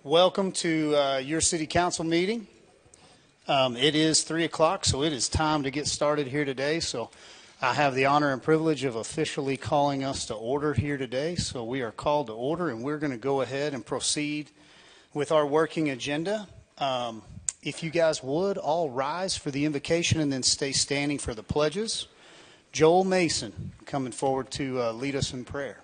Welcome to your city council meeting. It is 3 o'clock, so it is time to get started here today. So I have the honor and privilege of officially calling us to order here today. So we are called to order, and we're going to go ahead and proceed with our working agenda. If you guys would, all rise for the invocation and then stay standing for the pledges. Joel Mason coming forward to lead us in prayer.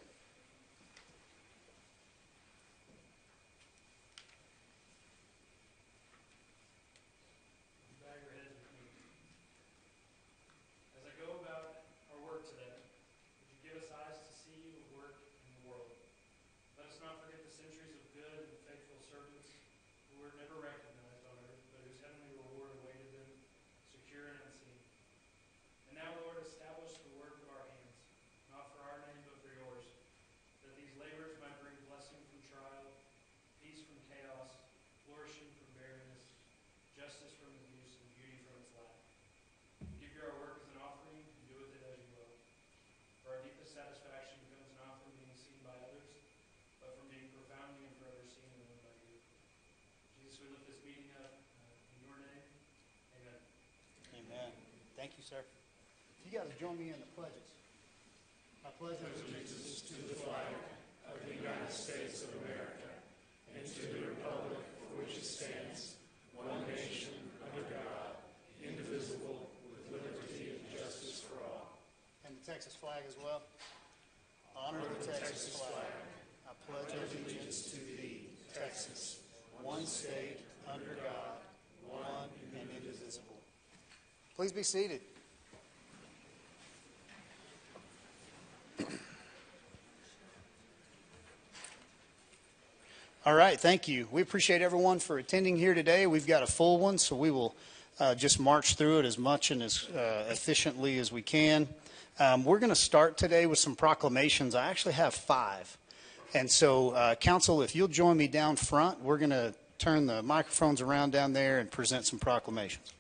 Thank you, sir. If you guys join me in the pledges. I pledge allegiance to the flag of the United States of America and to the republic for which it stands, one nation, under God, indivisible, with liberty and justice for all. And the Texas flag as well. Honor the Texas flag. I pledge allegiance to thee, Texas, one state, under God, one and indivisible. Please be seated. All right, thank you. We appreciate everyone for attending here today. We've got a full one, so we will just march through it as much and as efficiently as we can. We're going to start today with some proclamations. I actually have 5. And so, Council, if you'll join me down front, we're going to turn the microphones around down there and present some proclamations.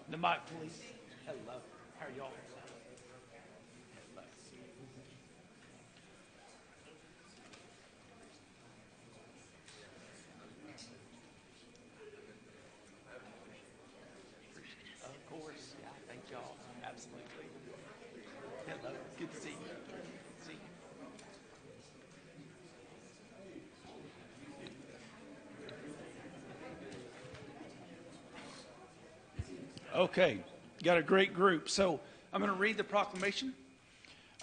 The mic, please. Hello. How are y'all? Of course. Yeah, thank y'all. Absolutely. Hello. Good to see you. See you. Okay, got a great group. So I'm going to read the proclamation.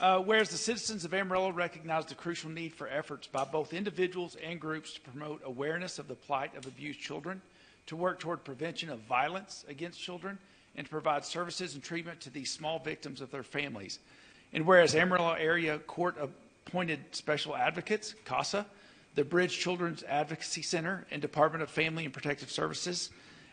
Whereas the citizens of Amarillo recognize the crucial need for efforts by both individuals and groups to promote awareness of the plight of abused children, to work toward prevention of violence against children, and to provide services and treatment to these small victims of their families. And whereas Amarillo Area Court appointed special advocates, CASA, the Bridge Children's Advocacy Center, and Department of Family and Protective Services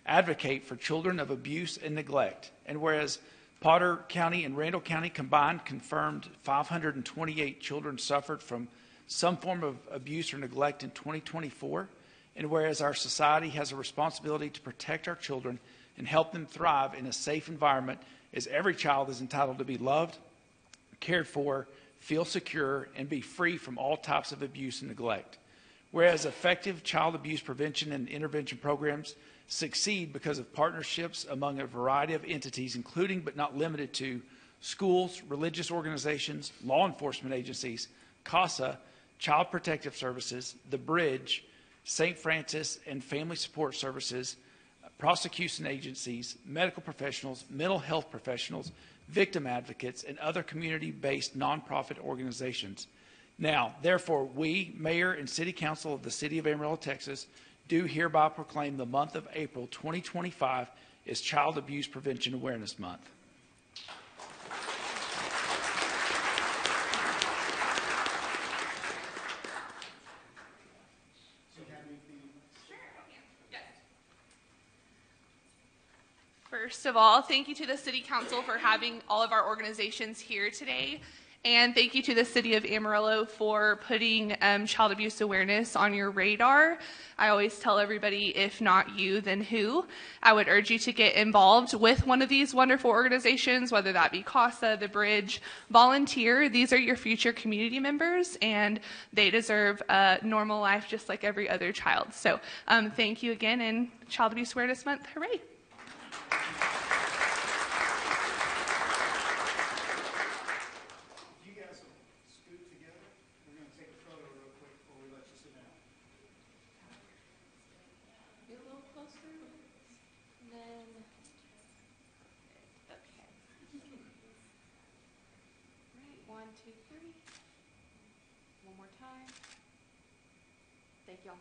advocate for children of abuse and neglect. And whereas Potter County and Randall County combined confirmed 528 children suffered from some form of abuse or neglect in 2024, and whereas our society has a responsibility to protect our children and help them thrive in a safe environment, as every child is entitled to be loved, cared for, feel secure, and be free from all types of abuse and neglect. Whereas effective child abuse prevention and intervention programs succeed because of partnerships among a variety of entities, including but not limited to schools, religious organizations, law enforcement agencies, CASA, Child Protective Services, The Bridge, St. Francis and Family Support Services, prosecution agencies, medical professionals, mental health professionals, victim advocates, and other community-based nonprofit organizations. Now, therefore, we, Mayor and City Council of the City of Amarillo, Texas, do hereby proclaim the month of April 2025 as Child Abuse Prevention Awareness Month. First of all, thank you to the City Council for having all of our organizations here today. And thank you to the City of Amarillo for putting child abuse awareness on your radar. I always tell everybody, if not you, then who? I would urge you to get involved with one of these wonderful organizations, whether that be CASA, The Bridge, volunteer. These are your future community members, and they deserve a normal life just like every other child. So thank you again, and Child Abuse Awareness Month, hooray! You guys will scoot together. We're going to take a photo real quick before we let you sit down. Get a little closer, and then, okay. Right, 1, 2, 3. One more time. Thank y'all.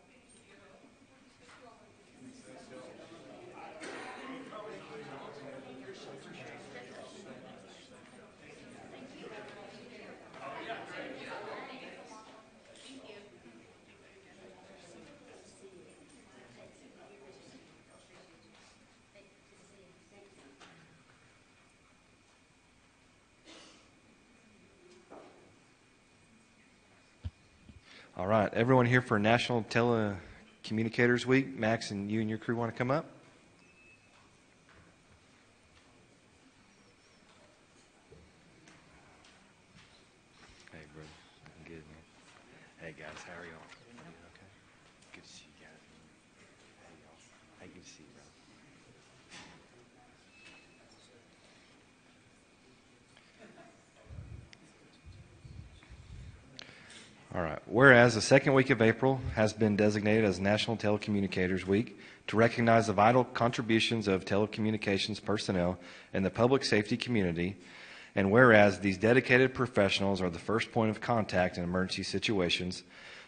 All right, everyone here for National Telecommunicators Week. Max, and you and your crew want to come up? Hey, brother. I'm good, man. Hey, guys, how are y'all? Okay. Good to see you guys. Hey, y'all. Hey, good to see you, brother. All right. Whereas the second week of April has been designated as National Telecommunicators Week to recognize the vital contributions of telecommunications personnel in the public safety community, and whereas these dedicated professionals are the first point of contact in emergency situations,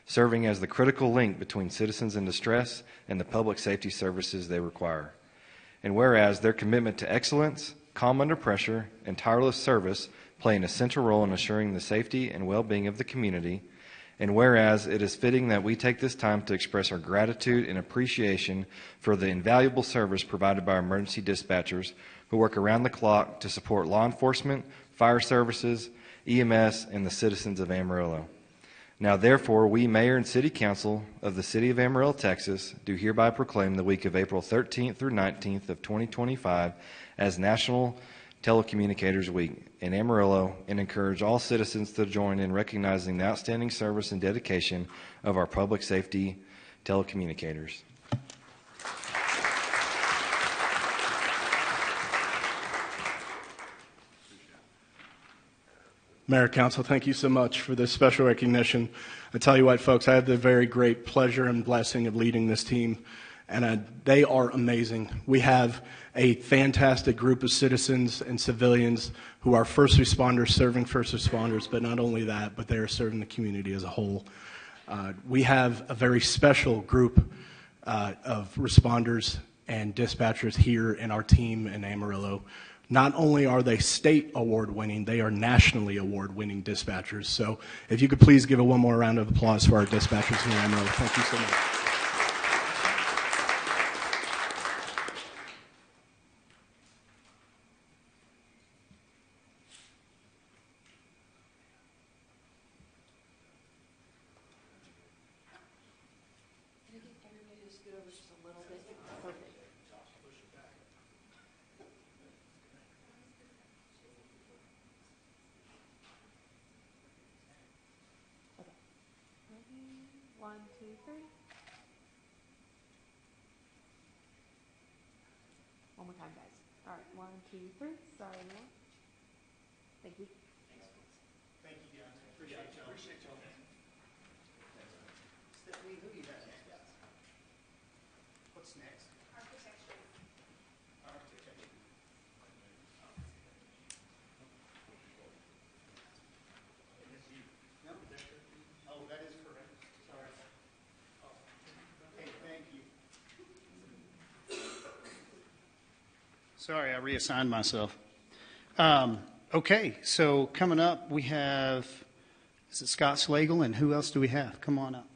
serving as the critical link between citizens in distress and the public safety services they require, and whereas their commitment to excellence, calm under pressure, and tireless service play an essential role in assuring the safety and well-being of the community, and whereas it is fitting that we take this time to express our gratitude and appreciation for the invaluable service provided by our emergency dispatchers who work around the clock to support law enforcement, fire services, EMS, and the citizens of Amarillo. Now, therefore, we, Mayor and City Council of the City of Amarillo, Texas, do hereby proclaim the week of April 13th through 19th of 2025 as National Telecommunicators Week in Amarillo, and encourage all citizens to join in recognizing the outstanding service and dedication of our public safety telecommunicators. Mayor, Council, thank you so much for this special recognition. I tell you what, folks, I have the very great pleasure and blessing of leading this team, and they are amazing. We have a fantastic group of citizens and civilians who are first responders serving first responders, but not only that, but they are serving the community as a whole. We have a very special group of responders and dispatchers here in our team in Amarillo. Not only are they state award-winning, they are nationally award-winning dispatchers. So if you could please give one more round of applause for our dispatchers here in Amarillo. Thank you so much. One, two, three. One more time, guys. All right, 1, 2, 3. Sorry, everyone. Thank you. Thank you, guys. Appreciate y'all. Stephanie, who do you have next, guys? What's next? Architecture. No, oh, that is correct. Sorry. Okay, thank you. Sorry, I reassigned myself. Okay, so coming up, we have, is it Scott Slagle, and who else do we have? Come on up.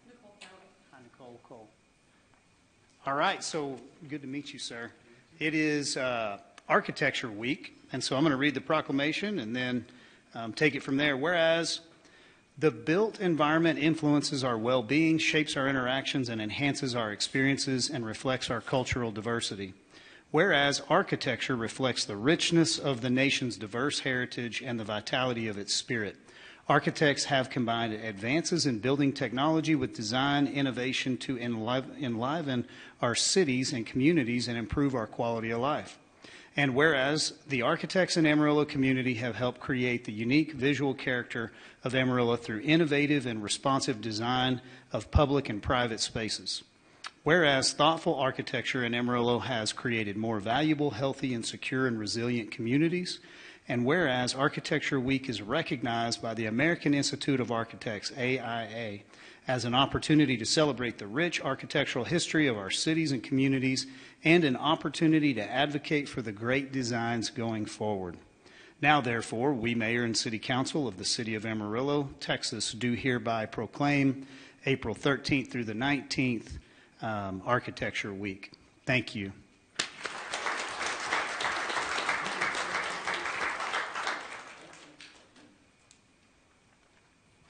Hi, Nicole Cole. All right, so good to meet you, sir. It is Architecture Week, and so I'm going to read the proclamation and then take it from there. Whereas the built environment influences our well-being, shapes our interactions, and enhances our experiences and reflects our cultural diversity. Whereas architecture reflects the richness of the nation's diverse heritage and the vitality of its spirit. Architects have combined advances in building technology with design innovation to enliven our cities and communities and improve our quality of life. And whereas the architects in Amarillo community have helped create the unique visual character of Amarillo through innovative and responsive design of public and private spaces. Whereas thoughtful architecture in Amarillo has created more valuable, healthy, and secure and resilient communities. And whereas Architecture Week is recognized by the American Institute of Architects, AIA, as an opportunity to celebrate the rich architectural history of our cities and communities and an opportunity to advocate for the great designs going forward. Now, therefore, we, Mayor and City Council of the City of Amarillo, Texas, do hereby proclaim April 13th through the 19th Architecture Week. Thank you.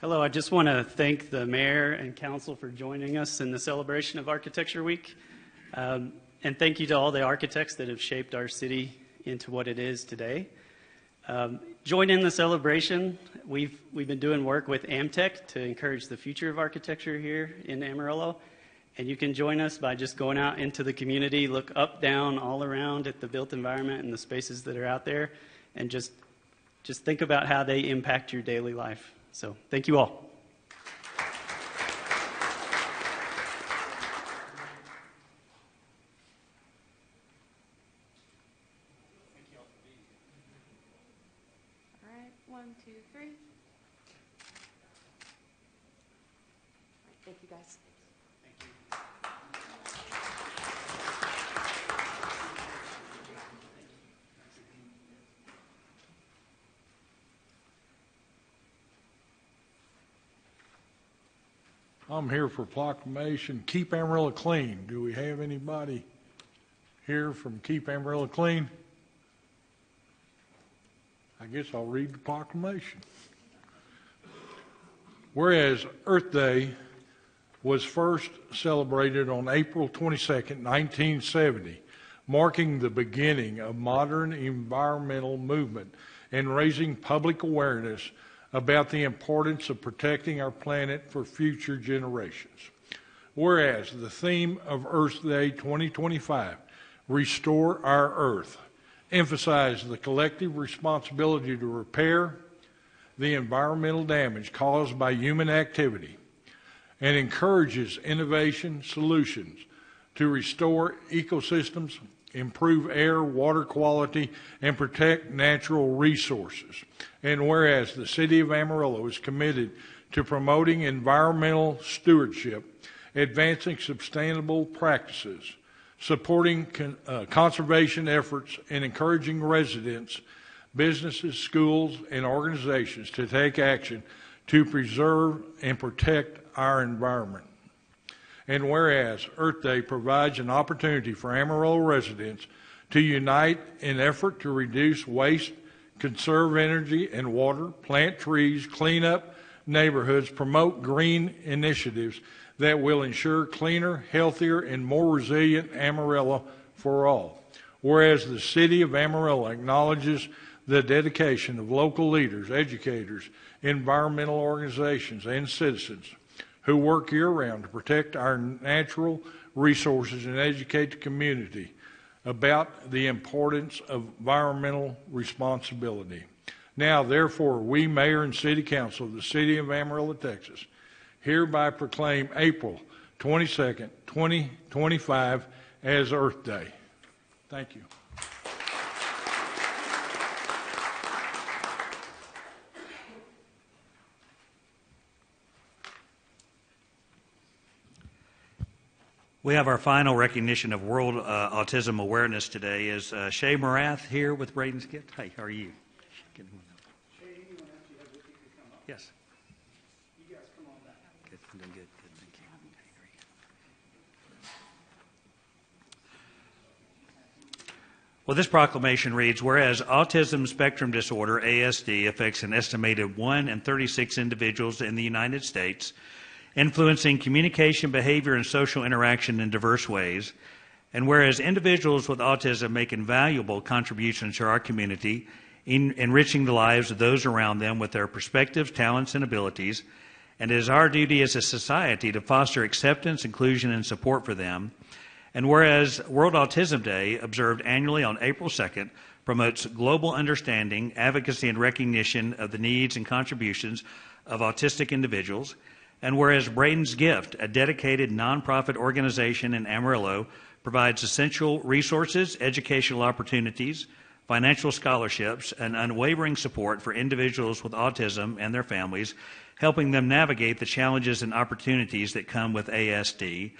Hello, I just want to thank the mayor and council for joining us in the celebration of Architecture Week. And thank you to all the architects that have shaped our city into what it is today. Join in the celebration. We've been doing work with Amtech to encourage the future of architecture here in Amarillo. And you can join us by just going out into the community, look up, down, all around at the built environment and the spaces that are out there, and just think about how they impact your daily life. So thank you all. All right, 1, 2, 3. All right, thank you, guys. I'm here for proclamation, Keep Amarillo Clean. Do we have anybody here from Keep Amarillo Clean? I guess I'll read the proclamation. Whereas Earth Day was first celebrated on April 22nd, 1970, marking the beginning of modern environmental movement and raising public awareness about the importance of protecting our planet for future generations. Whereas the theme of Earth Day 2025, Restore Our Earth, emphasizes the collective responsibility to repair the environmental damage caused by human activity and encourages innovation solutions to restore ecosystems, improve air, water quality, and protect natural resources. And whereas the City of Amarillo is committed to promoting environmental stewardship, advancing sustainable practices, supporting conservation efforts, and encouraging residents, businesses, schools, and organizations to take action to preserve and protect our environment. And whereas Earth Day provides an opportunity for Amarillo residents to unite in effort to reduce waste, conserve energy and water, plant trees, clean up neighborhoods, promote green initiatives that will ensure cleaner, healthier, and more resilient Amarillo for all. Whereas the City of Amarillo acknowledges the dedication of local leaders, educators, environmental organizations, and citizens who work year-round to protect our natural resources and educate the community about the importance of environmental responsibility. Now, therefore, we, Mayor and City Council of the City of Amarillo, Texas, hereby proclaim April 22nd, 2025 as Earth Day. Thank you. We have our final recognition of World Autism Awareness today. Is Shay Morath here with Braden's Gift? Hey, how are you? Shay, anyone else you have with you could come up? Yes. You guys come on back. Good. I'm doing good. Good. Thank you. Well, this proclamation reads, whereas autism spectrum disorder, ASD, affects an estimated 1 in 36 individuals in the United States, influencing communication, behavior, and social interaction in diverse ways. And whereas individuals with autism make invaluable contributions to our community, enriching the lives of those around them with their perspectives, talents, and abilities, and it is our duty as a society to foster acceptance, inclusion, and support for them. And whereas World Autism Day, observed annually on April 2nd, promotes global understanding, advocacy, and recognition of the needs and contributions of autistic individuals. And whereas Braden's Gift, a dedicated nonprofit organization in Amarillo, provides essential resources, educational opportunities, financial scholarships, and unwavering support for individuals with autism and their families, helping them navigate the challenges and opportunities that come with ASD.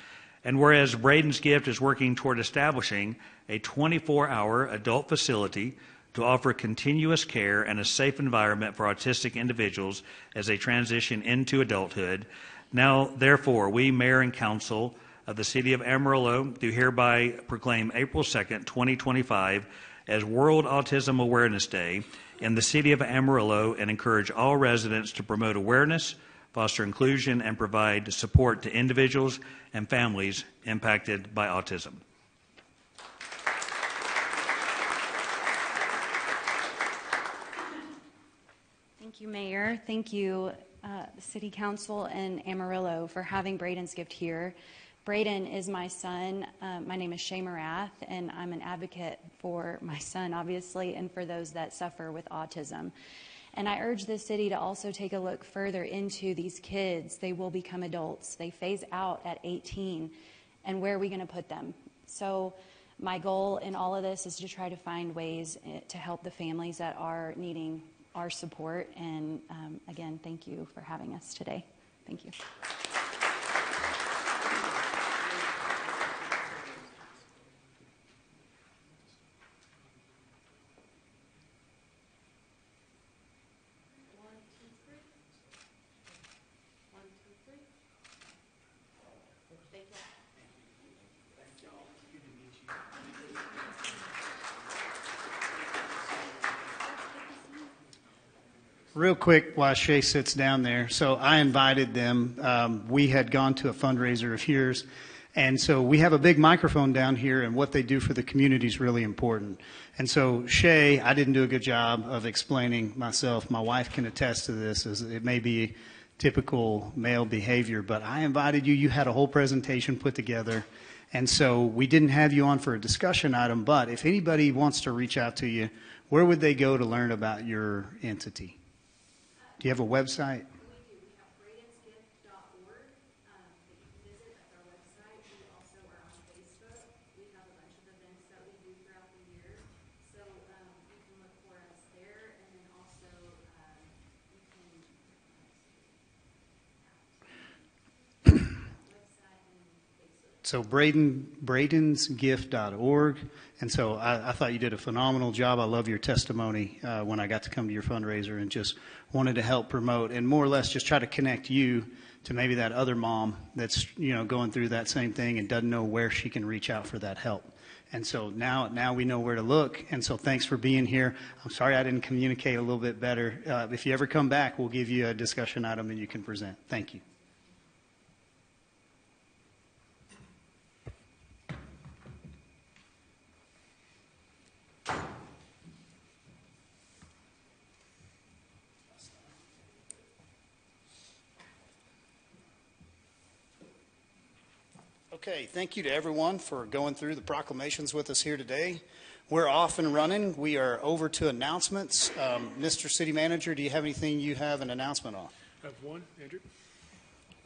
And whereas Braden's Gift is working toward establishing a 24-hour adult facility to offer continuous care and a safe environment for autistic individuals as they transition into adulthood. Now, therefore, we, Mayor and Council of the City of Amarillo, do hereby proclaim April 2nd, 2025 as World Autism Awareness Day in the City of Amarillo and encourage all residents to promote awareness, foster inclusion, and provide support to individuals and families impacted by autism. Thank you, Mayor. Thank you, the City Council and Amarillo for having Braden's Gift here. Braden is my son. My name is Shay Morath, and I'm an advocate for my son, obviously, and for those that suffer with autism. And I urge the city to also take a look further into these kids. They will become adults. They phase out at 18, and where are we going to put them? So my goal in all of this is to try to find ways to help the families that are needing our support. And again, thank you for having us today. Thank you. Real quick while Shay sits down there. So I invited them. We had gone to a fundraiser of yours. And so we have a big microphone down here, and what they do for the community is really important. And so Shay, I didn't do a good job of explaining myself. My wife can attest to this, as it may be typical male behavior, but I invited you. You had a whole presentation put together. And so we didn't have you on for a discussion item, but if anybody wants to reach out to you, where would they go to learn about your entity? Do you have a website? We do. We have bradensgift.org that you can visit. That's our website. We also are on Facebook. We have a bunch of events that we do throughout the year. So you can look for us there. And then also you can website and Facebook. So bradensgift.org. And so I thought you did a phenomenal job. I love your testimony when I got to come to your fundraiser, and just wanted to help promote and more or less just try to connect you to maybe that other mom that's going through that same thing and doesn't know where she can reach out for that help. And so now we know where to look. And so thanks for being here. I'm sorry I didn't communicate a little bit better. If you ever come back, we'll give you a discussion item and you can present. Thank you. Okay, thank you to everyone for going through the proclamations with us here today. We're off and running. We are over to announcements. Mr. City Manager, do you have anything you have an announcement on? I have one, Andrew.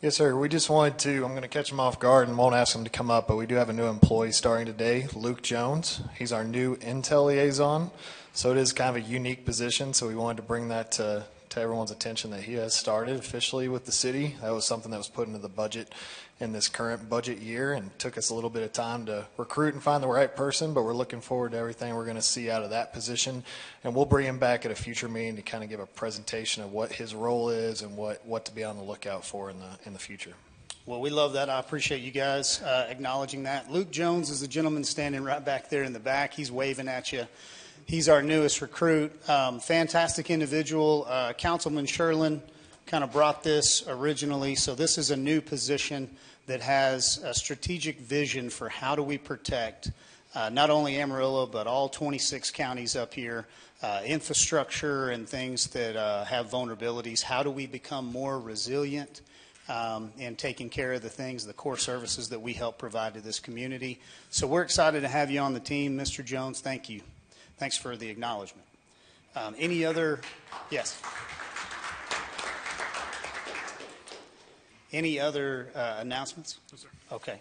Yes, sir. We just wanted to, I'm going to catch him off guard and won't ask him to come up, but we do have a new employee starting today, Luke Jones. He's our new Intel liaison. So it is kind of a unique position, so we wanted to bring that to everyone's attention that he has started officially with the city. That was something that was put into the budget in this current budget year and took us a little bit of time to recruit and find the right person, but we're looking forward to everything we're going to see out of that position. And we'll bring him back at a future meeting to kind of give a presentation of what his role is and what to be on the lookout for in the future. Well, we love that. I appreciate you guys acknowledging that. Luke Jones is the gentleman standing right back there in the back. He's waving at you. He's our newest recruit. Fantastic individual. Councilman Sherlin kind of brought this originally. So this is a new position that has a strategic vision for how do we protect not only Amarillo, but all 26 counties up here, infrastructure and things that have vulnerabilities. How do we become more resilient in taking care of the things, the core services that we help provide to this community? So we're excited to have you on the team, Mr. Jones. Thank you. Thanks for the acknowledgement. Any other? Yes. Any other announcements? No, sir. Okay.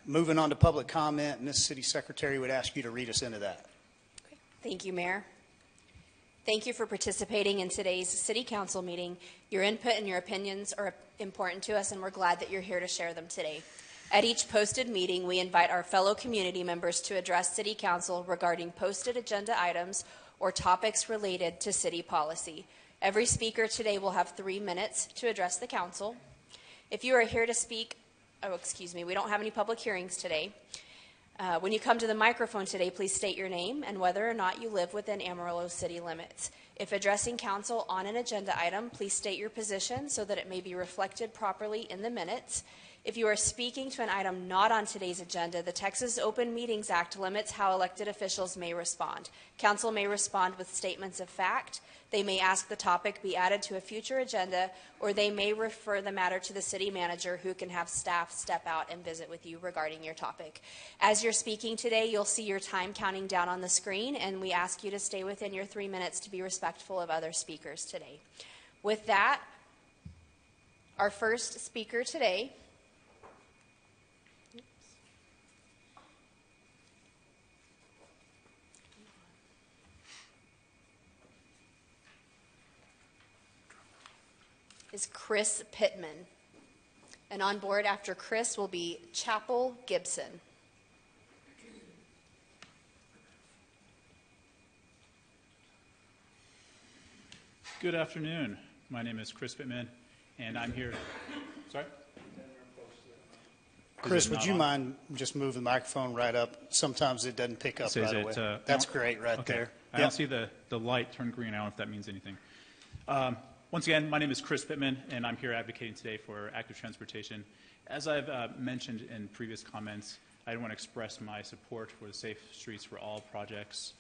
Moving on to public comment, Ms. City Secretary would ask you to read us into that. Okay. Thank you, Mayor. Thank you for participating in today's City Council meeting. Your input and your opinions are important to us, and we're glad that you're here to share them today. At each posted meeting, we invite our fellow community members to address City Council regarding posted agenda items or topics related to city policy. Every speaker today will have 3 minutes to address the council. If you are here to speak, we don't have any public hearings today. When you come to the microphone today, please state your name and whether or not you live within Amarillo city limits. If addressing council on an agenda item, please state your position so that it may be reflected properly in the minutes. If you are speaking to an item not on today's agenda, the Texas Open Meetings Act limits how elected officials may respond. Council may respond with statements of fact. They may ask the topic be added to a future agenda, or they may refer the matter to the city manager, who can have staff step out and visit with you regarding your topic. As you're speaking today, you'll see your time counting down on the screen, and we ask you to stay within your 3 minutes to be respectful of other speakers today. With that, our first speaker today is Chris Pittman. And on board after Chris will be Chapel Gibson. Good afternoon. My name is Chris Pittman, and I'm here. Sorry? Chris, would you mind just moving the microphone right up? Sometimes it doesn't pick up right away. That's great right there. I don't see the light turn green. I don't know if that means anything. Once again, my name is Chris Pittman, and I'm here advocating today for active transportation. As I've mentioned in previous comments, I want to express my support for the Safe Streets for All projects,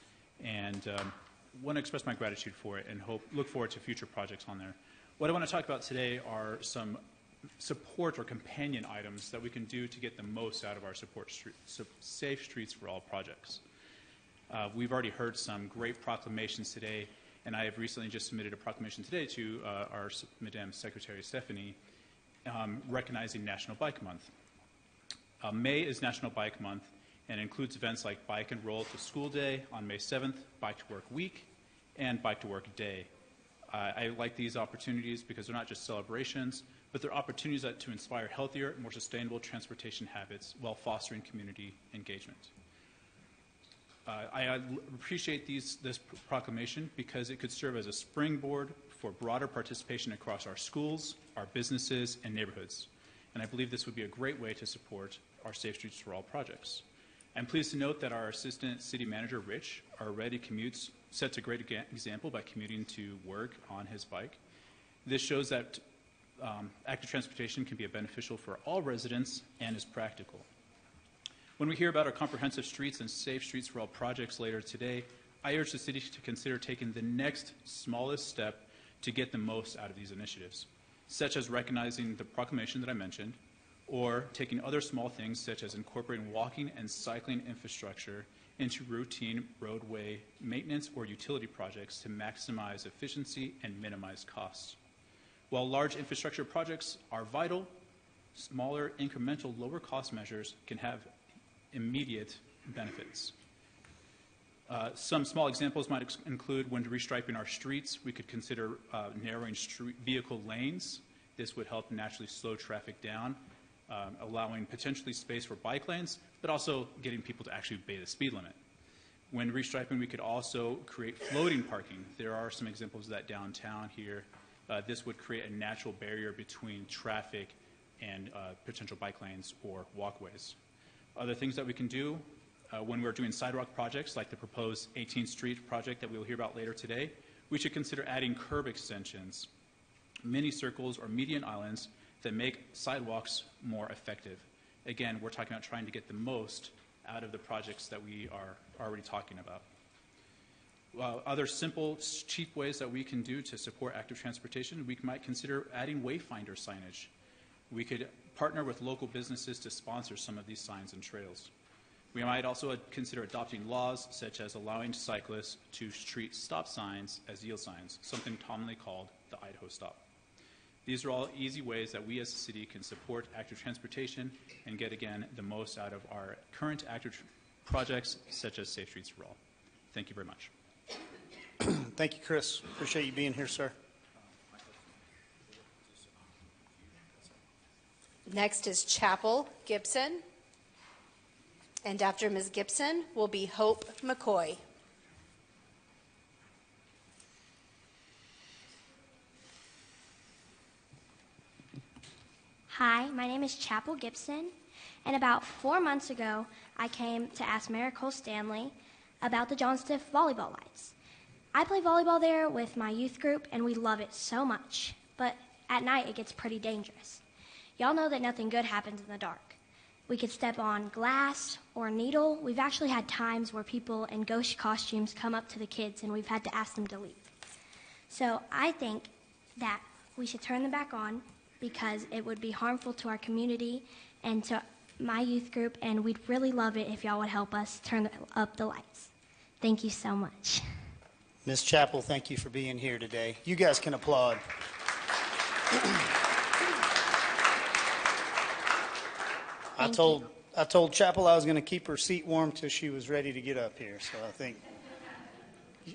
and want to express my gratitude for it and look forward to future projects on there. What I want to talk about today are some support or companion items that we can do to get the most out of our Safe Streets for All projects. We've already heard some great proclamations today, and I have recently just submitted a proclamation today to our Madam Secretary Stephanie recognizing National Bike Month. May is National Bike Month and includes events like Bike and Roll to School Day on May 7th, Bike to Work Week, and Bike to Work Day. I like these opportunities because they're not just celebrations, but they're opportunities to inspire healthier, more sustainable transportation habits while fostering community engagement. I appreciate this proclamation because it could serve as a springboard for broader participation across our schools, our businesses, and neighborhoods. And I believe this would be a great way to support our Safe Streets for All projects. I'm pleased to note that our Assistant City Manager, Rich, already sets a great example by commuting to work on his bike. This shows that active transportation can be beneficial for all residents and is practical. When we hear about our comprehensive streets and Safe Streets for All projects later today, I urge the city to consider taking the next smallest step to get the most out of these initiatives, such as recognizing the proclamation that I mentioned, or taking other small things such as incorporating walking and cycling infrastructure into routine roadway maintenance or utility projects to maximize efficiency and minimize costs. While large infrastructure projects are vital, smaller, incremental, lower-cost measures can have immediate benefits. Some small examples might include when restriping our streets, we could consider narrowing street vehicle lanes. This would help naturally slow traffic down, allowing potentially space for bike lanes, but also getting people to actually obey the speed limit. When restriping, we could also create floating parking. There are some examples of that downtown here. This would create a natural barrier between traffic and potential bike lanes or walkways. Other things that we can do when we're doing sidewalk projects, like the proposed 18th Street project that we'll hear about later today, we should consider adding curb extensions, mini circles, or median islands that make sidewalks more effective. Again, we're talking about trying to get the most out of the projects that we are already talking about. Other simple, cheap ways that we can do to support active transportation, we might consider adding wayfinder signage. We could partner with local businesses to sponsor some of these signs and trails. We might also consider adopting laws such as allowing cyclists to treat stop signs as yield signs, something commonly called the Idaho stop. These are all easy ways that we as a city can support active transportation and get, again, the most out of our current active projects, such as Safe Streets for All. Thank you very much. Thank you, Chris. Appreciate you being here, sir. Next is Chapel Gibson. And after Ms. Gibson will be Hope McCoy. Hi, my name is Chapel Gibson, and about 4 months ago, I came to ask Mayor Cole Stanley about the John Stiff volleyball lights. I play volleyball there with my youth group, and we love it so much, but at night it gets pretty dangerous. Y'all know that nothing good happens in the dark. We could step on glass or a needle. We've actually had times where people in ghost costumes come up to the kids, and we've had to ask them to leave. So I think that we should turn them back on, because it would be harmful to our community and to my youth group, and we'd really love it if y'all would help us turn up the lights. Thank you so much. Ms. Chappell, thank you for being here today. You guys can applaud. I told Chappell I was going to keep her seat warm till she was ready to get up here, so I think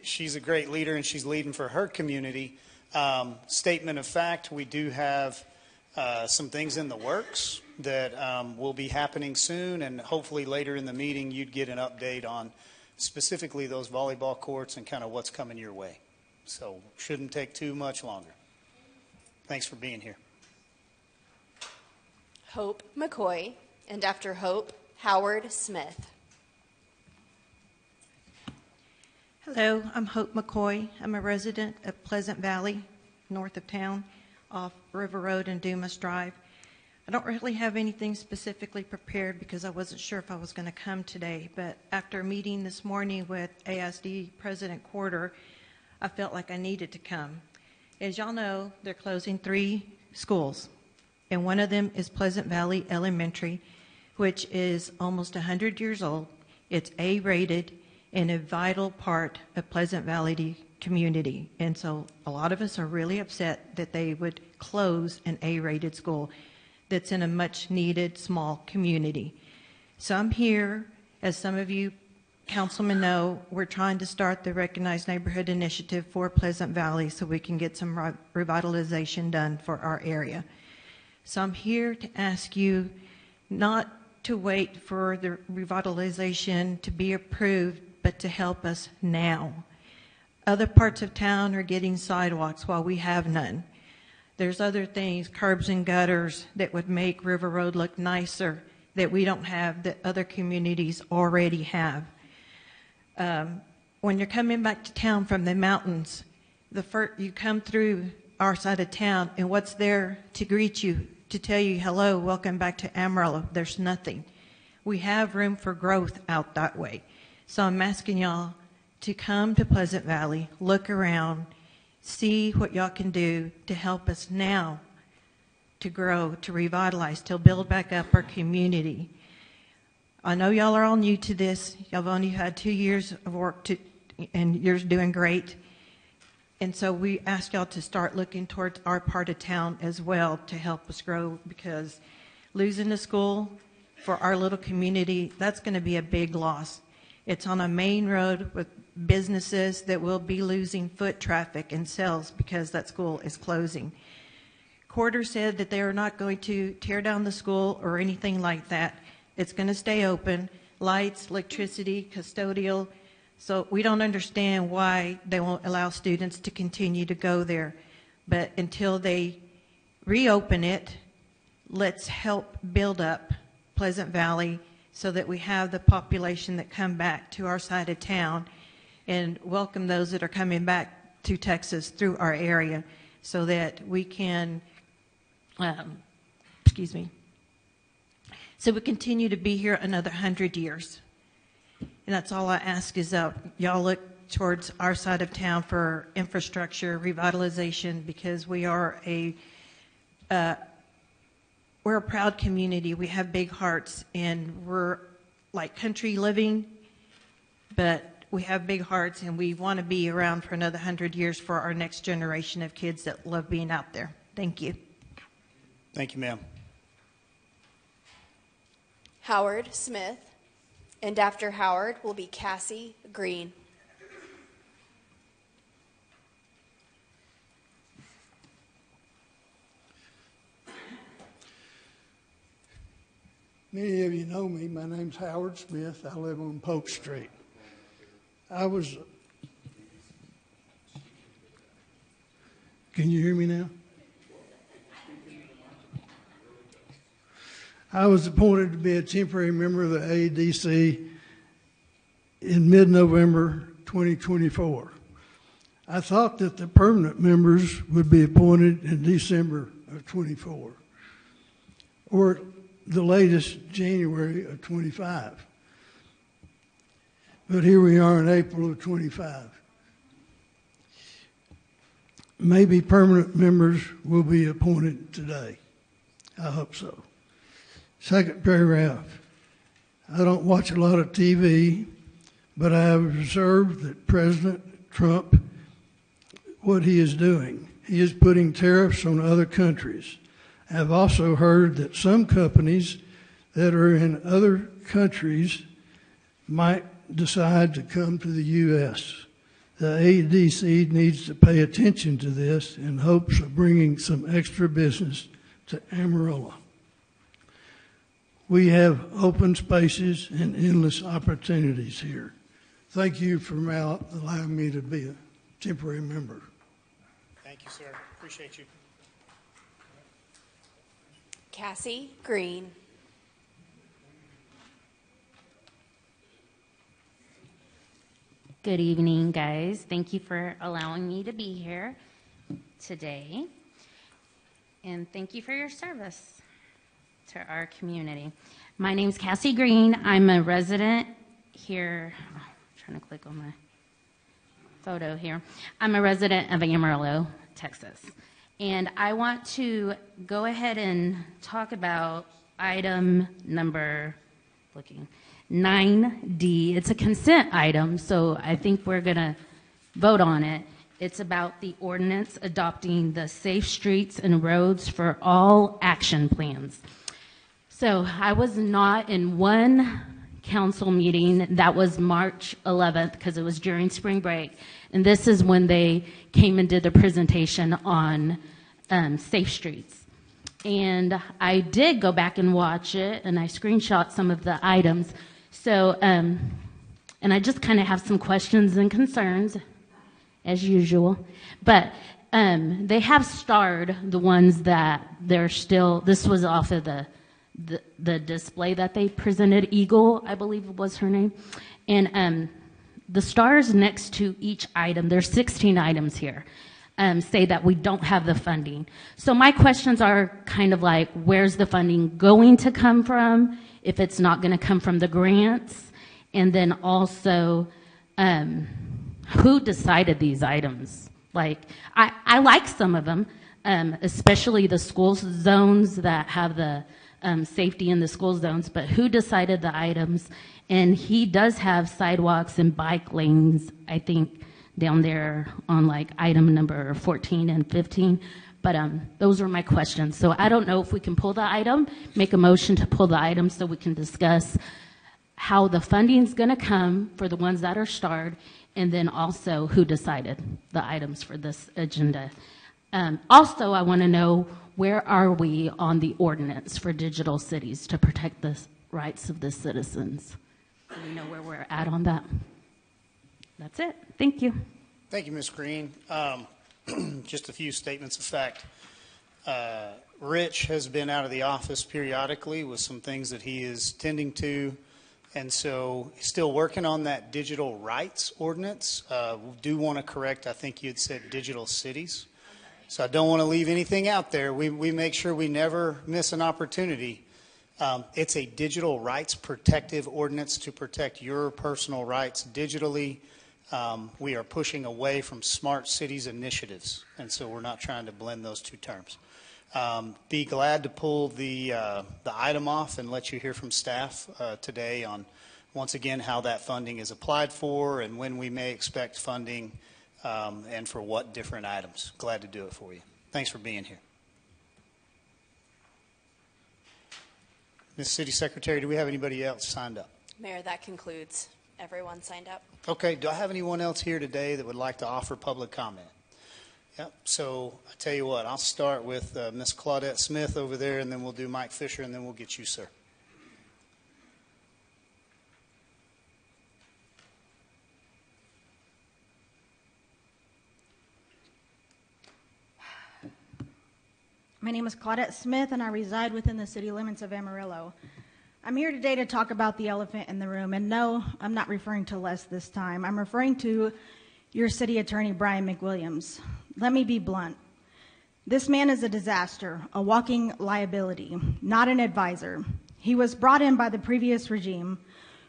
she's a great leader, and she's leading for her community. Statement of fact, we do have some things in the works that will be happening soon, and hopefully later in the meeting you'd get an update on specifically those volleyball courts and kind of what's coming your way. So shouldn't take too much longer. Thanks for being here. Hope McCoy, and after Hope, Howard Smith. Hello, I'm Hope McCoy. I'm a resident of Pleasant Valley, north of town, off River Road and Dumas Drive. I don't really have anything specifically prepared because I wasn't sure if I was going to come today, but after a meeting this morning with ASD President Quarter, I felt like I needed to come. As y'all know, they're closing 3 schools, and one of them is Pleasant Valley Elementary, which is almost 100 years old. It's A-rated and a vital part of Pleasant Valley community. And so a lot of us are really upset that they would close an A-rated school that's in a much-needed small community. So I'm here, as some of you councilmen know, we're trying to start the Recognized Neighborhood Initiative for Pleasant Valley so we can get some revitalization done for our area. So I'm here to ask you not to wait for the revitalization to be approved, but to help us now. Other parts of town are getting sidewalks while we have none. There's other things, curbs and gutters, that would make River Road look nicer that we don't have, that other communities already have. When you're coming back to town from the mountains, you come through our side of town, and what's there to greet you, to tell you, hello, welcome back to Amarillo? There's nothing. We have room for growth out that way. So I'm asking y'all to come to Pleasant Valley, look around, see what y'all can do to help us now to grow, to revitalize, to build back up our community. I know y'all are all new to this. Y'all have only had 2 years of work, and you're doing great. And so we ask y'all to start looking towards our part of town as well to help us grow, because losing the school for our little community, that's going to be a big loss. It's on a main road with businesses that will be losing foot traffic and sales because that school is closing. Quarter said that they are not going to tear down the school or anything like that. It's going to stay open, lights, electricity, custodial. So we don't understand why they won't allow students to continue to go there. But until they reopen it, let's help build up Pleasant Valley so that we have the population that come back to our side of town, and welcome those that are coming back to Texas through our area so that we can, so we continue to be here another 100 years. And that's all I ask is y'all look towards our side of town for infrastructure, revitalization, because we are we're a proud community. We have big hearts, and we're like country living, but we have big hearts, and we want to be around for another 100 years for our next generation of kids that love being out there. Thank you. Thank you, ma'am. Howard Smith, and after Howard will be Cassie Green. Many of you know me. My name's Howard Smith. I live on Polk Street. Can you hear me now? I was appointed to be a temporary member of the ADC in mid-November 2024. I thought that the permanent members would be appointed in December of 24, or the latest January of 25. But here we are in April of 25. Maybe permanent members will be appointed today. I hope so. Second paragraph. I don't watch a lot of TV, but I have observed that President Trump, what he is doing, he is putting tariffs on other countries. I have also heard that some companies that are in other countries might decide to come to the U.S. The ADC needs to pay attention to this in hopes of bringing some extra business to Amarillo. We have open spaces and endless opportunities here. Thank you for allowing me to be a temporary member. Thank you, sir. Appreciate you. Cassie Green. Good evening, guys. Thank you for allowing me to be here today. And thank you for your service to our community. My name's Cassie Green. I'm a resident here. Oh, I'm trying to click on my photo here. I'm a resident of Amarillo, Texas. And I want to go ahead and talk about item number 9D. It's a consent item, so I think we're going to vote on it. It's about the ordinance adopting the Safe Streets and Roads for All action plans. So I was not in one council meeting. That was March 11th because it was during spring break. And this is when they came and did the presentation on Safe Streets. And I did go back and watch it, and I screenshot some of the items. So, and I just kind of have some questions and concerns, as usual. But they have starred the ones that they're still, this was off of the display that they presented. Eagle, I believe was her name. And the stars next to each item, there's 16 items here, say that we don't have the funding. So my questions are kind of like, where's the funding going to come from if it's not going to come from the grants? And then also, who decided these items? Like, I like some of them, especially the school zones that have the safety in the school zones, but who decided the items? And he does have sidewalks and bike lanes, I think, down there on like item number 14 and 15. But those are my questions. So I don't know if we can pull the item, make a motion to pull the item so we can discuss how the funding's going to come for the ones that are starred, and then also who decided the items for this agenda. Also, I want to know, where are we on the ordinance for digital cities to protect the rights of the citizens? Do we know where we're at on that? That's it. Thank you. Thank you, Ms. Green. Just a few statements of fact. Rich has been out of the office periodically with some things that he is tending to, and so he's still working on that digital rights ordinance. We do want to correct, I think you had said digital cities. So I don't want to leave anything out there. We make sure we never miss an opportunity. It's a digital rights protective ordinance to protect your personal rights digitally. We are pushing away from smart cities initiatives, and so we're not trying to blend those two terms. Be glad to pull the item off and let you hear from staff today on, once again, how that funding is applied for and when we may expect funding and for what different items. Glad to do it for you. Thanks for being here. Ms. City Secretary, do we have anybody else signed up? Mayor, that concludes. Everyone signed up. Okay, do I have anyone else here today that would like to offer public comment? Yep, so I tell you what, I'll start with Ms. Claudette Smith over there, and then we'll do Mike Fisher, and then we'll get you, sir. My name is Claudette Smith, and I reside within the city limits of Amarillo. I'm here today to talk about the elephant in the room, and no, I'm not referring to Les this time. I'm referring to your city attorney, Brian McWilliams. Let me be blunt. This man is a disaster, a walking liability, not an advisor. He was brought in by the previous regime,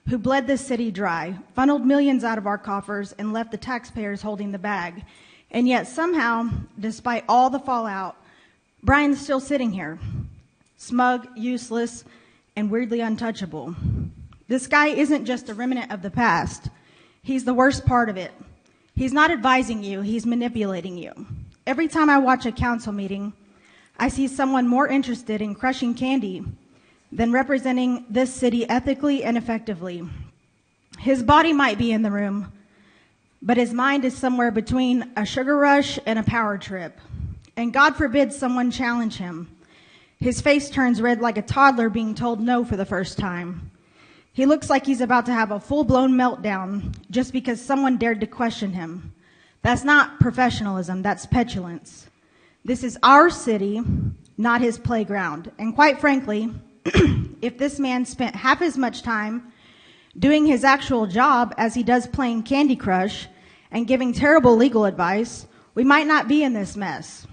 who bled this city dry, funneled millions out of our coffers, and left the taxpayers holding the bag. And yet somehow, despite all the fallout, Brian's still sitting here, smug, useless, and weirdly untouchable. This guy isn't just a remnant of the past. He's the worst part of it. He's not advising you, he's manipulating you. Every time I watch a council meeting, I see someone more interested in crushing candy than representing this city ethically and effectively. His body might be in the room, but his mind is somewhere between a sugar rush and a power trip. And God forbid someone challenge him. His face turns red like a toddler being told no for the first time. He looks like he's about to have a full-blown meltdown just because someone dared to question him. That's not professionalism, that's petulance. This is our city, not his playground. And quite frankly, if this man spent half as much time doing his actual job as he does playing Candy Crush and giving terrible legal advice, we might not be in this mess.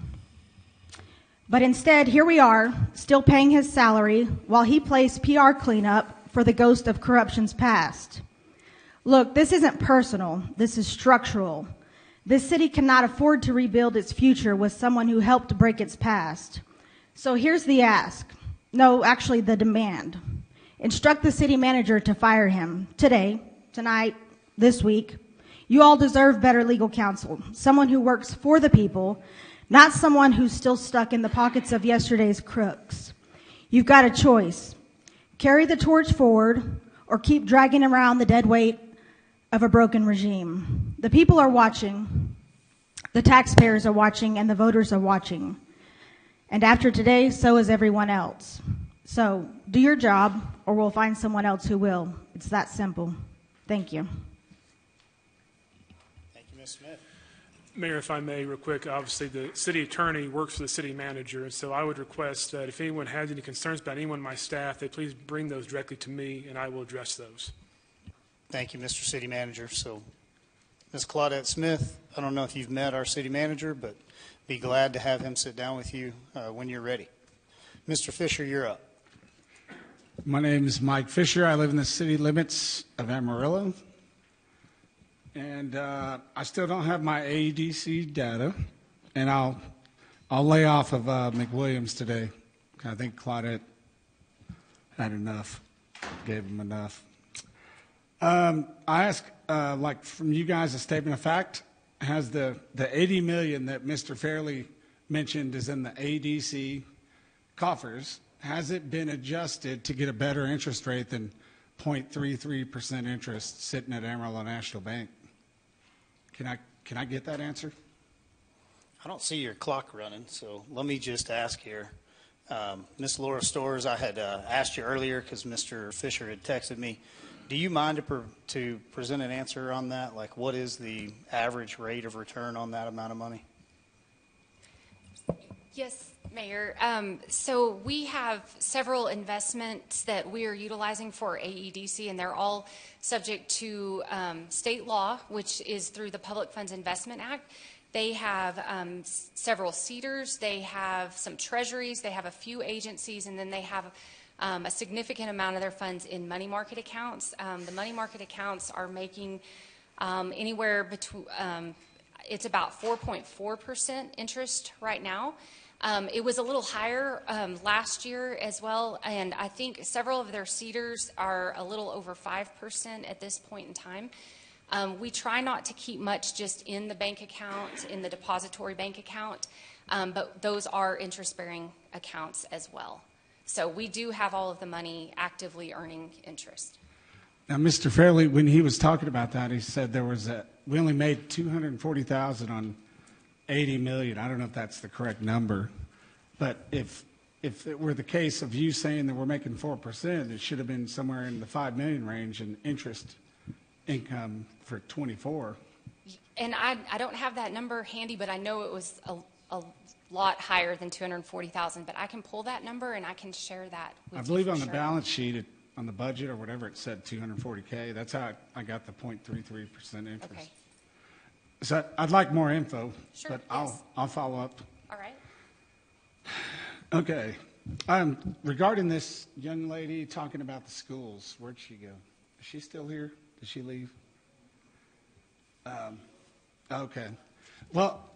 But instead, here we are, still paying his salary while he plays PR cleanup for the ghost of corruption's past. Look, this isn't personal, this is structural. This city cannot afford to rebuild its future with someone who helped break its past. So here's the ask. No, actually the demand. Instruct the city manager to fire him today, tonight, this week. You all deserve better legal counsel, someone who works for the people, not someone who's still stuck in the pockets of yesterday's crooks. You've got a choice. Carry the torch forward or keep dragging around the dead weight of a broken regime. The people are watching, the taxpayers are watching, and the voters are watching. And after today, so is everyone else. So do your job or we'll find someone else who will. It's that simple. Thank you. Thank you, Ms. Smith. Mayor, if I may, real quick, obviously the city attorney works for the city manager, so I would request that if anyone has any concerns about anyone on my staff, they please bring those directly to me and I will address those. Thank you, Mr. City Manager. So, Ms. Claudette Smith, I don't know if you've met our city manager, but be glad to have him sit down with you when you're ready. Mr. Fisher, you're up. My name is Mike Fisher. I live in the city limits of Amarillo. And I still don't have my AEDC data, and I'll lay off of McWilliams today. I think Claudette had enough, gave him enough. I ask, like from you guys, a statement of fact. has the 80 million that Mr. Fairley mentioned is in the ADC coffers, has it been adjusted to get a better interest rate than 0.33% interest sitting at Amarillo National Bank? Can I get that answer? I don't see your clock running, so let me just ask here. Ms. Laura Storrs, I had asked you earlier because Mr. Fisher had texted me. Do you mind to present an answer on that? Like, what is the average rate of return on that amount of money? Yes, Mayor. So we have several investments that we are utilizing for AEDC, and they're all subject to state law, which is through the Public Funds Investment Act. They have several CEDARs, they have some treasuries, they have a few agencies, and then they have a significant amount of their funds in money market accounts. The money market accounts are making anywhere between, it's about 4.4% interest right now. It was a little higher last year as well, and I think several of their CEDARs are a little over 5% at this point in time. We try not to keep much just in the bank account, in the depository bank account, but those are interest-bearing accounts as well. So we do have all of the money actively earning interest. Now, Mr. Fairley, when he was talking about that, he said we only made $240,000 on 80 million. I don't know if that's the correct number, but if it were the case of you saying that we're making 4%, it should have been somewhere in the 5 million range in interest income for 24. And I don't have that number handy, but I know it was a lot higher than 240,000. But I can pull that number and I can share that with you. I believe on the sure. balance sheet, on the budget or whatever, it said 240K. That's how I got the 0.33% interest. Okay. So I'd like more info, Sure, but yes. I'll follow up. All right. Okay. Regarding this young lady talking about the schools, where'd she go? Is she still here? Did she leave? Okay. Well,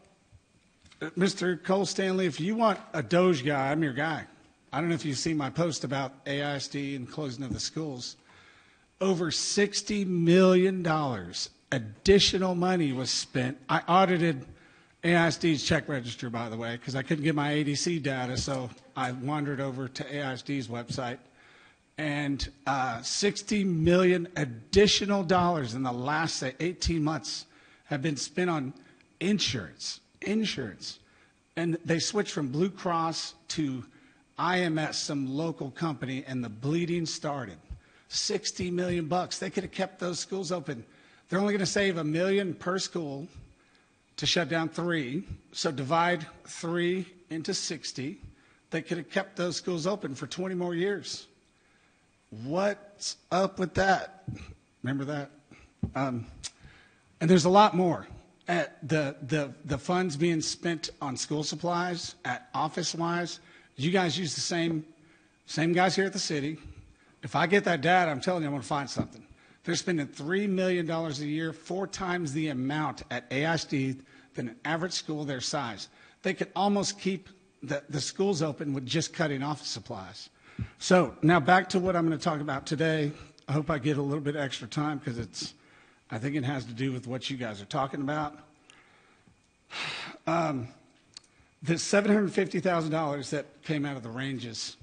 Mr. Cole Stanley, if you want a Doge guy, I'm your guy. I don't know if you've seen my post about AISD and closing of the schools. Over $60 million additional money was spent. I audited AISD's check register, by the way, because I couldn't get my ADC data, so I wandered over to AISD's website. And $60 million additional dollars in the last, say, 18 months have been spent on insurance. And they switched from Blue Cross to IMS, some local company, and the bleeding started. $60 million. They could have kept those schools open. They're only going to save $1 million per school to shut down 3. So divide 3 into 60. They could have kept those schools open for 20 more years. What's up with that? Remember that? And there's a lot more. The funds being spent on school supplies, at office-wise, you guys use the same guys here at the city. If I get that data, I'm telling you, I'm going to find something. They're spending $3 million a year, 4 times the amount at AISD than an average school their size. They could almost keep the schools open with just cutting office supplies. So now back to what I'm going to talk about today. I hope I get a little bit extra time because I think it has to do with what you guys are talking about. The $750,000 that came out of the ranges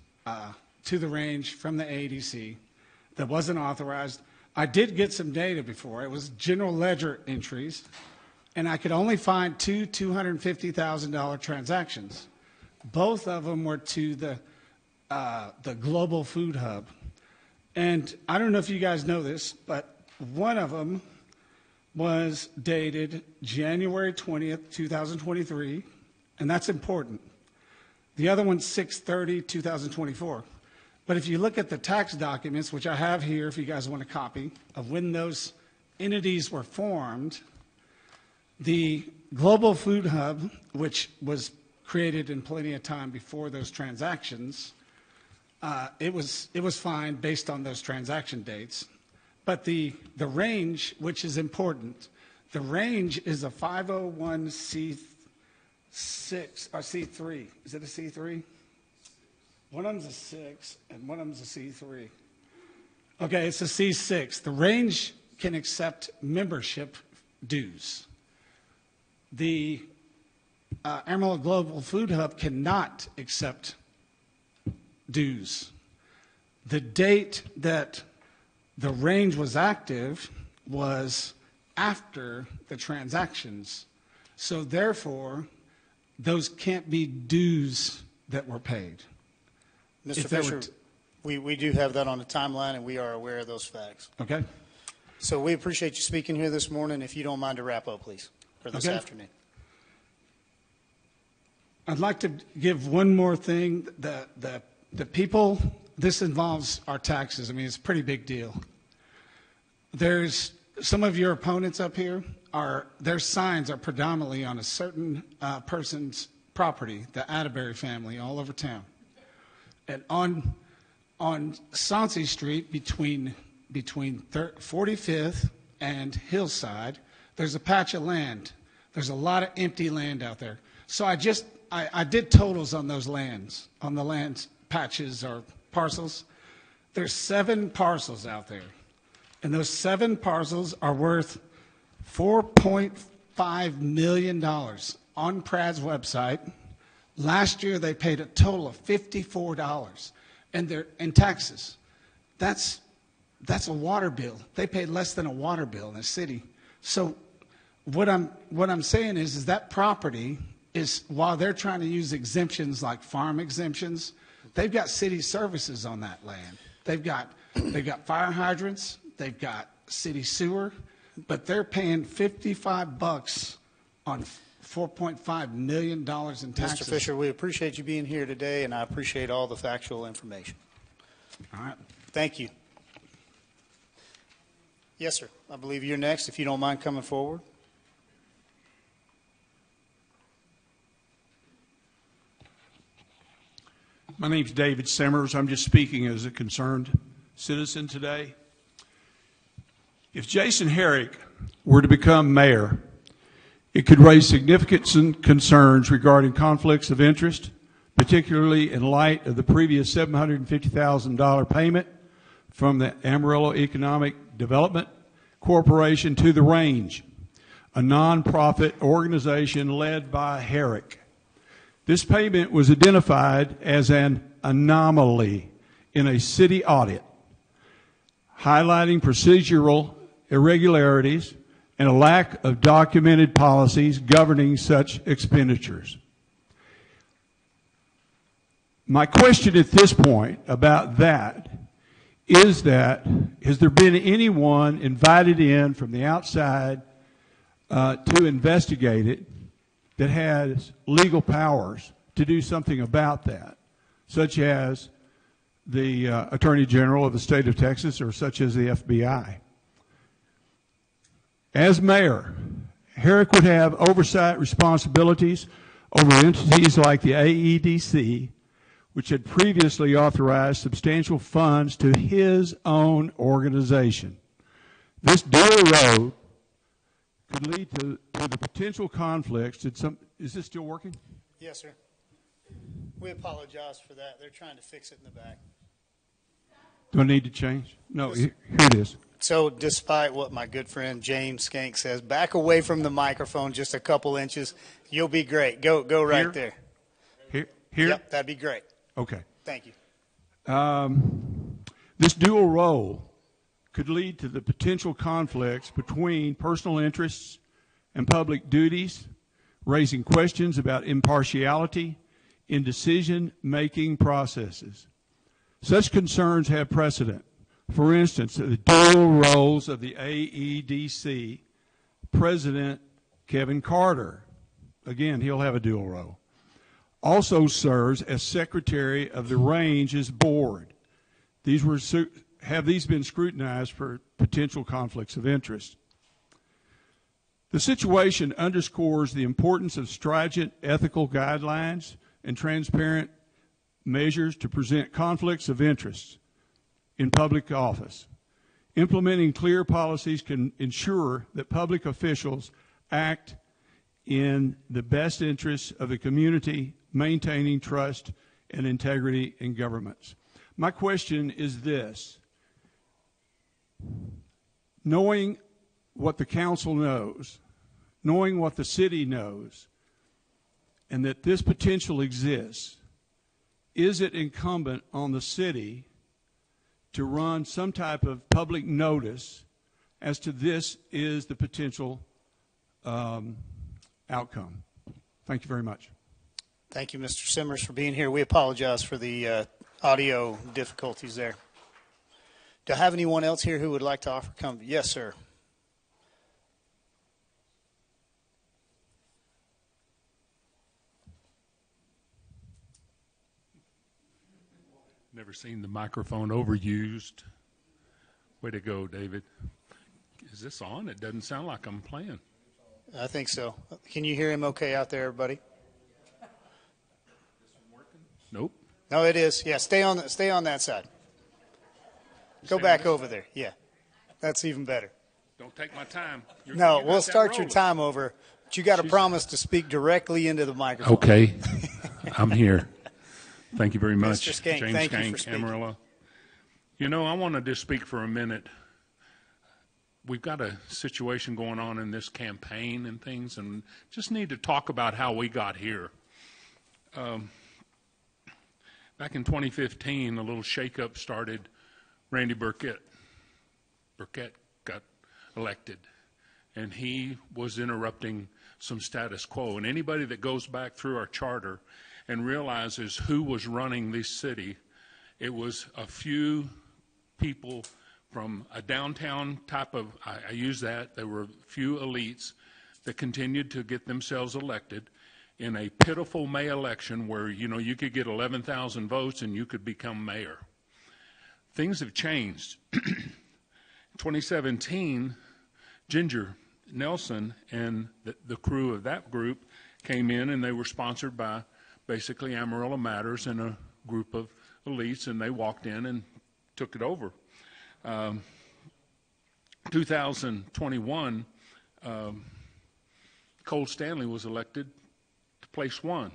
to the range from the ADC that wasn't authorized. I did get some data before. It was general ledger entries, and I could only find 2 $250,000 transactions. Both of them were to the Global Food Hub. And I don't know if you guys know this, but one of them was dated January 20th, 2023, and that's important. The other one's 6/30/2024. But if you look at the tax documents, which I have here if you guys want a copy of when those entities were formed, the Global Food Hub, which was created in plenty of time before those transactions, it was fine based on those transaction dates. But the range, which is important, the range is a 501c6 or C3. Is it a C3? One of them's a 6 and one of them's a C3. Okay, it's a C6. The range can accept membership dues. the Amarillo Global Food Hub cannot accept dues. The date that the range was active was after the transactions. So therefore, those can't be dues that were paid. Mr. If they were Fisher, we do have that on the timeline, and we are aware of those facts. Okay. So we appreciate you speaking here this morning. If you don't mind to wrap up, please, for this Okay. afternoon. I'd like to give one more thing. The people, this involves our taxes. I mean, it's a pretty big deal. There's some of your opponents up here, their signs are predominantly on a certain person's property, the Atterbury family, all over town. And on Sauncey Street, between 45th and Hillside, there's a patch of land. There's a lot of empty land out there. So I did totals on those lands, on the land patches or parcels. There's 7 parcels out there. And those 7 parcels are worth $4.5 million on Prad's website. Last year, they paid a total of $54 in taxes. That's a water bill. They paid less than a water bill in the city. So what I'm saying is that property is, while they're trying to use exemptions like farm exemptions, they've got city services on that land. They've got fire hydrants. They've got city sewer, but they're paying $55 on $4.5 million in taxes. Mr. Fisher, we appreciate you being here today, and I appreciate all the factual information. All right. Thank you. Yes, sir. I believe you're next, if you don't mind coming forward. My name's David Simmers. I'm just speaking as a concerned citizen today. If Jason Herrick were to become mayor, it could raise significant concerns regarding conflicts of interest, particularly in light of the previous $750,000 payment from the Amarillo Economic Development Corporation to the Range, a nonprofit organization led by Herrick. This payment was identified as an anomaly in a city audit, highlighting procedural irregularities and a lack of documented policies governing such expenditures. My question at this point about that, has there been anyone invited in from the outside to investigate it that has legal powers to do something about that, such as the Attorney General of the state of Texas or such as the FBI? As mayor, Herrick would have oversight responsibilities over entities like the AEDC, which had previously authorized substantial funds to his own organization. This dual road could lead to the potential conflicts. Is this still working? Yes, sir. We apologize for that. They're trying to fix it in the back. Do I need to change? No, here it is. So despite what my good friend James Skank says, back away from the microphone just a couple inches. You'll be great. Go right there. Here? Yep, that'd be great. Okay. Thank you. This dual role could lead to the potential conflicts between personal interests and public duties, raising questions about impartiality in decision-making processes. Such concerns have precedent. For instance, the dual roles of the AEDC, President Kevin Carter, again, he'll have a dual role, also serves as Secretary of the Range's board. Have these been scrutinized for potential conflicts of interest? The situation underscores the importance of stringent ethical guidelines and transparent measures to prevent conflicts of interest in public office. Implementing clear policies can ensure that public officials act in the best interests of the community, maintaining trust and integrity in governments. My question is this: knowing what the council knows knowing what the city knows, and that this potential exists, is it incumbent on the city to run some type of public notice as to this is the potential outcome? Thank you very much. Thank you, Mr. Simmers, for being here. We apologize for the audio difficulties there. Do I have anyone else here who would like to offer comment? Yes, sir. Never seen the microphone overused. Way to go, David. Is this on? It doesn't sound like I'm playing. I think so. Can you hear him okay out there, everybody? Nope. No, it is. Yeah, stay on that side. Go back over there. Yeah, that's even better. Don't take my time. No, we'll start your time over, but you got to promise to speak directly into the microphone. Okay. I'm here. Thank you very much. Mr. Skank, James thank you Skank, for speaking. Amarillo. You know, I want to just speak for a minute. We've got a situation going on in this campaign and things, and just need to talk about how we got here. Back in 2015, a little shakeup started. Randy Burkett got elected, and he was interrupting some status quo. And anybody that goes back through our charter and realizes who was running this city, it was a few people from a downtown type of, I use that, there were a few elites that continued to get themselves elected in a pitiful May election where, you know, you could get 11,000 votes and you could become mayor. Things have changed. In 2017, Ginger Nelson and the crew of that group came in, and they were sponsored by basically Amarillo Matters and a group of elites, and they walked in and took it over. 2021, Cole Stanley was elected to place one.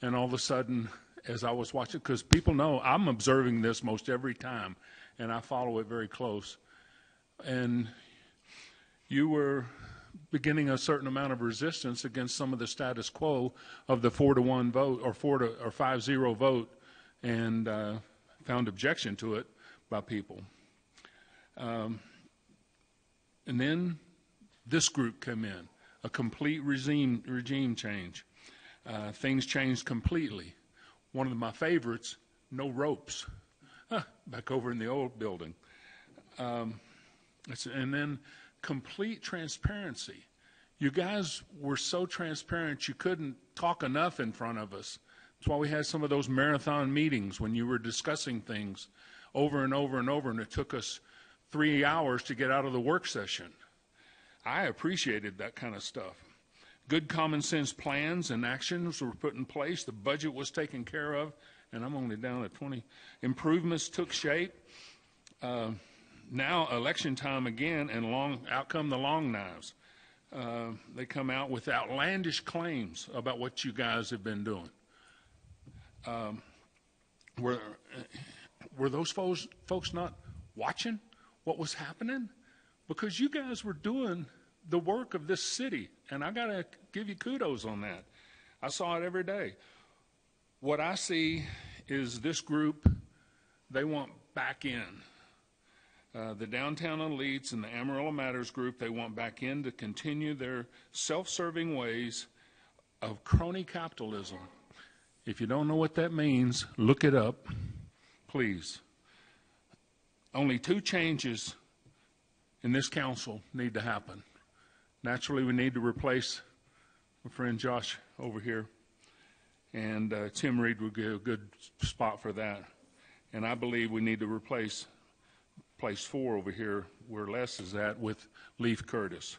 And all of a sudden, as I was watching, because people know I'm observing this most every time, and I follow it very close. And you were beginning a certain amount of resistance against some of the status quo of the 4-1 vote or 5-0 vote, and found objection to it by people. And then this group came in, a complete regime change. Things changed completely. One of my favorites, no ropes, back over in the old building. And then complete transparency. You guys were so transparent you couldn't talk enough in front of us. That's why we had some of those marathon meetings when you were discussing things over and over and over, and it took us 3 hours to get out of the work session. I appreciated that kind of stuff. Good common sense plans and actions were put in place. The budget was taken care of, and I'm only down at 20. Improvements took shape. Now election time again, and out come the long knives. They come out with outlandish claims about what you guys have been doing. Were those folks not watching what was happening? Because you guys were doing the work of this city, and I got to give you kudos on that. I saw it every day. What I see is this group, they want back in. The downtown elites and the Amarillo Matters group, they want back in to continue their self-serving ways of crony capitalism. If you don't know what that means, look it up, please. Only 2 changes in this council need to happen. Naturally, we need to replace my friend Josh over here, and Tim Reed would be a good spot for that. And I believe we need to replace place 4 over here, where Les is at, with Leif Curtis.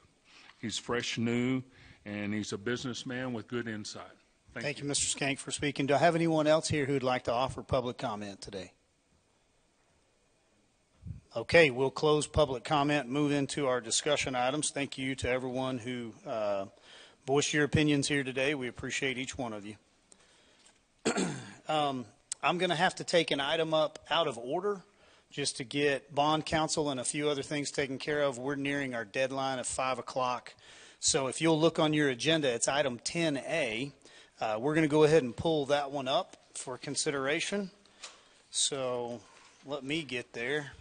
He's fresh, new, and he's a businessman with good insight. Thank you, Mr. Skank, for speaking. Do I have anyone else here who'd like to offer public comment today? Okay, we'll close public comment and move into our discussion items. Thank you to everyone who voiced your opinions here today. We appreciate each one of you. I'm going to have to take an item up out of order just to get bond counsel and a few other things taken care of. We're nearing our deadline of 5 o'clock. So if you'll look on your agenda, it's item 10A. We're going to go ahead and pull that one up for consideration. So let me get there.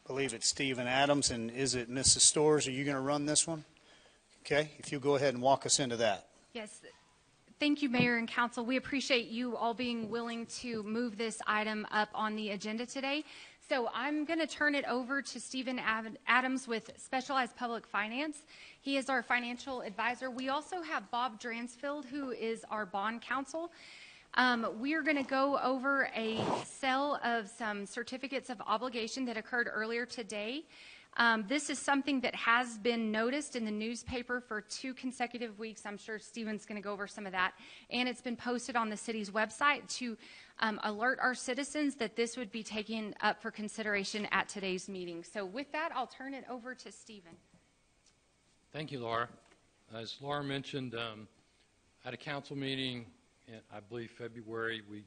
I believe it's Stephen Adams, and is it Mrs. Storrs? Are you going to run this one? Okay, if you'll go ahead and walk us into that. Yes. Thank you, Mayor and Council. We appreciate you all being willing to move this item up on the agenda today. So I'm going to turn it over to Stephen Adams with Specialized Public Finance. He is our financial advisor. We also have Bob Dransfield, who is our bond counsel. We are going to go over a sale of some certificates of obligation that occurred earlier today. This is something that has been noticed in the newspaper for 2 consecutive weeks. I'm sure Stephen's going to go over some of that. And it's been posted on the city's website to alert our citizens that this would be taken up for consideration at today's meeting. So with that, I'll turn it over to Stephen. Thank you, Laura. As Laura mentioned, at a council meeting in, I believe, February, the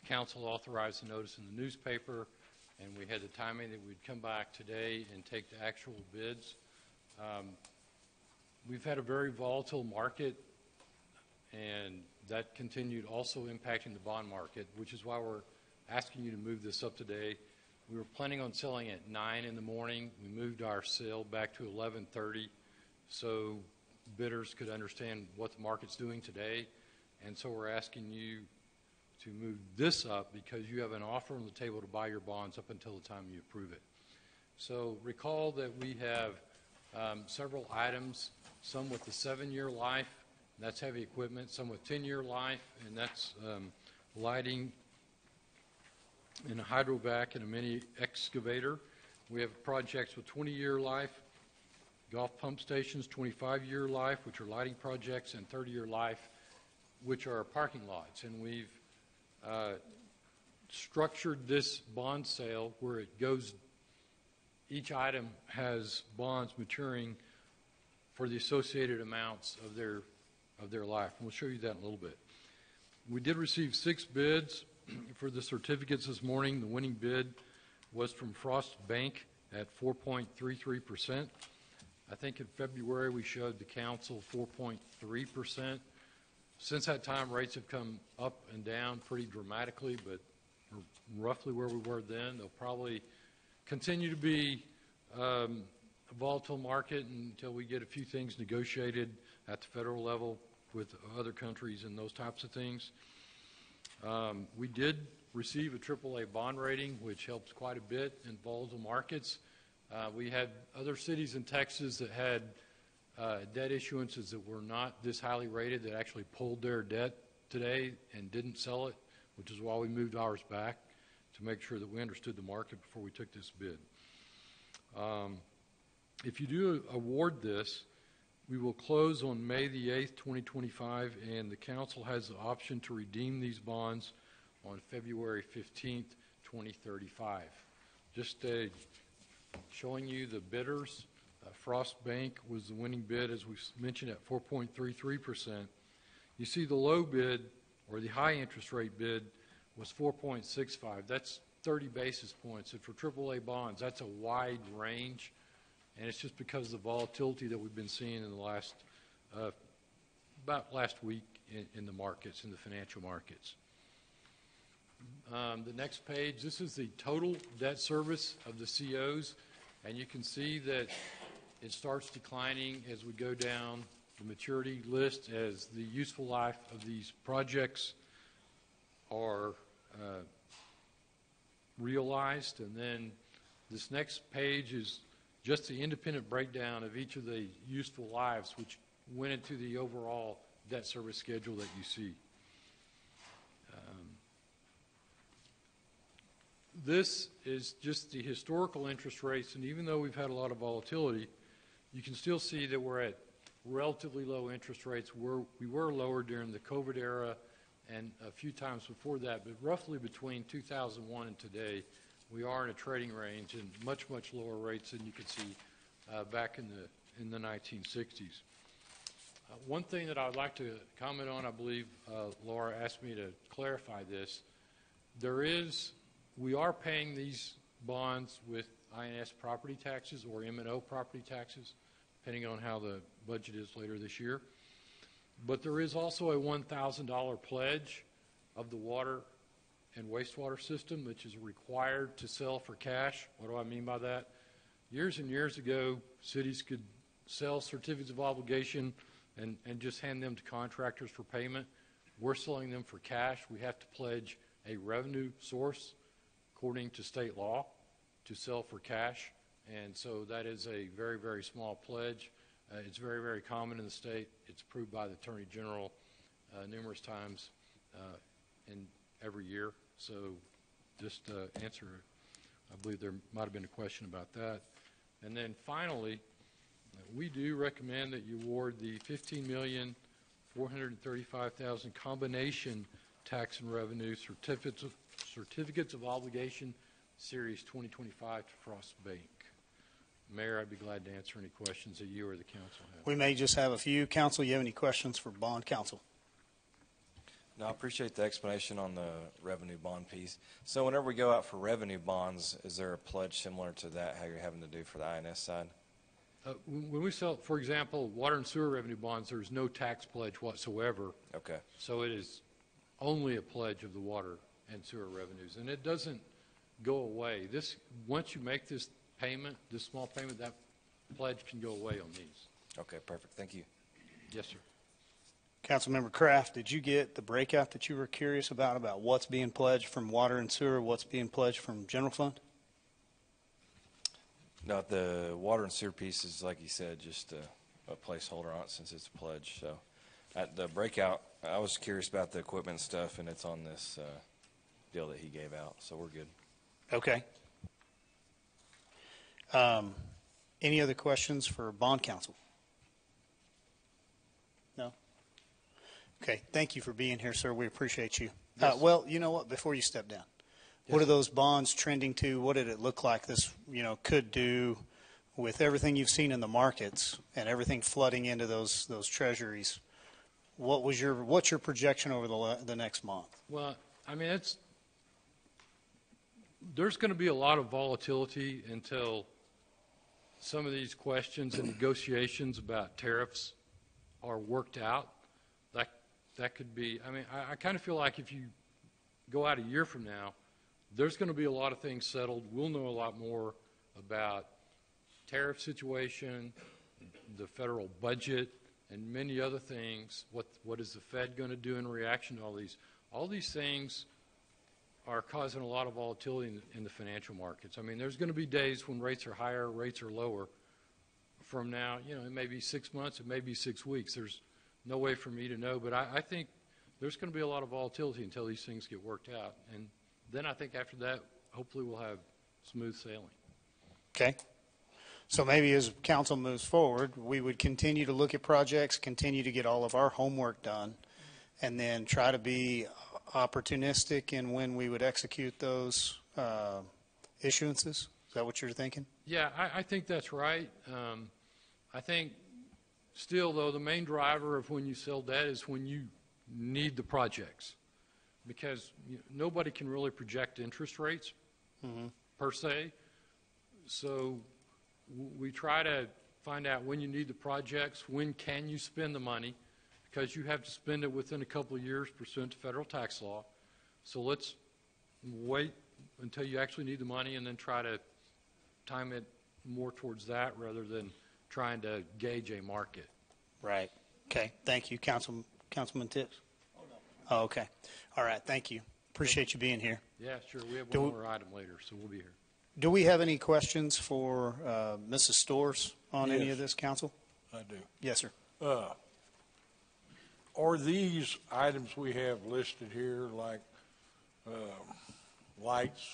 council authorized a notice in the newspaper, and we had the timing that we'd come back today and take the actual bids. We've had a very volatile market, and that continued also impacting the bond market, which is why we're asking you to move this up today. We were planning on selling at 9 in the morning. We moved our sale back to 11:30 so bidders could understand what the market's doing today. And so we're asking you to move this up because you have an offer on the table to buy your bonds up until the time you approve it. So recall that we have several items, some with a 7-year life, that's heavy equipment, some with 10-year life, and that's lighting and a hydrovac and a mini excavator. We have projects with 20-year life, golf pump stations, 25-year life, which are lighting projects, and 30-year life, which are parking lots. And we've structured this bond sale where it goes, each item has bonds maturing for the associated amounts of their life. And we'll show you that in a little bit. We did receive 6 bids for the certificates this morning. The winning bid was from Frost Bank at 4.33%. I think in February we showed the council 4.3%. Since that time, rates have come up and down pretty dramatically, but we're roughly where we were then. They'll probably continue to be a volatile market until we get a few things negotiated at the federal level with other countries and those types of things. We did receive a AAA bond rating, which helps quite a bit in volatile markets. We had other cities in Texas that had debt issuances that were not this highly rated that actually pulled their debt today and didn't sell it, which is why we moved ours back to make sure that we understood the market before we took this bid. If you do award this, we will close on May the 8th, 2025, and the council has the option to redeem these bonds on February 15th, 2035. Just showing you the bidders. Frost Bank was the winning bid, as we mentioned, at 4.33%. You see the low bid, or the high interest rate bid, was 4.65. That's 30 basis points. And for AAA bonds, that's a wide range. And it's just because of the volatility that we've been seeing in the last, about last week in the markets, in the financial markets. The next page, this is the total debt service of the COs. And you can see that it starts declining as we go down the maturity list as the useful life of these projects are realized. And then this next page is just the independent breakdown of each of the useful lives, which went into the overall debt service schedule that you see. This is just the historical interest rates, and even though we've had a lot of volatility, you can still see that we're at relatively low interest rates. We were lower during the COVID era and a few times before that, but roughly between 2001 and today, we are in a trading range and much, much lower rates than you could see back in the 1960s. One thing that I'd like to comment on, I believe Laura asked me to clarify this. We are paying these bonds with INS property taxes or M&O property taxes, depending on how the budget is later this year. But there is also a $1,000 pledge of the water and wastewater system, which is required to sell for cash. What do I mean by that? Years and years ago, cities could sell certificates of obligation and just hand them to contractors for payment. We're selling them for cash. We have to pledge a revenue source according to state law to sell for cash. And so that is a very, very small pledge. It's very, very common in the state. It's approved by the Attorney General numerous times in every year. So just to answer, I believe there might have been a question about that. And then finally, we do recommend that you award the $15,435,000 combination tax and revenue certificates of obligation series 2025 to Frost Bank. Mayor, I'd be glad to answer any questions that you or the council have. We may just have a few. Council, you have any questions for bond counsel? No, I appreciate the explanation on the revenue bond piece. So whenever we go out for revenue bonds, is there a pledge similar to that, how you're having to do for the INS side? When we sell, for example, water and sewer revenue bonds, there's no tax pledge whatsoever. Okay. So it is only a pledge of the water and sewer revenues, and it doesn't go away. Once you make this payment, this small payment, that pledge can go away on these. Okay, perfect. Thank you. Yes, sir. Councilmember Kraft, did you get the breakout that you were curious about what's being pledged from water and sewer, what's being pledged from general fund? No, the water and sewer piece is, like you said, just a placeholder on it since it's a pledge. So at the breakout, I was curious about the equipment stuff, and it's on this deal that he gave out, so we're good. Okay. Any other questions for bond counsel? No? Okay, thank you for being here, sir. We appreciate you. Yes. Well, you know what, before you step down, what are those bonds trending to? What did it look like this, could do with everything you've seen in the markets and everything flooding into those treasuries? What's your projection over the next month? Well, I mean, there's going to be a lot of volatility until some of these questions and negotiations about tariffs are worked out. That could be, I mean, I kind of feel like if you go out a year from now, there's going to be a lot of things settled. We'll know a lot more about tariff situation, the federal budget, and many other things. What is the Fed going to do in reaction to all these? All these things are causing a lot of volatility in the financial markets. I mean, there's going to be days when rates are higher, rates are lower. From now, it may be 6 months, it may be 6 weeks. There's no way for me to know, but I think there's going to be a lot of volatility until these things get worked out. And then I think after that, hopefully we'll have smooth sailing. Okay. So maybe as council moves forward, we would continue to look at projects, continue to get all of our homework done, and then try to be opportunistic in when we would execute those issuances. Is that what you're thinking? Yeah, I think that's right. I think still, though, the main driver of when you sell debt is when you need the projects, because nobody can really project interest rates per se. So we try to find out when you need the projects, when can you spend the money, because you have to spend it within a couple of years pursuant to federal tax law. So let's wait until you actually need the money and then try to time it more towards that rather than trying to gauge a market. Right. Okay. Thank you, Councilman Tips. Oh, okay. All right. Thank you. Appreciate you being here. Yeah, sure. We have one more item later, so we'll be here. Do we have any questions for Mrs. Stores on any of this, Council? I do. Yes, sir. Are these items we have listed here, like lights,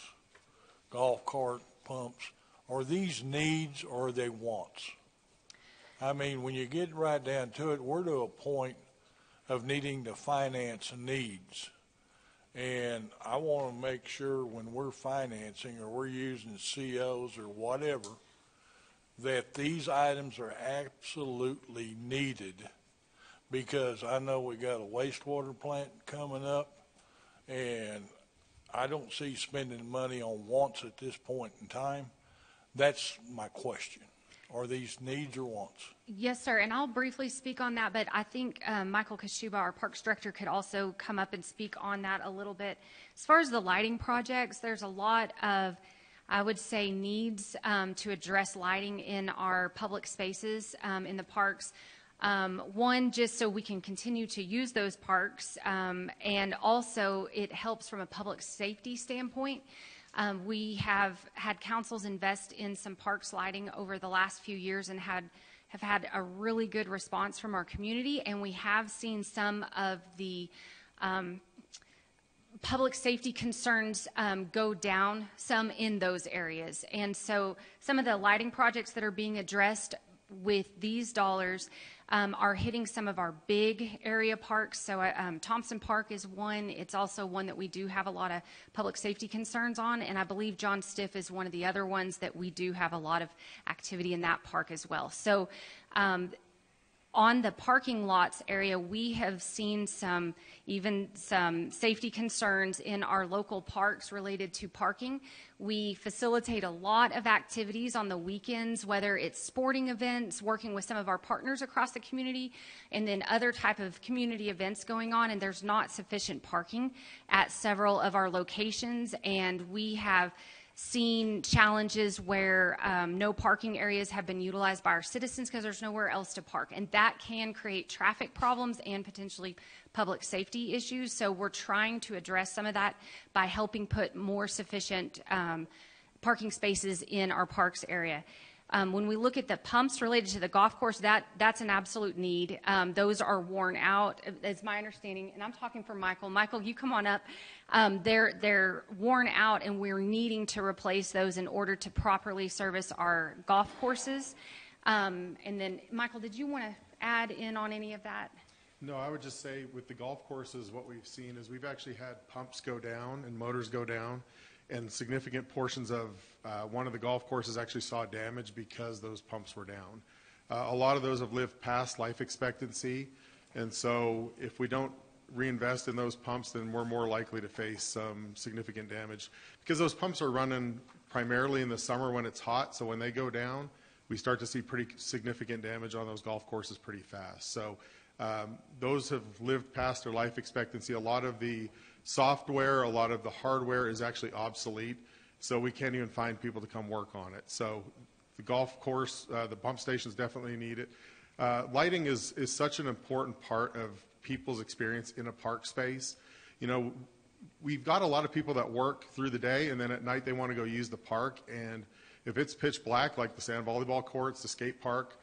golf cart, pumps, are these needs or are they wants? I mean, when you get right down to it, we're to a point of needing to finance needs. And I want to make sure when we're financing or we're using COs or whatever, that these items are absolutely needed, because I know we got a wastewater plant coming up, and I don't see spending money on wants at this point in time. That's my question. Are these needs or wants? Yes, sir, and I'll briefly speak on that, but I think Michael Kashuba, our Parks Director, could also come up and speak on that a little bit. As far as the lighting projects, there's a lot of, I would say, needs to address lighting in our public spaces in the parks. One, just so we can continue to use those parks, and also it helps from a public safety standpoint. We have had councils invest in some parks lighting over the last few years and have had a really good response from our community, and we have seen some of the public safety concerns go down some in those areas. And so some of the lighting projects that are being addressed with these dollars are hitting some of our big area parks. So Thompson Park is one. It's also one that we do have a lot of public safety concerns on, and I believe John Stiff is one of the other ones that we do have a lot of activity in that park as well. So on the parking lots area, we have seen some safety concerns in our local parks related to parking. We facilitate a lot of activities on the weekends, whether it's sporting events, working with some of our partners across the community, and then other type of community events going on, and there's not sufficient parking at several of our locations, and we have seen challenges where no parking areas have been utilized by our citizens because there's nowhere else to park, and that can create traffic problems and potentially public safety issues. So we're trying to address some of that by helping put more sufficient parking spaces in our parks area. When we look at the pumps related to the golf course, that's an absolute need. Those are worn out, is my understanding, and I'm talking for Michael. Michael, you come on up. They're worn out, and we're needing to replace those in order to properly service our golf courses. And then, Michael, did you want to add in on any of that? No, I would just say with the golf courses, what we've seen is we've actually had pumps go down and motors go down, and significant portions of one of the golf courses actually saw damage because those pumps were down. A lot of those have lived past life expectancy, and so if we don't reinvest in those pumps, then we're more likely to face some significant damage, because those pumps are running primarily in the summer when it's hot. So when they go down, we start to see pretty significant damage on those golf courses pretty fast. So those have lived past their life expectancy. A lot of the software, a lot of the hardware is actually obsolete, so we can't even find people to come work on it. So the golf course, the pump stations definitely need it. Lighting is such an important part of people's experience in a park space. You know, we've got a lot of people that work through the day, and then at night they want to go use the park, and if it's pitch black, like the sand volleyball courts, the skate park,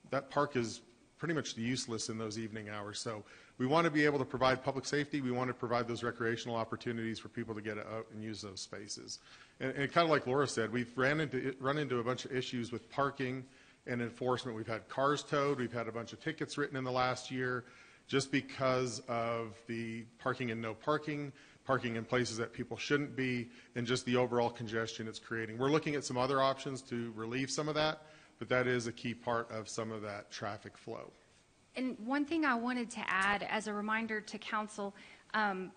that park is pretty much useless in those evening hours. So we want to be able to provide public safety. We want to provide those recreational opportunities for people to get out and use those spaces. And kind of like Laura said, we've run into a bunch of issues with parking and enforcement. We've had cars towed. We've had a bunch of tickets written in the last year just because of the parking and no parking, parking in places that people shouldn't be, and just the overall congestion it's creating. We're looking at some other options to relieve some of that, but that is a key part of some of that traffic flow. And one thing I wanted to add as a reminder to council, on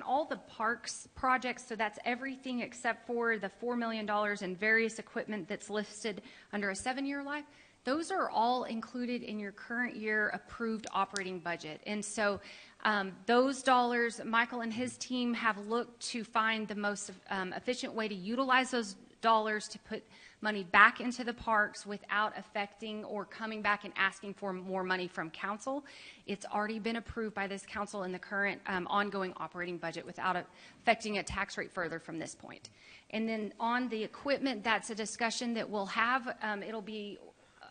all the parks projects, so that's everything except for the $4 million in various equipment that's listed under a 7-year life, those are all included in your current year approved operating budget. And so those dollars, Michael and his team have looked to find the most efficient way to utilize those dollars to put money back into the parks without affecting or coming back and asking for more money from council. It's already been approved by this council in the current ongoing operating budget without affecting a tax rate further from this point. And then on the equipment, that's a discussion that we'll have. It'll be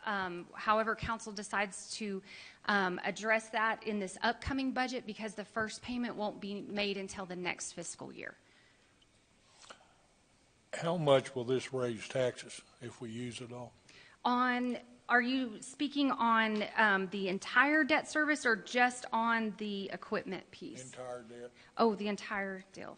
however council decides to address that in this upcoming budget, because the first payment won't be made until the next fiscal year. How much will this raise taxes if we use it all? Are you speaking on the entire debt service or just on the equipment piece? Entire debt. Oh, the entire deal.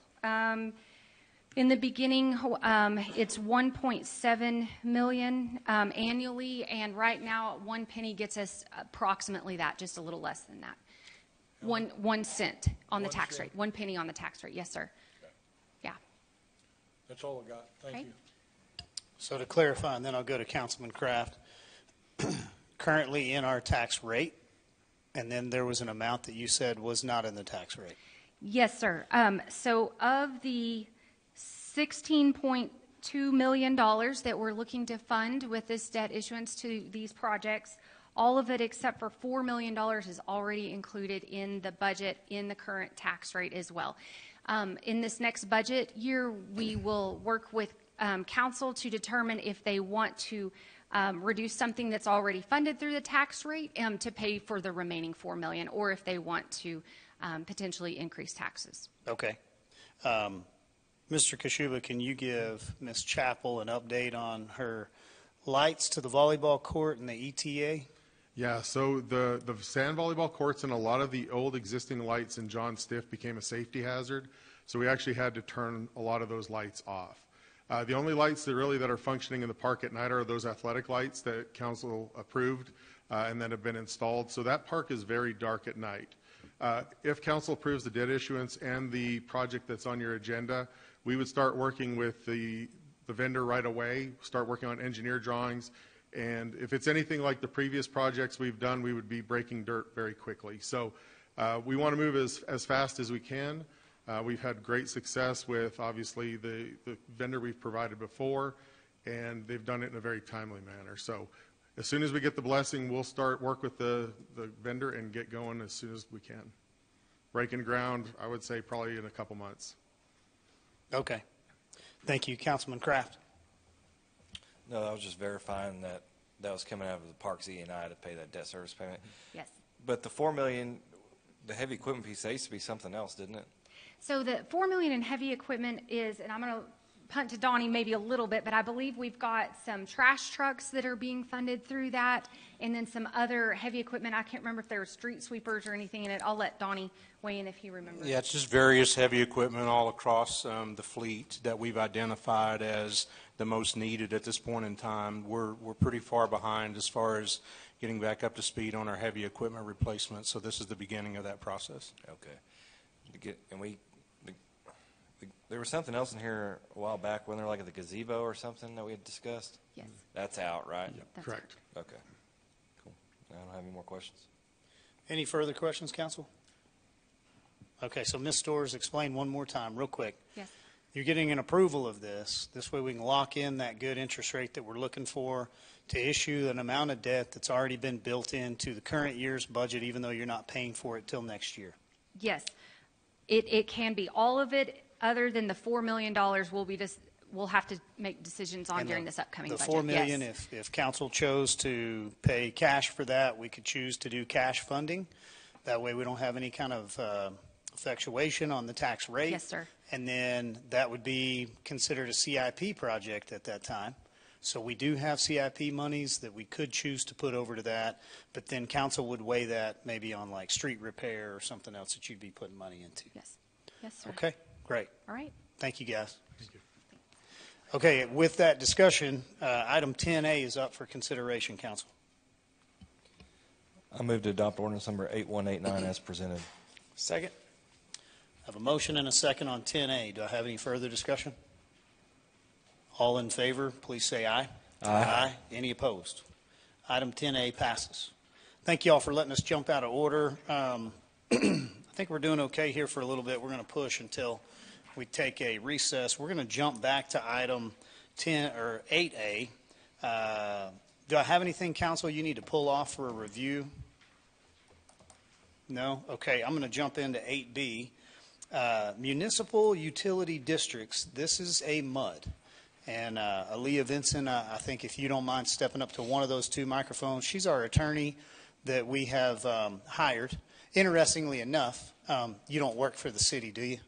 In the beginning, it's 1.7 million annually, and right now, 1 penny gets us approximately that, just a little less than that. 1 cent on the tax rate. 1 penny on the tax rate. Yes, sir. Yeah. That's all I got. Thank you. So to clarify, and then I'll go to Councilman Kraft, currently in our tax rate, and then there was an amount that you said was not in the tax rate. Yes, sir. So of the $16.2 million that we're looking to fund with this debt issuance to these projects, all of it except for $4 million is already included in the budget in the current tax rate as well. In this next budget year, we will work with council to determine if they want to reduce something that's already funded through the tax rate to pay for the remaining $4 million, or if they want to potentially increase taxes. Okay. Mr. Kashuba, can you give Ms. Chappell an update on her lights to the volleyball court and the ETA? Yeah, so the sand volleyball courts and a lot of the old existing lights in John Stiff became a safety hazard, so we actually had to turn a lot of those lights off. The only lights that are functioning in the park at night are those athletic lights that council approved and that have been installed. So that park is very dark at night. If council approves the debt issuance and the project that's on your agenda, we would start working with the vendor right away, start working on engineer drawings, and if it's anything like the previous projects we've done, we would be breaking dirt very quickly. So we want to move as fast as we can. We've had great success with, obviously, the vendor we've provided before, and they've done it in a very timely manner. So as soon as we get the blessing, we'll start work with the vendor and get going as soon as we can. Breaking ground, I would say probably in a couple months. Okay. Thank you. Councilman Kraft. No, I was just verifying that was coming out of the Parks E&I to pay that debt service payment. Yes. But the $4 million, the heavy equipment piece, that used to be something else, didn't it? So the $4 million in heavy equipment is, and I'm going to punt to Donnie maybe a little bit, but I believe we've got some trash trucks that are being funded through that, and then some other heavy equipment. I can't remember if there were street sweepers or anything in it. I'll let Donnie weigh in if he remembers. Yeah, it's just various heavy equipment all across the fleet that we've identified as the most needed at this point in time. We're pretty far behind as far as getting back up to speed on our heavy equipment replacement, so this is the beginning of that process. Okay. There was something else in here a while back when they were like at the gazebo or something that we had discussed. Yes. That's out, right? Yep, correct. Okay. Cool. I don't have any more questions. Any further questions, council? Okay, so Ms. Storrs, explain one more time real quick. Yes. You're getting an approval of this. This way we can lock in that good interest rate that we're looking for to issue an amount of debt that's already been built into the current year's budget, even though you're not paying for it till next year. Yes. It can be all of it, other than the $4 million we'll have to make decisions on during this upcoming budget. The $4 million, yes. if council chose to pay cash for that, we could choose to do cash funding. That way we don't have any kind of effectuation on the tax rate. Yes, sir. And then that would be considered a CIP project at that time. So we do have CIP monies that we could choose to put over to that, but then council would weigh that maybe on like street repair or something else that you'd be putting money into. Yes. Yes, sir. Okay, great. All right. Thank you, guys. Thank you. Okay, with that discussion, item 10A is up for consideration, council. I move to adopt ordinance number 8189 as presented. Second. I have a motion and a second on 10A. Do I have any further discussion? All in favor, please say aye. Aye. Any opposed? Item 10A passes. Thank you all for letting us jump out of order. I think we're doing okay here for a little bit. We're going to push until we take a recess. We're going to jump back to item 8A. Do I have anything, council, you need to pull off for a review? No? Okay, I'm going to jump into 8B. Municipal utility districts. This is a MUD. And Aaliyah Vinson, I think if you don't mind stepping up to one of those two microphones, she's our attorney that we have hired. Interestingly enough, you don't work for the city, do you?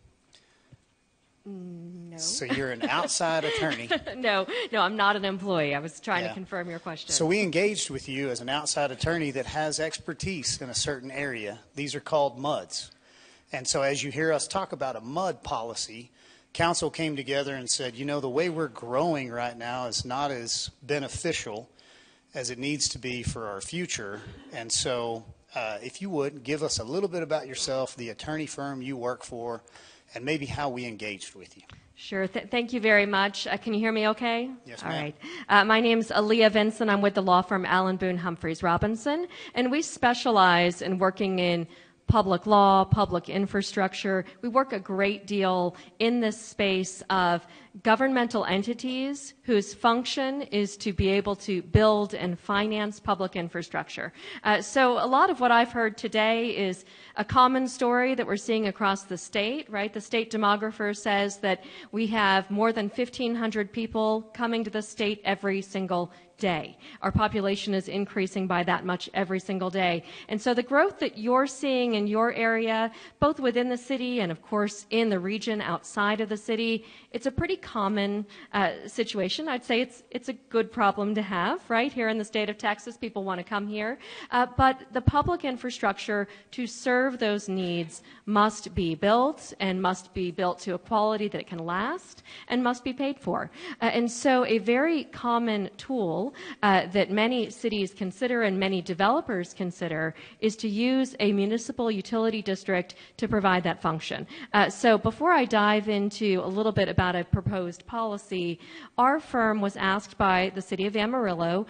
No. So you're an outside attorney. No, I'm not an employee. I was trying to confirm your question. So we engaged with you as an outside attorney that has expertise in a certain area. These are called MUDs. And so as you hear us talk about a MUD policy, council came together and said, you know, the way we're growing right now is not as beneficial as it needs to be for our future. And so if you would, give us a little bit about yourself, the attorney firm you work for, and maybe how we engaged with you. Sure. Thank you very much. Can you hear me okay? Yes, All ma'am. right. My name's Aaliyah Vinson. I'm with the law firm Allen Boone Humphreys Robinson, and we specialize in working in public law, public infrastructure. We work a great deal in this space of governmental entities whose function is to be able to build and finance public infrastructure. So a lot of what I've heard today is a common story that we're seeing across the state, right? The state demographer says that we have more than 1,500 people coming to the state every single day. Our population is increasing by that much every single day. And so the growth that you're seeing in your area, both within the city and of course in the region outside of the city, it's a pretty common situation. I'd say it's a good problem to have, right? Here in the state of Texas, people want to come here. But the public infrastructure to serve those needs must be built and must be built to a quality that it can last and must be paid for. And so a very common tool that many cities consider and many developers consider is to use a municipal utility district to provide that function. So before I dive into a little bit about a proposed policy, our firm was asked by the city of Amarillo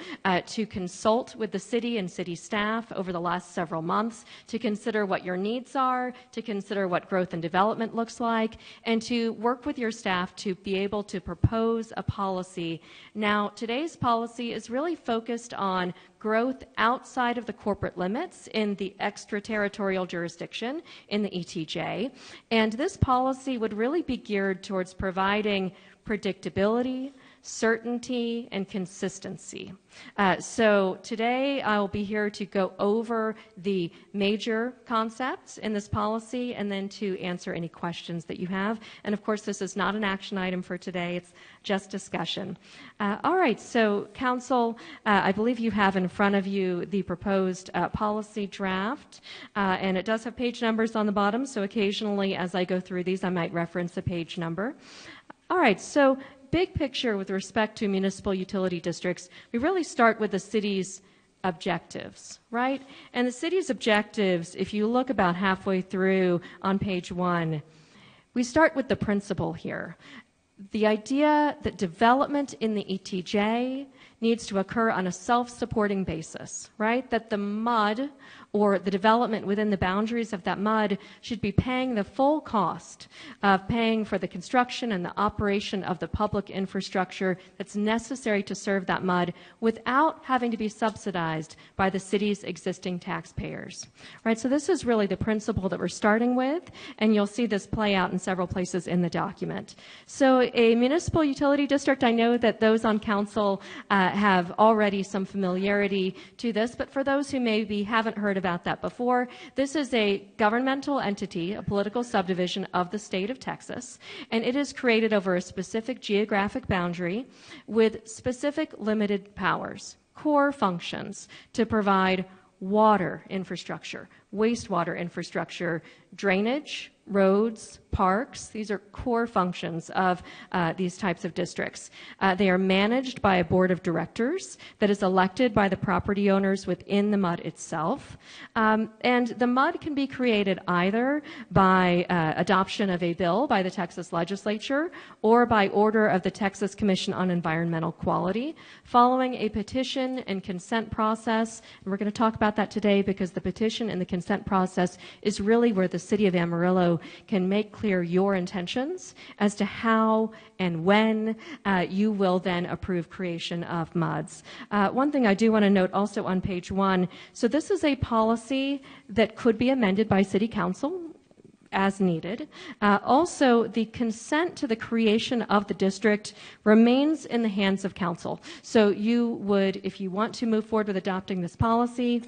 to consult with the city and city staff over the last several months to consider what your needs are, to consider what growth and development looks like, and to work with your staff to be able to propose a policy. Now, today's policy is really focused on growth outside of the corporate limits in the extraterritorial jurisdiction in the ETJ. And this policy would really be geared towards providing predictability, certainty, and consistency. So today I will be here to go over the major concepts in this policy and then to answer any questions that you have. And of course, this is not an action item for today. It's just discussion. All right, so Council, I believe you have in front of you the proposed policy draft, and it does have page numbers on the bottom, so occasionally as I go through these, I might reference a page number. All right, so big picture with respect to municipal utility districts, we really start with the city's objectives, right? And the city's objectives, if you look about halfway through on page 1, we start with the principle here. The idea that development in the ETJ needs to occur on a self-supporting basis, right? That the MUD or the development within the boundaries of that MUD should be paying the full cost of paying for the construction and the operation of the public infrastructure that's necessary to serve that MUD without having to be subsidized by the city's existing taxpayers, right? So this is really the principle that we're starting with, and you'll see this play out in several places in the document. So a municipal utility district, I know that those on council have already some familiarity to this, but for those who maybe haven't heard about that before, this is a governmental entity, a political subdivision of the state of Texas, and it is created over a specific geographic boundary with specific limited powers, core functions to provide water infrastructure, wastewater infrastructure, drainage, roads, parks. These are core functions of these types of districts. They are managed by a board of directors that is elected by the property owners within the MUD itself. And the MUD can be created either by adoption of a bill by the Texas legislature or by order of the Texas Commission on Environmental Quality, following a petition and consent process. And we're going to talk about that today because the petition and the consent process is really where the city of Amarillo can make clear your intentions as to how and when you will then approve creation of MUDs. One thing I do want to note also on page 1, so this is a policy that could be amended by City Council as needed. Also, the consent to the creation of the district remains in the hands of council. So you would, if you want to move forward with adopting this policy,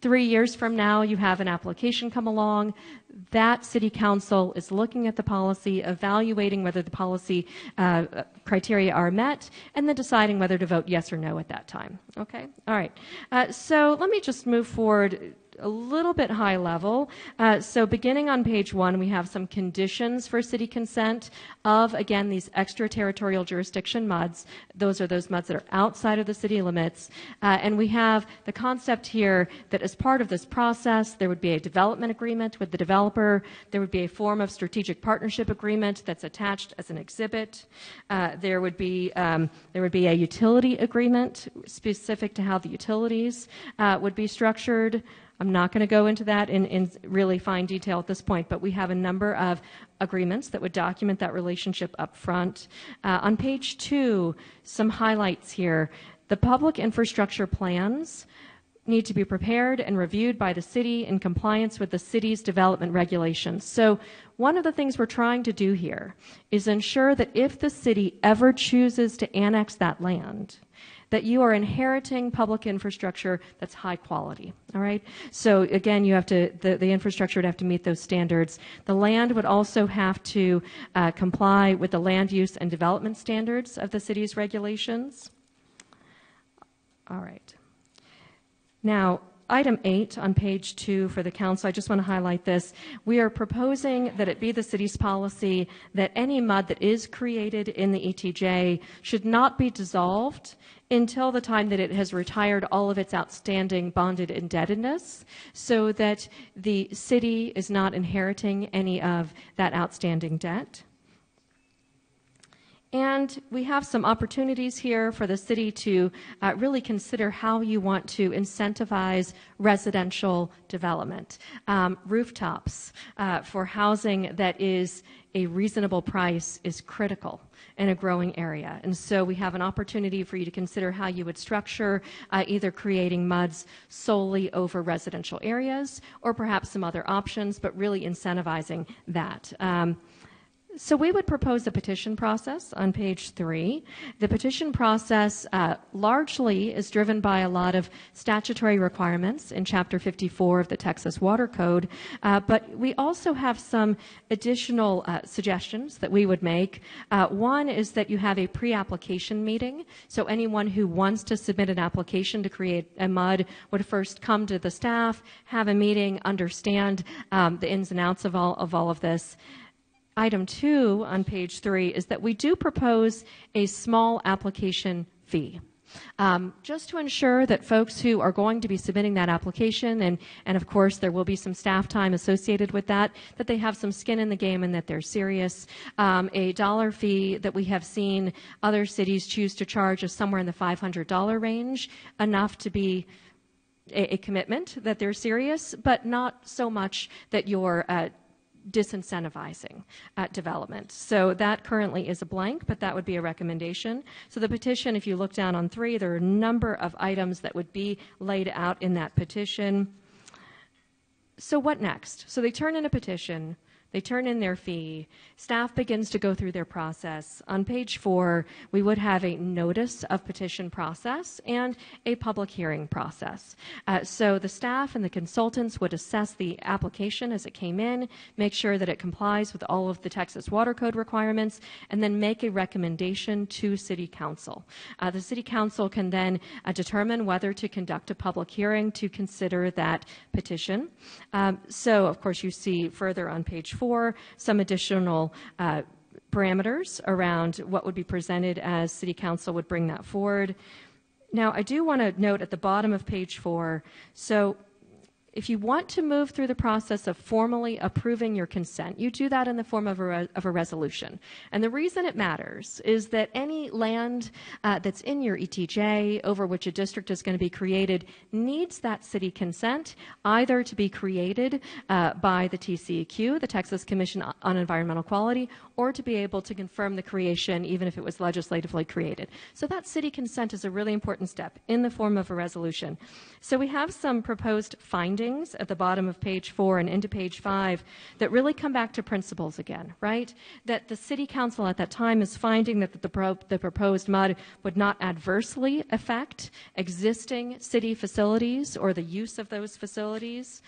3 years from now, you have an application come along. That city council is looking at the policy, evaluating whether the policy criteria are met, and then deciding whether to vote yes or no at that time. Okay? All right. So let me just move forward a little bit high level. So beginning on page 1, we have some conditions for city consent of, again, these extraterritorial jurisdiction MUDs. Those are those MUDs that are outside of the city limits. And we have the concept here that as part of this process, there would be a development agreement with the developer. There would be a form of strategic partnership agreement that's attached as an exhibit. There would be a utility agreement specific to how the utilities would be structured. I'm not going to go into that in really fine detail at this point, but we have a number of agreements that would document that relationship up front. On page 2, some highlights here. The public infrastructure plans need to be prepared and reviewed by the city in compliance with the city's development regulations. So one of the things we're trying to do here is ensure that if the city ever chooses to annex that land, that you are inheriting public infrastructure that's high quality, all right? So again, you have to, the infrastructure would have to meet those standards. The land would also have to comply with the land use and development standards of the city's regulations. All right. Now, item 8 on page 2 for the council, I just want to highlight this. We are proposing that it be the city's policy that any MUD that is created in the ETJ should not be dissolved until the time that it has retired all of its outstanding bonded indebtedness, so that the city is not inheriting any of that outstanding debt. And we have some opportunities here for the city to really consider how you want to incentivize residential development. Rooftops for housing that is a reasonable price is critical in a growing area. And so we have an opportunity for you to consider how you would structure either creating MUDs solely over residential areas or perhaps some other options, but really incentivizing that. So we would propose a petition process on page 3. The petition process largely is driven by a lot of statutory requirements in Chapter 54 of the Texas Water Code, but we also have some additional suggestions that we would make. One is that you have a pre-application meeting, so anyone who wants to submit an application to create a MUD would first come to the staff, have a meeting, understand the ins and outs of all of this. Item 2 on page 3 is that we do propose a small application fee. Just to ensure that folks who are going to be submitting that application, and of course there will be some staff time associated with that they have some skin in the game and that they're serious. A dollar fee that we have seen other cities choose to charge is somewhere in the $500 range, enough to be a commitment that they're serious, but not so much that you're disincentivizing development. So that currently is a blank, but that would be a recommendation. So the petition, if you look down on 3, there are a number of items that would be laid out in that petition. So what next? So they turn in a petition. They turn in their fee. Staff begins to go through their process. On page 4, we would have a notice of petition process and a public hearing process. So the staff and the consultants would assess the application as it came in, make sure that it complies with all of the Texas Water Code requirements, and then make a recommendation to City Council. The City Council can then determine whether to conduct a public hearing to consider that petition. So, of course, you see further on page 4 some additional parameters around what would be presented as City Council would bring that forward. Now, I do want to note at the bottom of page 4, so if you want to move through the process of formally approving your consent, you do that in the form of a resolution. And the reason it matters is that any land that's in your ETJ over which a district is going to be created needs that city consent either to be created by the TCEQ, the Texas Commission on Environmental Quality, or to be able to confirm the creation even if it was legislatively created. So that city consent is a really important step in the form of a resolution. So we have some proposed findings at the bottom of page 4 and into page 5 that really come back to principles again, right? That the City Council at that time is finding that the proposed MUD would not adversely affect existing city facilities or the use of those facilities.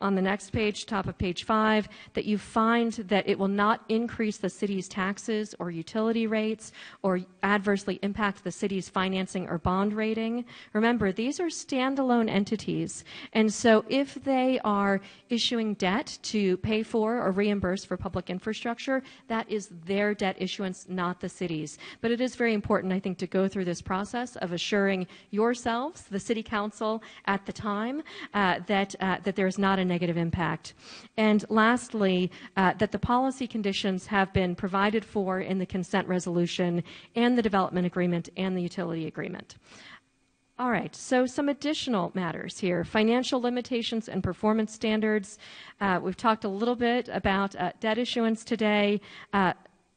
on the next page, top of page 5, that you find that it will not increase the city's taxes or utility rates or adversely impact the city's financing or bond rating. Remember, these are standalone entities, and so if they are issuing debt to pay for or reimburse for public infrastructure, that is their debt issuance, not the city's. But it is very important, I think, to go through this process of assuring yourselves, the city council at the time, that there is not a negative impact. And lastly, that the policy conditions have been provided for in the consent resolution and the development agreement and the utility agreement. All right, so some additional matters here. Financial limitations and performance standards. We've talked a little bit about debt issuance today.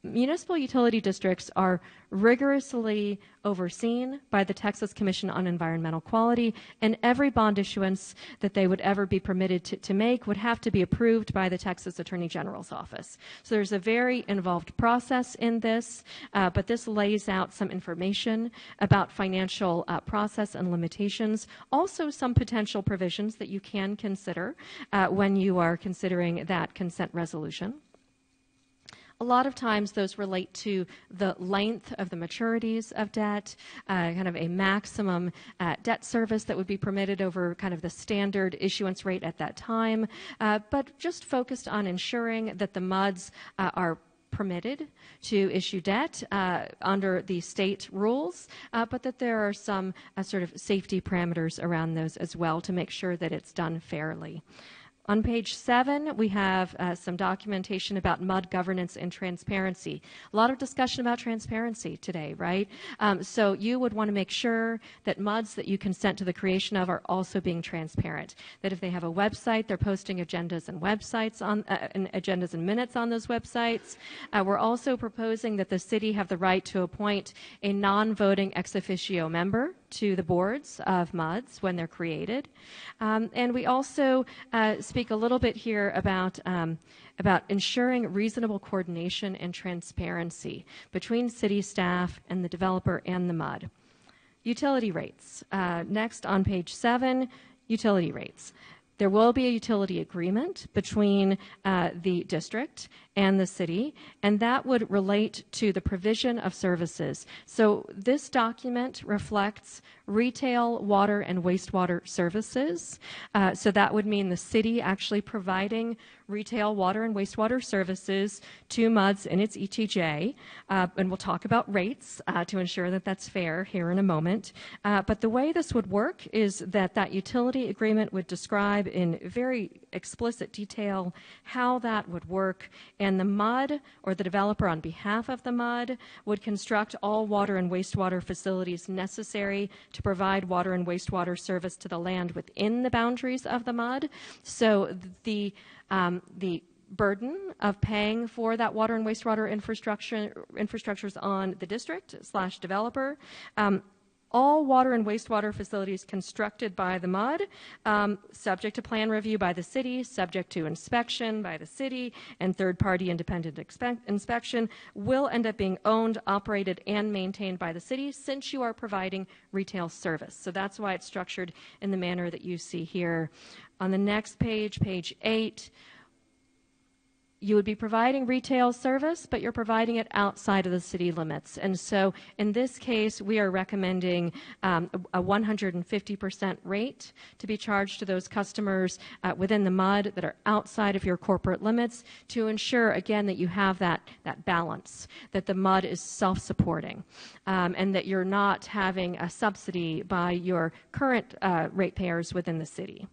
Municipal utility districts are rigorously overseen by the Texas Commission on Environmental Quality, and every bond issuance that they would ever be permitted to make would have to be approved by the Texas Attorney General's office. So there's a very involved process in this, but this lays out some information about financial process and limitations, also some potential provisions that you can consider when you are considering that consent resolution. A lot of times those relate to the length of the maturities of debt, kind of a maximum debt service that would be permitted over kind of the standard issuance rate at that time, but just focused on ensuring that the MUDs are permitted to issue debt under the state rules, but that there are some sort of safety parameters around those as well to make sure that it's done fairly. On page 7, we have some documentation about MUD governance and transparency. A lot of discussion about transparency today, right? So you would want to make sure that MUDs that you consent to the creation of are also being transparent. That if they have a website, they're posting agendas and websites on agendas and minutes on those websites. We're also proposing that the city have the right to appoint a non-voting ex officio member to the boards of MUDs when they're created. And we also speak a little bit here about ensuring reasonable coordination and transparency between city staff and the developer and the MUD. Utility rates. Next on page 7, utility rates. There will be a utility agreement between the district and the city, and that would relate to the provision of services. So this document reflects retail water and wastewater services. So that would mean the city actually providing retail water and wastewater services to MUDs in its ETJ. And we'll talk about rates to ensure that that's fair here in a moment. But the way this would work is that utility agreement would describe in very explicit detail how that would work, and the MUD, or the developer on behalf of the MUD, would construct all water and wastewater facilities necessary to provide water and wastewater service to the land within the boundaries of the MUD. So the burden of paying for that water and wastewater infrastructure is on the district / developer. All water and wastewater facilities constructed by the MUD, subject to plan review by the city, subject to inspection by the city, and third-party independent inspection, will end up being owned, operated, and maintained by the city since you are providing retail service. So that's why it's structured in the manner that you see here. On the next page, page 8, you would be providing retail service, but you're providing it outside of the city limits. And so in this case, we are recommending a 150% rate to be charged to those customers within the MUD that are outside of your corporate limits to ensure, again, that you have that balance, that the MUD is self-supporting, and that you're not having a subsidy by your current ratepayers within the city.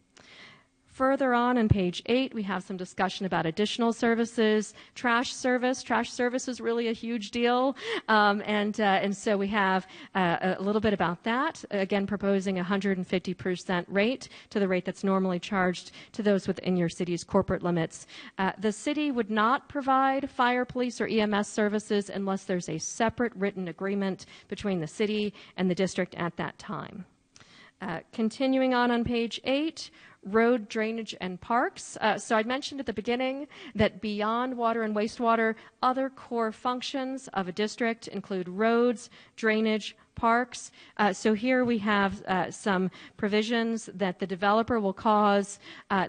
Further on page 8, we have some discussion about additional services. Trash service. Trash service is really a huge deal. And so we have a little bit about that. Again, proposing a 150% rate to the rate that's normally charged to those within your city's corporate limits. The city would not provide fire, police, or EMS services unless there's a separate written agreement between the city and the district at that time. Continuing on page 8, road, drainage, and parks. So I mentioned at the beginning that beyond water and wastewater, other core functions of a district include roads, drainage, parks. So here we have some provisions that the developer will cause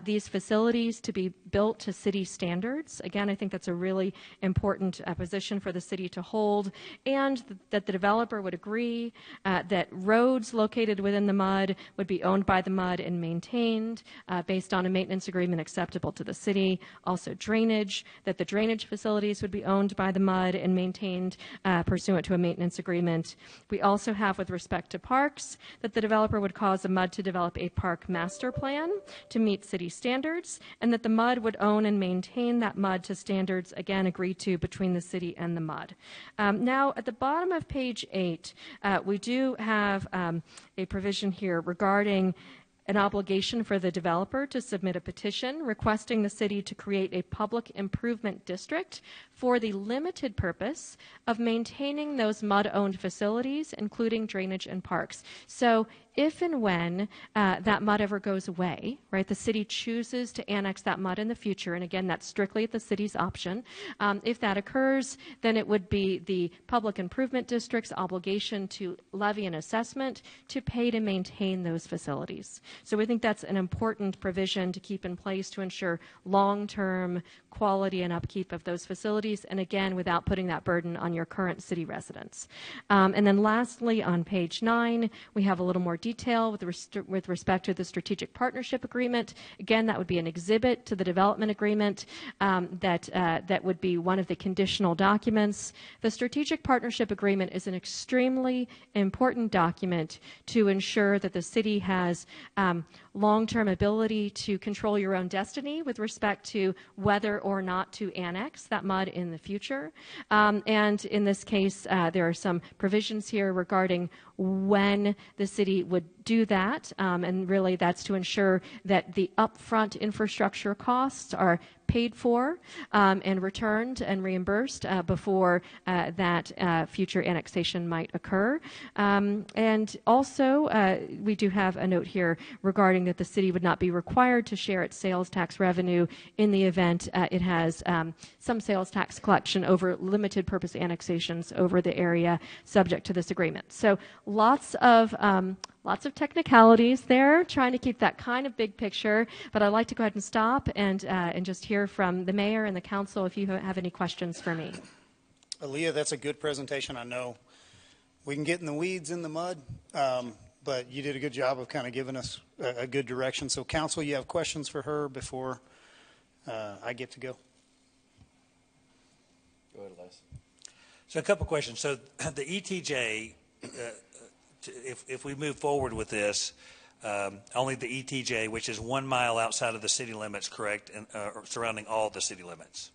these facilities to be built to city standards. Again, I think that's a really important position for the city to hold, and that the developer would agree that roads located within the MUD would be owned by the MUD and maintained based on a maintenance agreement acceptable to the city. Also drainage, that the drainage facilities would be owned by the MUD and maintained pursuant to a maintenance agreement. We also have, with respect to parks, that the developer would cause the MUD to develop a park master plan to meet city standards, and that the MUD would own and maintain that MUD to standards, again, agreed to between the city and the MUD. Now, at the bottom of page 8, we do have a provision here regarding an obligation for the developer to submit a petition requesting the city to create a public improvement district for the limited purpose of maintaining those MUD-owned facilities, including drainage and parks. So if and when that MUD ever goes away, right, the city chooses to annex that MUD in the future, and again, that's strictly at the city's option. If that occurs, then it would be the public improvement district's obligation to levy an assessment to pay to maintain those facilities. So we think that's an important provision to keep in place to ensure long-term quality and upkeep of those facilities, and again, without putting that burden on your current city residents. And then lastly, on page 9, we have a little more detail with respect to the strategic partnership agreement. Again, that would be an exhibit to the development agreement that would be one of the conditional documents. The strategic partnership agreement is an extremely important document to ensure that the city has long-term ability to control your own destiny with respect to whether or not to annex that MUD in the future. And in this case, there are some provisions here regarding when the city would do that, and really that's to ensure that the upfront infrastructure costs are paid for and returned and reimbursed before that future annexation might occur. And also, we do have a note here regarding that the city would not be required to share its sales tax revenue in the event it has some sales tax collection over limited purpose annexations over the area subject to this agreement. So lots of technicalities there, trying to keep that kind of big picture, but I'd like to go ahead and stop and just hear from the mayor and the council if you have any questions for me. Aaliyah, that's a good presentation. I know we can get in the weeds in the mud, but you did a good job of kind of giving us a good direction. So council, you have questions for her before I get to go? Go ahead, Les. So a couple questions. So the ETJ, if we move forward with this, only the ETJ, which is 1 mile outside of the city limits, correct, and surrounding all the city limits?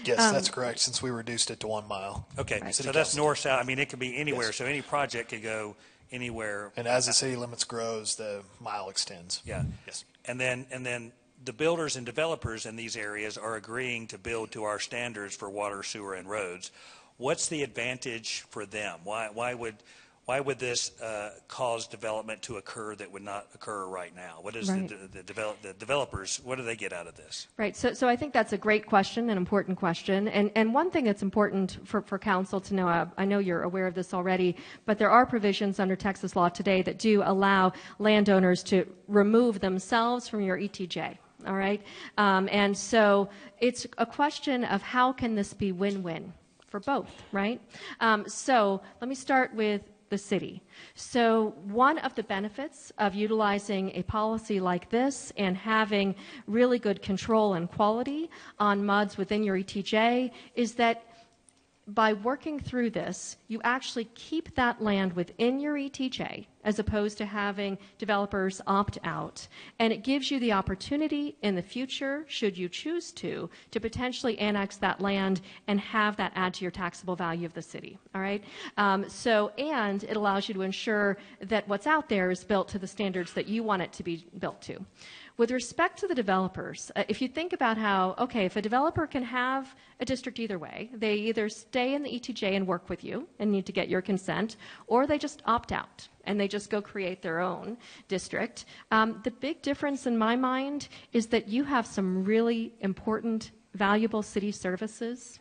Yes, that's correct, since we reduced it to 1 mile. Okay, so that's north-south. I mean, it could be anywhere, yes. So any project could go anywhere. And as the city limits grows, the mile extends. Yeah. Yes. And then the builders and developers in these areas are agreeing to build to our standards for water, sewer, and roads. What's the advantage for them? Why would this cause development to occur that would not occur right now? What is right. the developers, what do they get out of this? Right. So I think that's a great question, an important question. And one thing that's important for council to know, I know you're aware of this already, but there are provisions under Texas law today that do allow landowners to remove themselves from your ETJ. All right. And so it's a question of how can this be win-win for both, right? So let me start with the city. So one of the benefits of utilizing a policy like this and having really good control and quality on MUDs within your ETJ is that by working through this, you actually keep that land within your ETJ as opposed to having developers opt out. And it gives you the opportunity in the future, should you choose to potentially annex that land and have that add to your taxable value of the city, all right? And it allows you to ensure that what's out there is built to the standards that you want it to be built to. With respect to the developers, if you think about how, okay, if a developer can have a district either way, they either stay in the ETJ and work with you and need to get your consent, or they just opt out and they just go create their own district. The big difference in my mind is that you have some really important, valuable city services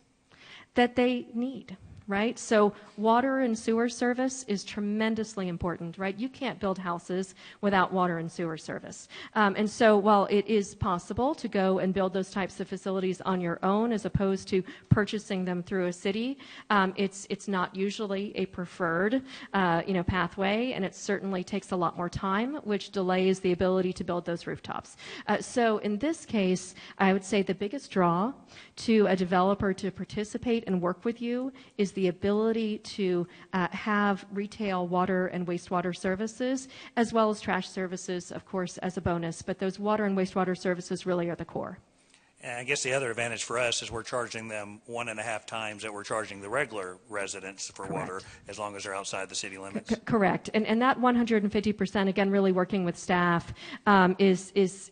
that they need. right? So water and sewer service is tremendously important, right? You can't build houses without water and sewer service. And so while it is possible to go and build those types of facilities on your own as opposed to purchasing them through a city, it's not usually a preferred pathway, and it certainly takes a lot more time, which delays the ability to build those rooftops. So in this case, I would say the biggest draw to a developer to participate and work with you is the ability to have retail water and wastewater services, as well as trash services, of course, as a bonus. But those water and wastewater services really are the core. And I guess the other advantage for us is we're charging them 1.5 times that we're charging the regular residents for water, as long as they're outside the city limits. Correct. And that 150%, again, really working with staff, is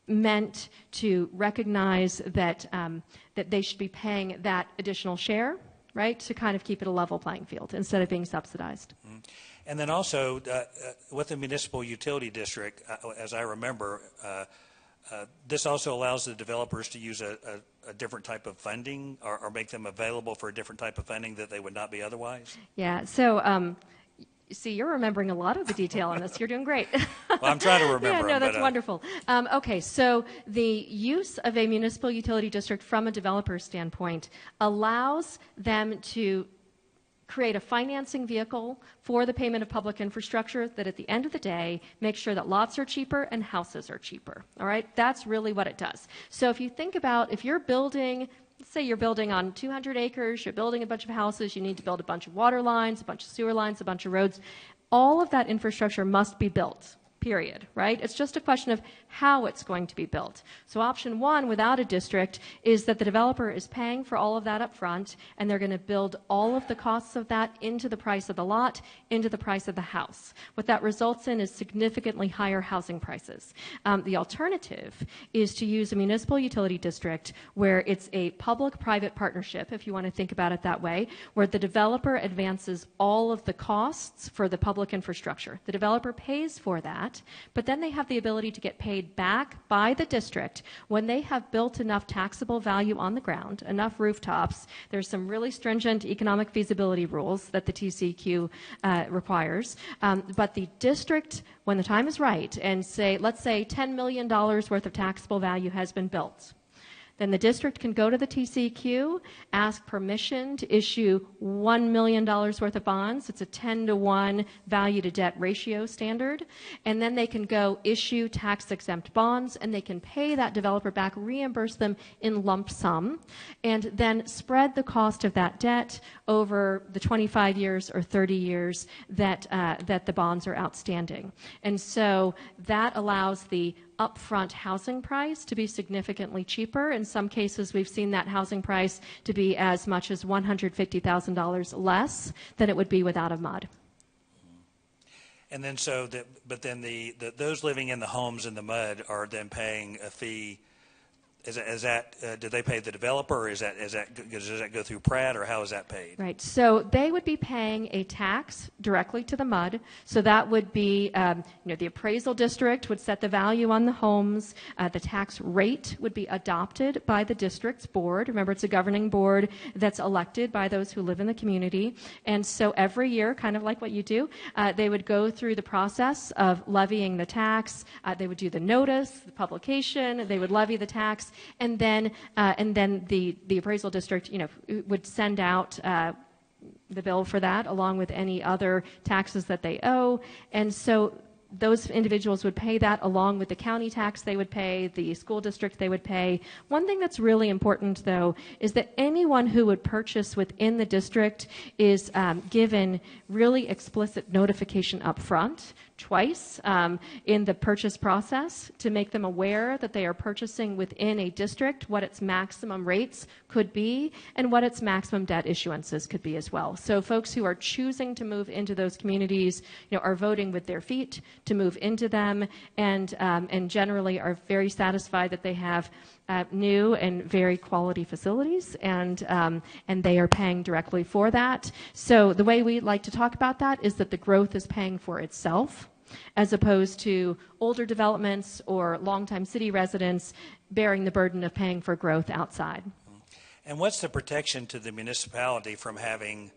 meant to recognize that that they should be paying that additional share, right, to kind of keep it a level playing field instead of being subsidized. Mm-hmm. And then also with the municipal utility district, as I remember, this also allows the developers to use a different type of funding or make them available for a different type of funding that they would not be otherwise? Yeah, so see, you're remembering a lot of the detail on this. You're doing great. Well, I'm trying to remember. Yeah, no, that's wonderful. Okay, so the use of a municipal utility district from a developer's standpoint allows them to create a financing vehicle for the payment of public infrastructure that at the end of the day makes sure that lots are cheaper and houses are cheaper. All right, that's really what it does. So if you think about, if you're building, let's say you're building on 200 acres, you're building a bunch of houses, you need to build a bunch of water lines, a bunch of sewer lines, a bunch of roads, all of that infrastructure must be built. Period, right? It's just a question of how it's going to be built. So option one without a district is that the developer is paying for all of that up front, and they're going to build all of the costs of that into the price of the lot, into the price of the house. What that results in is significantly higher housing prices. The alternative is to use a municipal utility district where it's a public-private partnership, if you want to think about it that way, where the developer advances all of the costs for the public infrastructure. The developer pays for that, but then they have the ability to get paid back by the district when they have built enough taxable value on the ground, enough rooftops. There's some really stringent economic feasibility rules that the TCEQ requires, but the district, when the time is right, and let's say $10 million worth of taxable value has been built, then the district can go to the TCEQ, ask permission to issue $1 million worth of bonds. It's a 10-to-1 value-to-debt ratio standard. And then they can go issue tax-exempt bonds, and they can pay that developer back, reimburse them in lump sum, and then spread the cost of that debt over the 25 years or 30 years that the bonds are outstanding. And so that allows the upfront housing price to be significantly cheaper. In some cases, we've seen that housing price to be as much as $150,000 less than it would be without a MUD. And then those living in the homes in the MUD are then paying a fee. Do they pay the developer, or does that go through Pratt, or how is that paid? Right. So they would be paying a tax directly to the MUD. So that would be, the appraisal district would set the value on the homes. The tax rate would be adopted by the district's board. Remember, it's a governing board that's elected by those who live in the community. And so every year, kind of like what you do, they would go through the process of levying the tax. They would do the notice, the publication. They would levy the tax. And then the appraisal district, would send out the bill for that, along with any other taxes that they owe. And so those individuals would pay that along with the county tax they would pay, the school district they would pay. One thing that's really important, though, is that anyone who would purchase within the district is given really explicit notification up front, twice in the purchase process, to make them aware that they are purchasing within a district, what its maximum rates could be, and what its maximum debt issuances could be as well. So folks who are choosing to move into those communities, are voting with their feet to move into them, and generally are very satisfied that they have new and very quality facilities, and they are paying directly for that. So the way we like to talk about that is that the growth is paying for itself, as opposed to older developments or longtime city residents bearing the burden of paying for growth outside. And what's the protection to the municipality from having,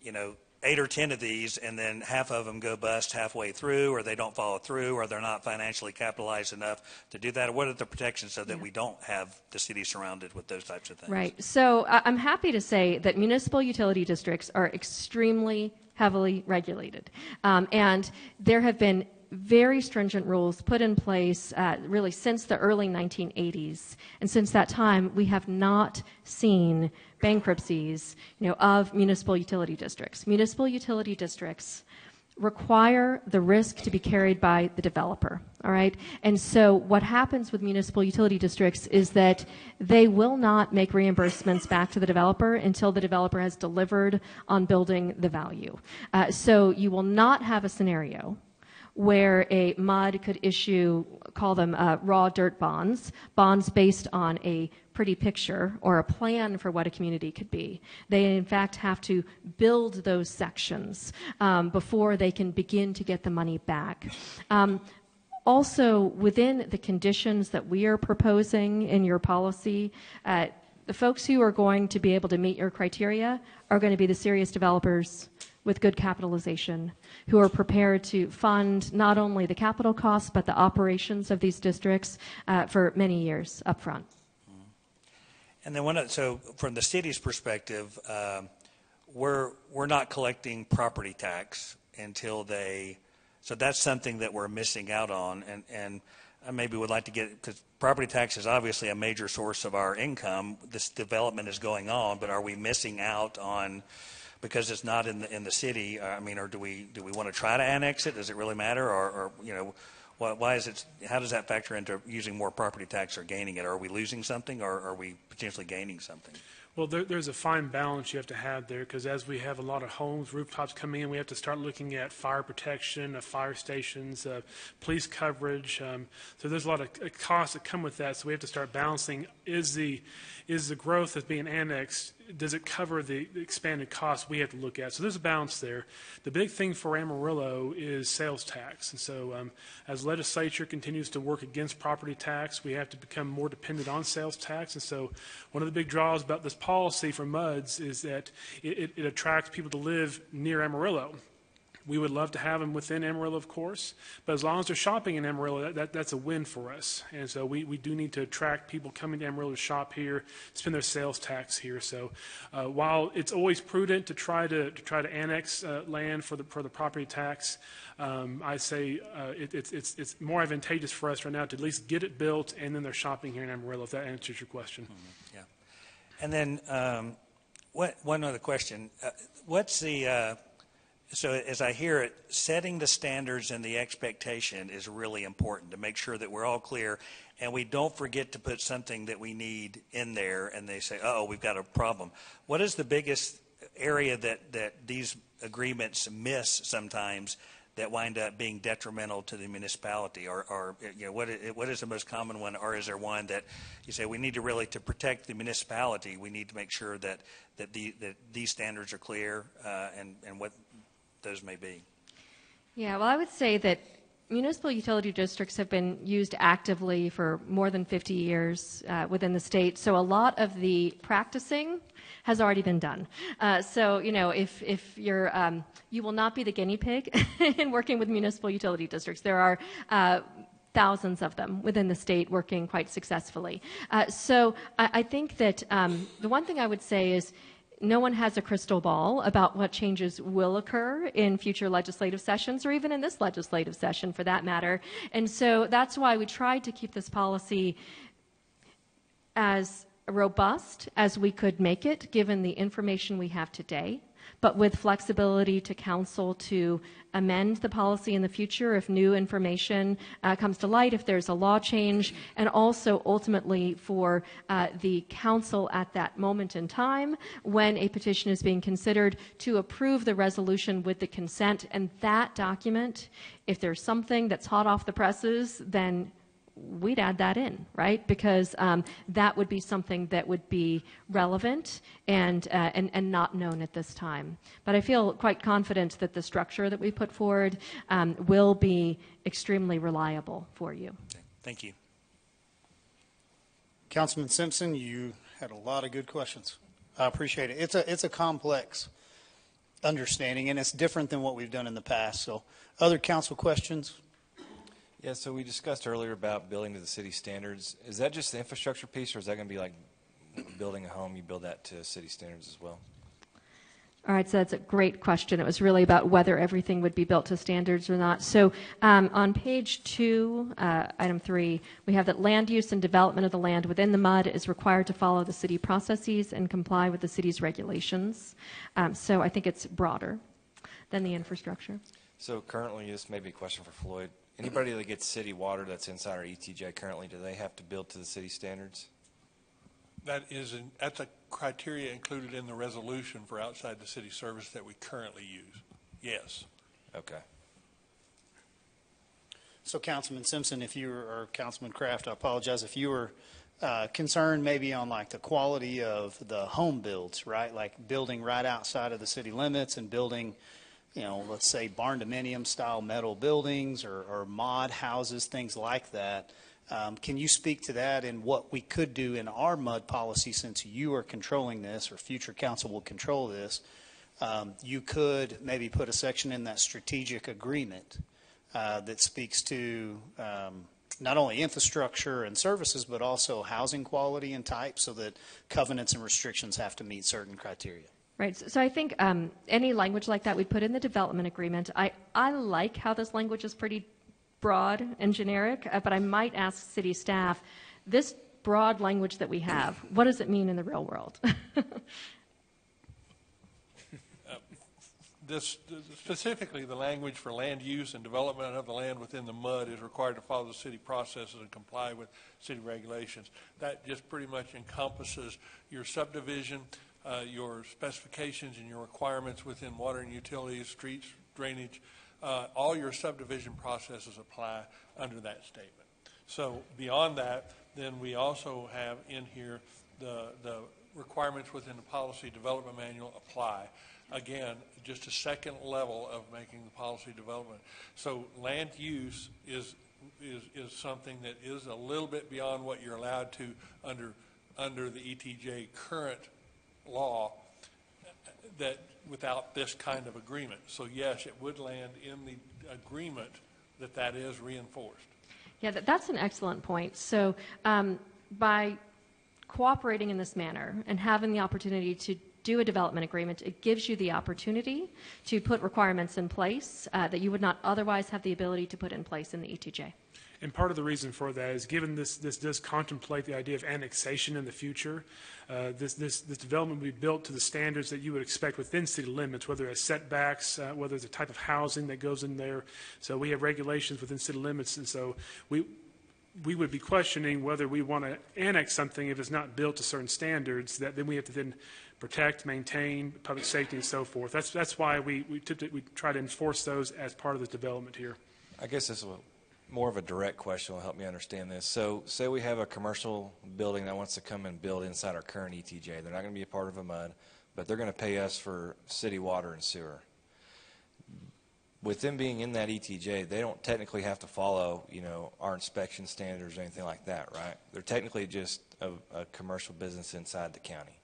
8 or 10 of these, and then half of them go bust halfway through, or they don't follow through, or they're not financially capitalized enough to do that? What are the protections so that we don't have the city surrounded with those types of things? Right. So I'm happy to say that municipal utility districts are extremely heavily regulated. And there have been very stringent rules put in place really since the early 1980s. And since that time, we have not seen bankruptcies, of municipal utility districts. Municipal utility districts require the risk to be carried by the developer, all right? And so what happens with municipal utility districts is that they will not make reimbursements back to the developer until the developer has delivered on building the value. So you will not have a scenario where a MUD could issue, call them raw dirt bonds based on a pretty picture or a plan for what a community could be. They, in fact, have to build those sections before they can begin to get the money back. Also, within the conditions that we are proposing in your policy, the folks who are going to be able to meet your criteria are going to be the serious developers with good capitalization, who are prepared to fund not only the capital costs, but the operations of these districts for many years up front. And then so from the city's perspective, we're not collecting property tax until so that's something that we're missing out on. And I maybe would like to get, because property tax is obviously a major source of our income. This development is going on, but are we missing out on, because it's not in the city? Or do we want to try to annex it? Does it really matter? Or why is it? How does that factor into using more property tax or gaining it? Are we losing something, or are we potentially gaining something? Well, there's a fine balance you have to have there, because as we have a lot of homes, rooftops coming in, we have to start looking at fire protection, fire stations, police coverage. So there's a lot of costs that come with that. So we have to start balancing: is the growth that's being annexed, does it cover the expanded costs we have to look at? So there's a balance there. The big thing for Amarillo is sales tax. And so as legislature continues to work against property tax, we have to become more dependent on sales tax. And so one of the big draws about this policy for MUDs is that it attracts people to live near Amarillo. We would love to have them within Amarillo, of course, but as long as they're shopping in Amarillo, that's a win for us. And so we do need to attract people coming to Amarillo to shop here, spend their sales tax here. So while it's always prudent to try to annex land for the property tax, I say it's more advantageous for us right now to at least get it built, and then they're shopping here in Amarillo, if that answers your question. Mm-hmm. Yeah. And then one other question. What's the so as I hear it, setting the standards and the expectation is really important to make sure that we're all clear, and we don't forget to put something that we need in there, and they say, oh, we've got a problem. What is the biggest area that these agreements miss sometimes that wind up being detrimental to the municipality? Or what is the most common one, or is there one that you say we need to really, to protect the municipality, we need to make sure that these standards are clear, and what those may be? Yeah, well, I would say that municipal utility districts have been used actively for more than 50 years within the state, so a lot of the practicing has already been done. So, if you're, you will not be the guinea pig in working with municipal utility districts. There are thousands of them within the state working quite successfully. So I think that the one thing I would say is, no one has a crystal ball about what changes will occur in future legislative sessions, or even in this legislative session for that matter. And so that's why we tried to keep this policy as robust as we could make it, given the information we have today, but with flexibility to council to amend the policy in the future if new information comes to light, if there's a law change, and also ultimately for the council at that moment in time when a petition is being considered to approve the resolution with the consent. And that document, if there's something that's hot off the presses, then we'd add that in, right? Because that would be something that would be relevant and not known at this time. But I feel quite confident that the structure that we put forward will be extremely reliable for you. Okay. Thank you. Councilman Simpson, you Had a lot of good questions. I appreciate it. It's a complex understanding, and it's different than what we've done in the past. So, other council questions? Yeah, so we discussed earlier about building to the city standards. Is that just the infrastructure piece, or is that going to be like building a home, you build that to city standards as well? All right, so that's a great question. It was really about whether everything would be built to standards or not. So on page 2, item 3, we have that land use and development of the land within the MUD is required to follow the city processes and comply with the city's regulations. So I think it's broader than the infrastructure. So currently, this may be a question for Floyd. Anybody that gets city water that's inside our ETJ currently, do they have to build to the city standards? That's a criteria included in the resolution for outside the city service that we currently use. Yes. Okay. So, Councilman Simpson, or Councilman Kraft, I apologize if you were concerned maybe on like the quality of the home builds, right? Like building right outside of the city limits and building, let's say barn dominium style metal buildings or mod houses, things like that. Can you speak to that and what we could do in our MUD policy, since you are controlling this or future council will control this? You could maybe put a section in that strategic agreement that speaks to not only infrastructure and services, but also housing quality and type, so that covenants and restrictions have to meet certain criteria. Right. So I think any language like that we put in the development agreement. I like how this language is pretty broad and generic, but I might ask city staff, this broad language that we have, what does it mean in the real world? Specifically, the language for land use and development of the land within the MUD is required to follow the city processes and comply with city regulations. That just pretty much encompasses your subdivision, your specifications and your requirements within water and utilities, streets, drainage. All your subdivision processes apply under that statement. So beyond that, then we also have in here the requirements within the policy development manual apply. Again, just a second level of making the policy development. So land use is something that is a little bit beyond what you're allowed to under the ETJ current law, that without this kind of agreement. So yes, it would land in the agreement that is reinforced. Yeah, that's an excellent point. So by cooperating in this manner and having the opportunity to do a development agreement, it gives you the opportunity to put requirements in place that you would not otherwise have the ability to put in place in the ETJ. And part of the reason for that is, given this does contemplate the idea of annexation in the future, this development will be built to the standards that you would expect within city limits, whether it's setbacks, whether it's a type of housing that goes in there. So we have regulations within city limits, and so we would be questioning whether we want to annex something if it's not built to certain standards that then we have to then protect, maintain, public safety, and so forth. That's why we try to enforce those as part of the development here. I guess this is more of a direct question will help me understand this. So say we have a commercial building that wants to come and build inside our current ETJ. They're not going to be a part of a MUD, but they're going to pay us for city water and sewer. With them being in that ETJ, they don't technically have to follow, our inspection standards or anything like that, right? They're technically just a commercial business inside the county.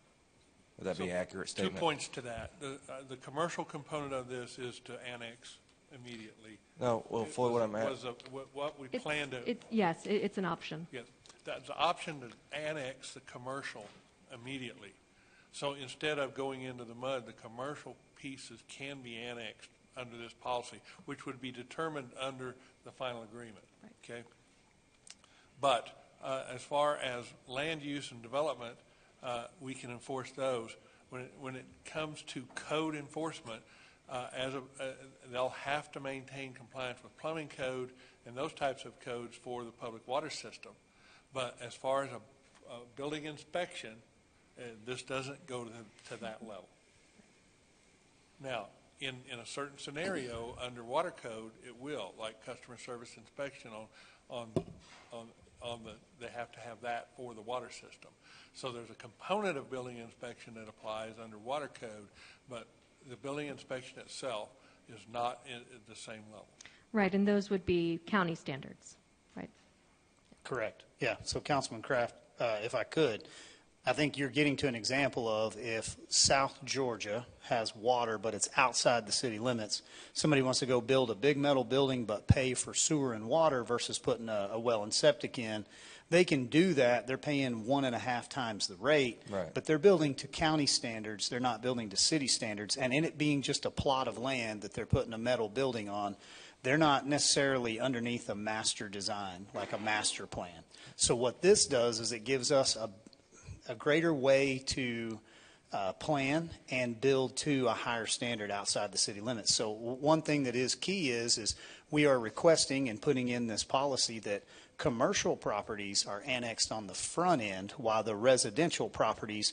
Would that be an accurate statement? 2 points to that. The commercial component of this is to annex immediately. No, well, Floyd, what I'm at. What we plan to. Yes, it's an option. Yes, that's the option to annex the commercial immediately. So instead of going into the MUD, the commercial pieces can be annexed under this policy, which would be determined under the final agreement. Right. Okay. But as far as land use and development, we can enforce those. When it comes to code enforcement, they'll have to maintain compliance with plumbing code and those types of codes for the public water system. But as far as a building inspection, this doesn't go to that level. Now, in a certain scenario under water code, it will, like customer service inspection they have to have that for the water system. So there's a component of building inspection that applies under water code, but the building inspection itself is not at the same level. Right, and those would be county standards, right? Correct. Yeah. So, Councilman Kraft, if I could, I think you're getting to an example of if South Georgia has water, but it's outside the city limits, somebody wants to go build a big metal building but pay for sewer and water versus putting a well and septic in, they can do that. They're paying 1.5 times the rate, Right. but they're building to county standards. They're not building to city standards. And in it being just a plot of land that they're putting a metal building on, they're not necessarily underneath a master design, like a master plan. So what this does is it gives us a greater way to plan and build to a higher standard outside the city limits. So one thing that is key is we are requesting and putting in this policy that commercial properties are annexed on the front end while the residential properties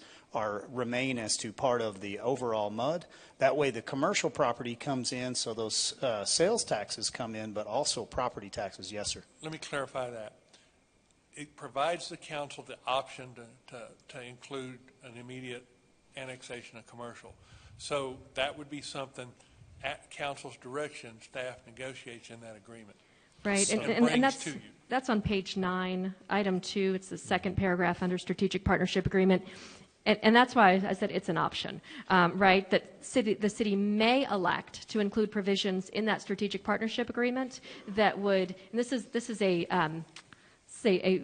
remain as to part of the overall MUD. That way the commercial property comes in, so those sales taxes come in, but also property taxes. Yes, sir. Let me clarify that. It provides the council the option to include an immediate annexation of commercial. So that would be something at council's direction, staff negotiates in that agreement. Right, So and that's on page 9, item 2. It's the second paragraph under strategic partnership agreement. And that's why I said it's an option, right? That the city may elect to include provisions in that strategic partnership agreement that would, and this is a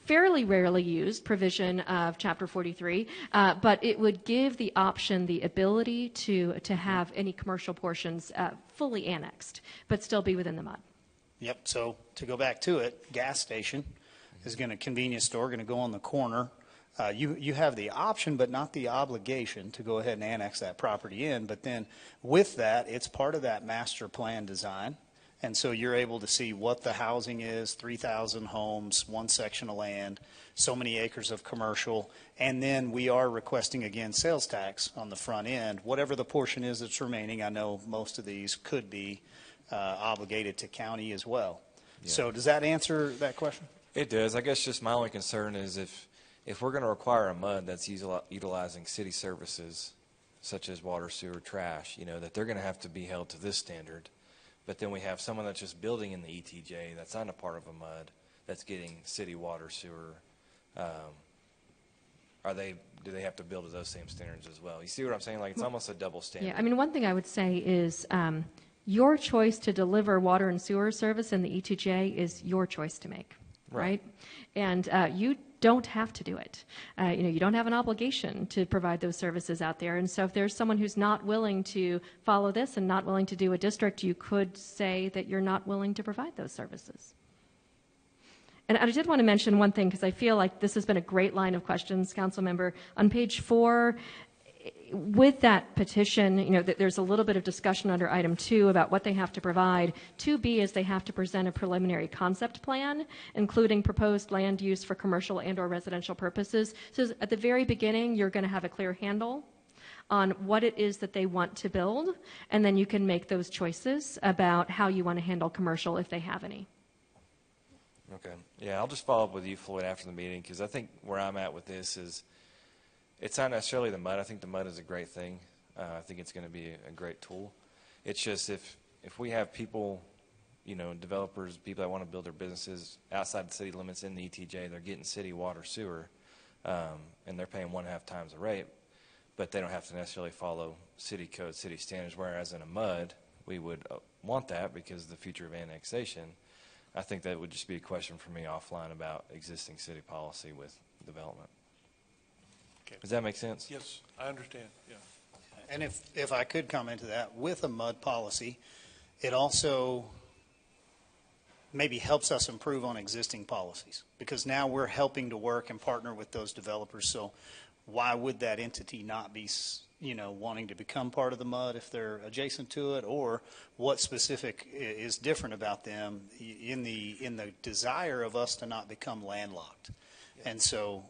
fairly rarely used provision of Chapter 43, but it would give the option the ability to have any commercial portions fully annexed, but still be within the MUD. Yep. So to go back to it, gas station is going to, convenience store going to go on the corner. You have the option, but not the obligation to go ahead and annex that property in. But then with that, it's part of that master plan design. And so you're able to see what the housing is, 3,000 homes, one section of land, so many acres of commercial. And then we are requesting, again, sales tax on the front end. Whatever the portion is that's remaining, I know most of these could be obligated to county as well. Yeah. So does that answer that question? It does. I guess just my only concern is if we're going to require a MUD that's utilizing city services, such as water, sewer, trash, that they're going to have to be held to this standard. But then we have someone that's just building in the ETJ that's not a part of a MUD that's getting city water, sewer. Do they have to build to those same standards as well? You see what I'm saying? Like it's almost a double standard. Yeah, I mean, one thing I would say is your choice to deliver water and sewer service in the ETJ is your choice to make, right? And you don't have to do it. You don't have an obligation to provide those services out there. And so if there's someone who's not willing to follow this and not willing to do a district, you could say that you're not willing to provide those services. And I did want to mention one thing because I feel like this has been a great line of questions, Council Member. On page 4, with that petition, there's a little bit of discussion under item 2 about what they have to provide. 2B is they have to present a preliminary concept plan, including proposed land use for commercial and or residential purposes. So at the very beginning, you're going to have a clear handle on what it is that they want to build, and then you can make those choices about how you want to handle commercial if they have any. Okay. Yeah, I'll just follow up with you, Floyd, after the meeting, because I think where I'm at with this is it's not necessarily the MUD. I think the MUD is a great thing. I think it's going to be a great tool. It's just if we have people, developers, people that want to build their businesses outside the city limits in the ETJ, they're getting city water, sewer, and they're paying 1.5 times the rate, but they don't have to necessarily follow city code, city standards, whereas in a MUD, we would want that because of the future of annexation. I think that would just be a question for me offline about existing city policy with development. Okay. Does that make sense? Yes, I understand. Yeah. And if I could comment to that, with a MUD policy, it also maybe helps us improve on existing policies because now we're helping to work and partner with those developers. So why would that entity not be, wanting to become part of the MUD if they're adjacent to it, or what specific is different about them in the desire of us to not become landlocked? And so,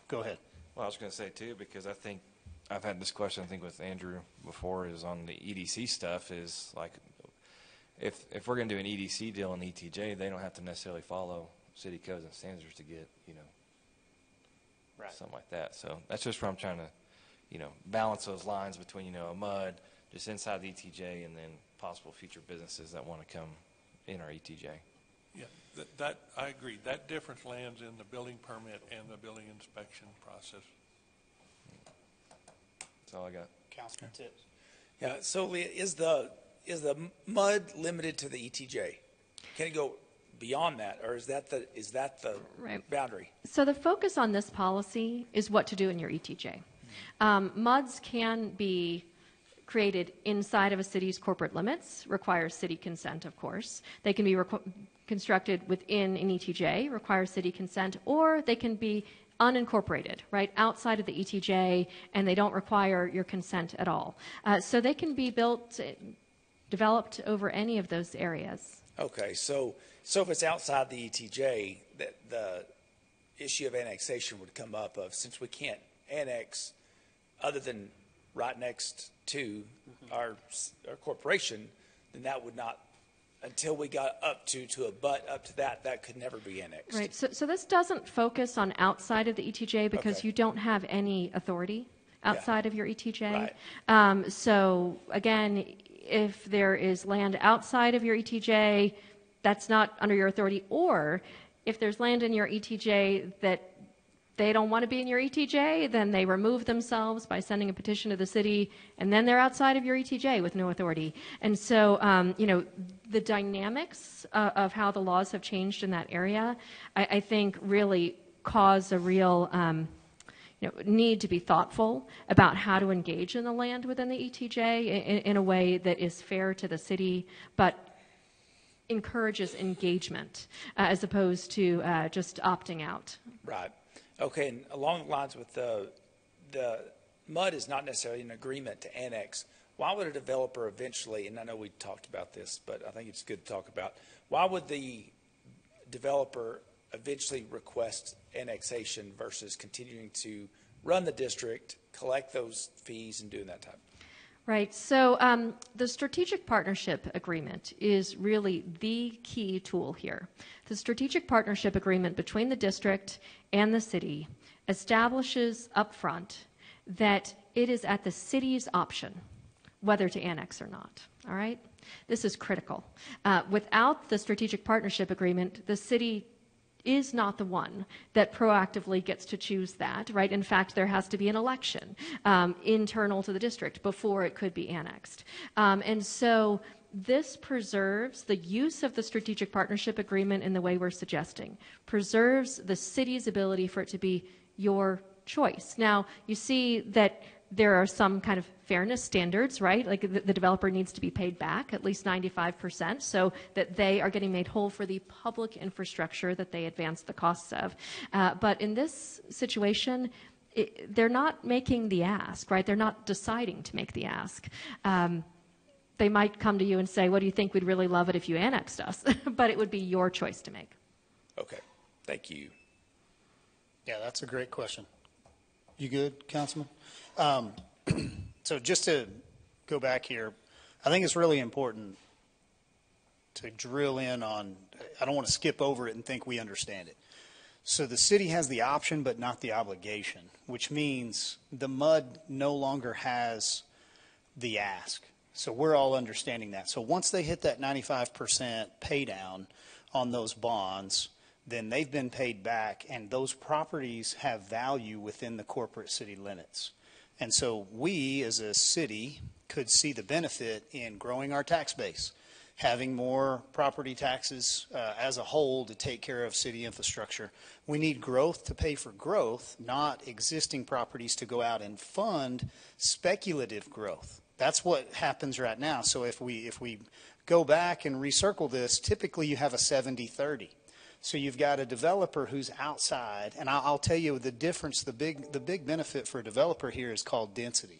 go ahead. Well, I was going to say, too, because I think I've had this question, I think, with Andrew before, is on the EDC stuff, is like if we're going to do an EDC deal in ETJ, they don't have to necessarily follow city codes and standards to get, right. something like that. So that's just where I'm trying to, balance those lines between, a MUD just inside the ETJ and then possible future businesses that want to come in our ETJ. Yeah, That, I agree. That difference lands in the building permit and the building inspection process. That's all I got. Councilman Tips. Yeah, so Leah, is the MUD limited to the ETJ? Can it go beyond that, or is that the Right. boundary? So the focus on this policy is what to do in your ETJ. MUDs can be created inside of a city's corporate limits, requires city consent, of course. They can be constructed within an ETJ, requires city consent, or they can be unincorporated, right, outside of the ETJ, and they don't require your consent at all. So they can be developed over any of those areas. Okay, so if it's outside the ETJ, the issue of annexation would come up of, since we can't annex other than right next to our corporation, then that would not, until we got up to that could never be annexed. Right, so this doesn't focus on outside of the ETJ because you don't have any authority outside of your ETJ. Right. So again, if there is land outside of your ETJ, that's not under your authority, or if there's land in your ETJ that they don't want to be in your ETJ, then they remove themselves by sending a petition to the city, and then they're outside of your ETJ with no authority. And so, the dynamics of how the laws have changed in that area, I think really cause a real need to be thoughtful about how to engage in the land within the ETJ in a way that is fair to the city, but encourages engagement as opposed to just opting out. Right. Okay, and along the lines with the MUD is not necessarily an agreement to annex. Why would a developer eventually, and I know we talked about this, but I think it's good to talk about, why would the developer eventually request annexation versus continuing to run the district, collect those fees, and doing that type? Right. So the strategic partnership agreement is really the key tool here. The strategic partnership agreement between the district and the city establishes upfront that it is at the city's option whether to annex or not. All right? This is critical. Without the strategic partnership agreement, the city is not the one that proactively gets to choose that, right? In fact, there has to be an election internal to the district before it could be annexed. And so this preserves the use of the strategic partnership agreement in the way we're suggesting, preserves the city's ability for it to be your choice. Now, you see that there are some kind of fairness standards, right? Like the developer needs to be paid back at least 95% so that they are getting made whole for the public infrastructure that they advance the costs of. But in this situation, they're not making the ask, right? They're not deciding to make the ask. They might come to you and say, what do you think? We'd really love it if you annexed us. But it would be your choice to make. Okay. Thank you. Yeah, that's a great question. You good, Councilman? So just to go back here, I think it's really important to drill in on, I don't want to skip over it and think we understand it. So the city has the option but not the obligation, which means the MUD no longer has the ask. So we're all understanding that. So once they hit that 95% pay down on those bonds, then they've been paid back, and those properties have value within the corporate city limits. And so we, as a city, could see the benefit in growing our tax base, having more property taxes as a whole to take care of city infrastructure. We need growth to pay for growth, not existing properties to go out and fund speculative growth. That's what happens right now. So if we go back and recircle this, typically you have a 70-30. So you've got a developer who's outside, and I'll tell you the difference, the big benefit for a developer here is called density.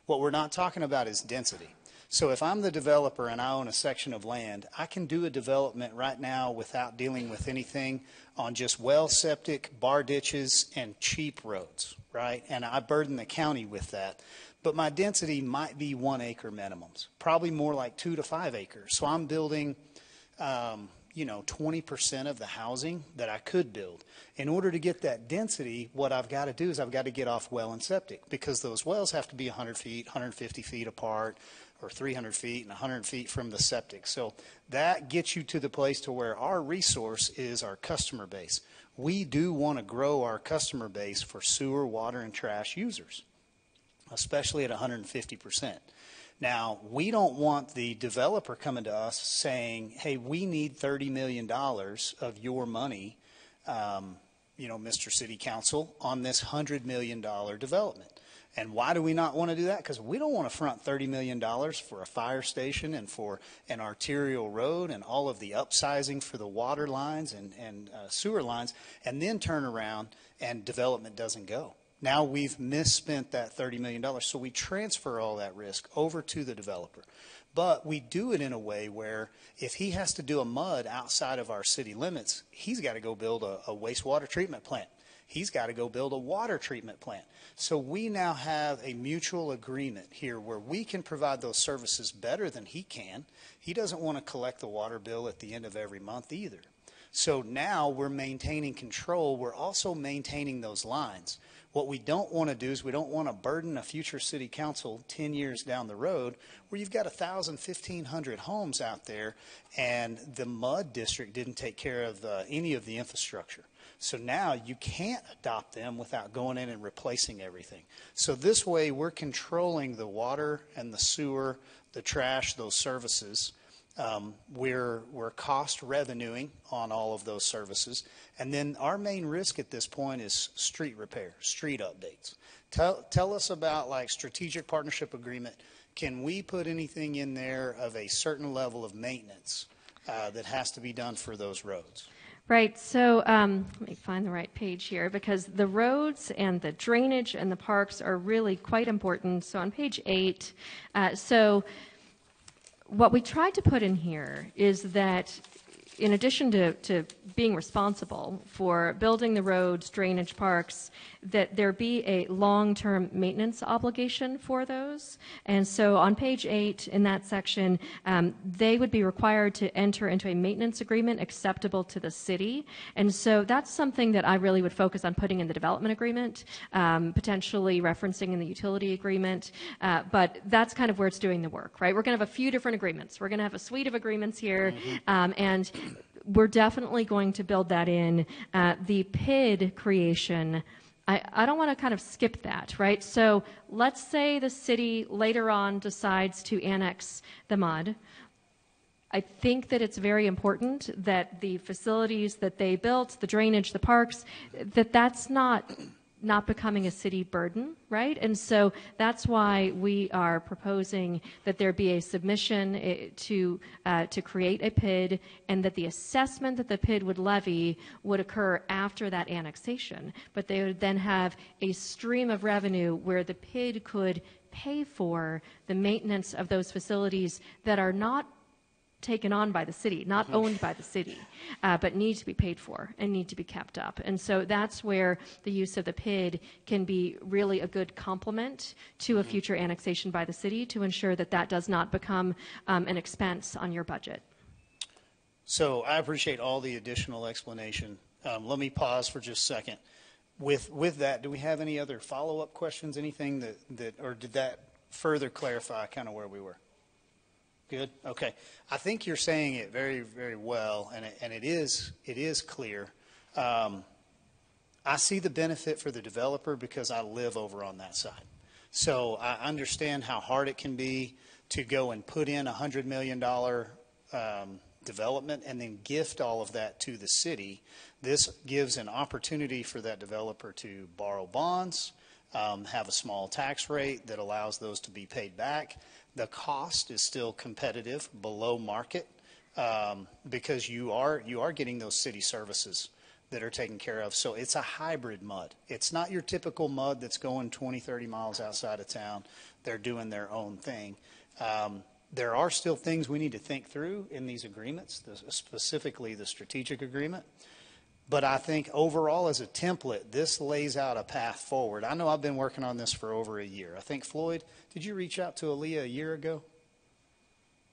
What we're not talking about is density. So if I'm the developer and I own a section of land, I can do a development right now without dealing with anything on just well, septic, bar ditches, and cheap roads, right? And I burden the county with that. But my density might be 1 acre minimums, probably more like 2 to 5 acres. So I'm building 20% of the housing that I could build. In order to get that density, what I've got to do is I've got to get off well and septic, because those wells have to be 100 feet, 150 feet apart, or 300 feet and 100 feet from the septic. So that gets you to the place to where our resource is our customer base. We do want to grow our customer base for sewer, water, and trash users, especially at 150%. Now, we don't want the developer coming to us saying, hey, we need $30 million of your money, Mr. City Council, on this $100 million development. And why do we not want to do that? Because we don't want to front $30 million for a fire station and for an arterial road and all of the upsizing for the water lines and sewer lines, and then turn around and development doesn't go. Now we've misspent that $30 million, so we transfer all that risk over to the developer. But we do it in a way where if he has to do a MUD outside of our city limits, he's got to go build a wastewater treatment plant. He's got to go build a water treatment plant. So we now have a mutual agreement here where we can provide those services better than he can. He doesn't want to collect the water bill at the end of every month either. So now we're maintaining control. We're also maintaining those lines. What we don't want to do is we don't want to burden a future city council 10 years down the road where you've got 1,000, 1,500 homes out there and the MUD district didn't take care of any of the infrastructure. So now you can't adopt them without going in and replacing everything. So this way we're controlling the water and the sewer, the trash, those services. We're cost revenuing on all of those services. And then our main risk at this point is street repair, street updates. Tell us about like strategic partnership agreement. Can we put anything in there of a certain level of maintenance that has to be done for those roads? Right, so let me find the right page here because the roads and the drainage and the parks are really quite important. So on page 8, what we tried to put in here is that in addition to being responsible for building the roads, drainage, parks, that there be a long-term maintenance obligation for those. And so on page 8 in that section, they would be required to enter into a maintenance agreement acceptable to the city. And so that's something that I really would focus on putting in the development agreement, potentially referencing in the utility agreement. But that's kind of where it's doing the work, right? We're going to have a few different agreements. We're going to have a suite of agreements here. And we're definitely going to build that in. The PID creation, I don't want to kind of skip that, right? So let's say the city later on decides to annex the MUD. I think that it's very important that the facilities that they built, the drainage, the parks, that's not becoming a city burden, right? And so that's why we are proposing that there be a submission to create a PID, and that the assessment that the PID would levy would occur after that annexation. But they would then have a stream of revenue where the PID could pay for the maintenance of those facilities that are not taken on by the city, not owned by the city, but need to be paid for and need to be kept up. And so that's where the use of the PID can be really a good complement to a future annexation by the city to ensure that that does not become an expense on your budget. So I appreciate all the additional explanation. Let me pause for just a second. With that, do we have any other follow-up questions, anything that or did that further clarify kind of where we were? Good. Okay. I think you're saying it very, very well, and it is clear. I see the benefit for the developer because I live over on that side. So I understand how hard it can be to go and put in $100 million development and then gift all of that to the city. This gives an opportunity for that developer to borrow bonds, have a small tax rate that allows those to be paid back. The cost is still competitive, below market, because you are getting those city services that are taken care of. So it's a hybrid MUD. It's not your typical MUD that's going 20, 30 miles outside of town. They're doing their own thing. There are still things we need to think through in these agreements, specifically the strategic agreement. But I think overall as a template, this lays out a path forward. I know I've been working on this for over a year. I think, Floyd, did you reach out to Aaliyah a year ago?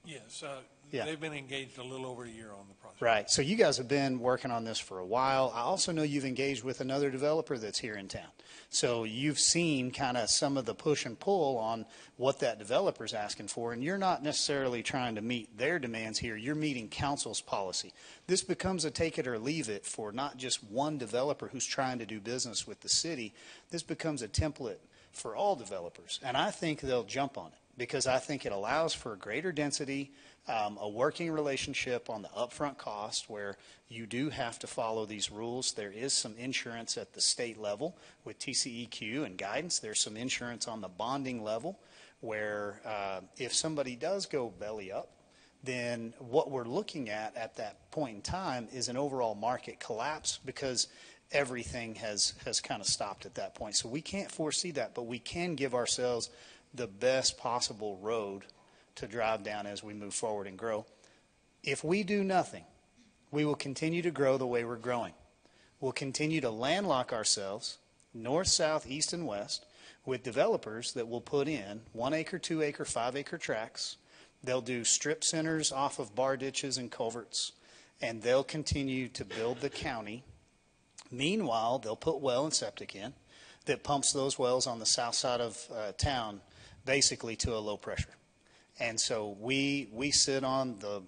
Yes. Yeah. They've been engaged a little over a year on the process. Right. So you guys have been working on this for a while. I also know you've engaged with another developer that's here in town. So you've seen kind of some of the push and pull on what that developer's asking for, and you're not necessarily trying to meet their demands here. You're meeting council's policy. This becomes a take it or leave it for not just one developer who's trying to do business with the city. This becomes a template for all developers, and I think they'll jump on it because I think it allows for greater density, a working relationship on the upfront cost where you do have to follow these rules. There is some insurance at the state level with TCEQ and guidance. There's some insurance on the bonding level where if somebody does go belly up, then what we're looking at that point in time is an overall market collapse because everything has kind of stopped at that point. So we can't foresee that, but we can give ourselves the best possible road to drive down as we move forward and grow. If we do nothing, we will continue to grow the way we're growing. We'll continue to landlock ourselves north, south, east, and west with developers that will put in 1 acre, 2 acre, 5 acre tracts. They'll do strip centers off of bar ditches and culverts, and they'll continue to build the county. Meanwhile, they'll put well and septic in that pumps those wells on the south side of town basically to a low pressure. And so we sit on the,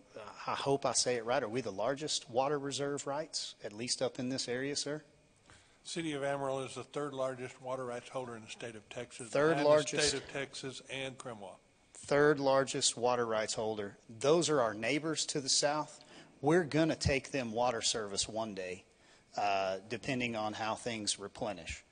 I hope I say it right, are we the largest water reserve rights, at least up in this area, sir? City of Amarillo is the third largest water rights holder in the state of Texas. Third behind largest. The state of Texas and Cremwa. Third largest water rights holder. Those are our neighbors to the south. We're going to take them water service one day, depending on how things replenish.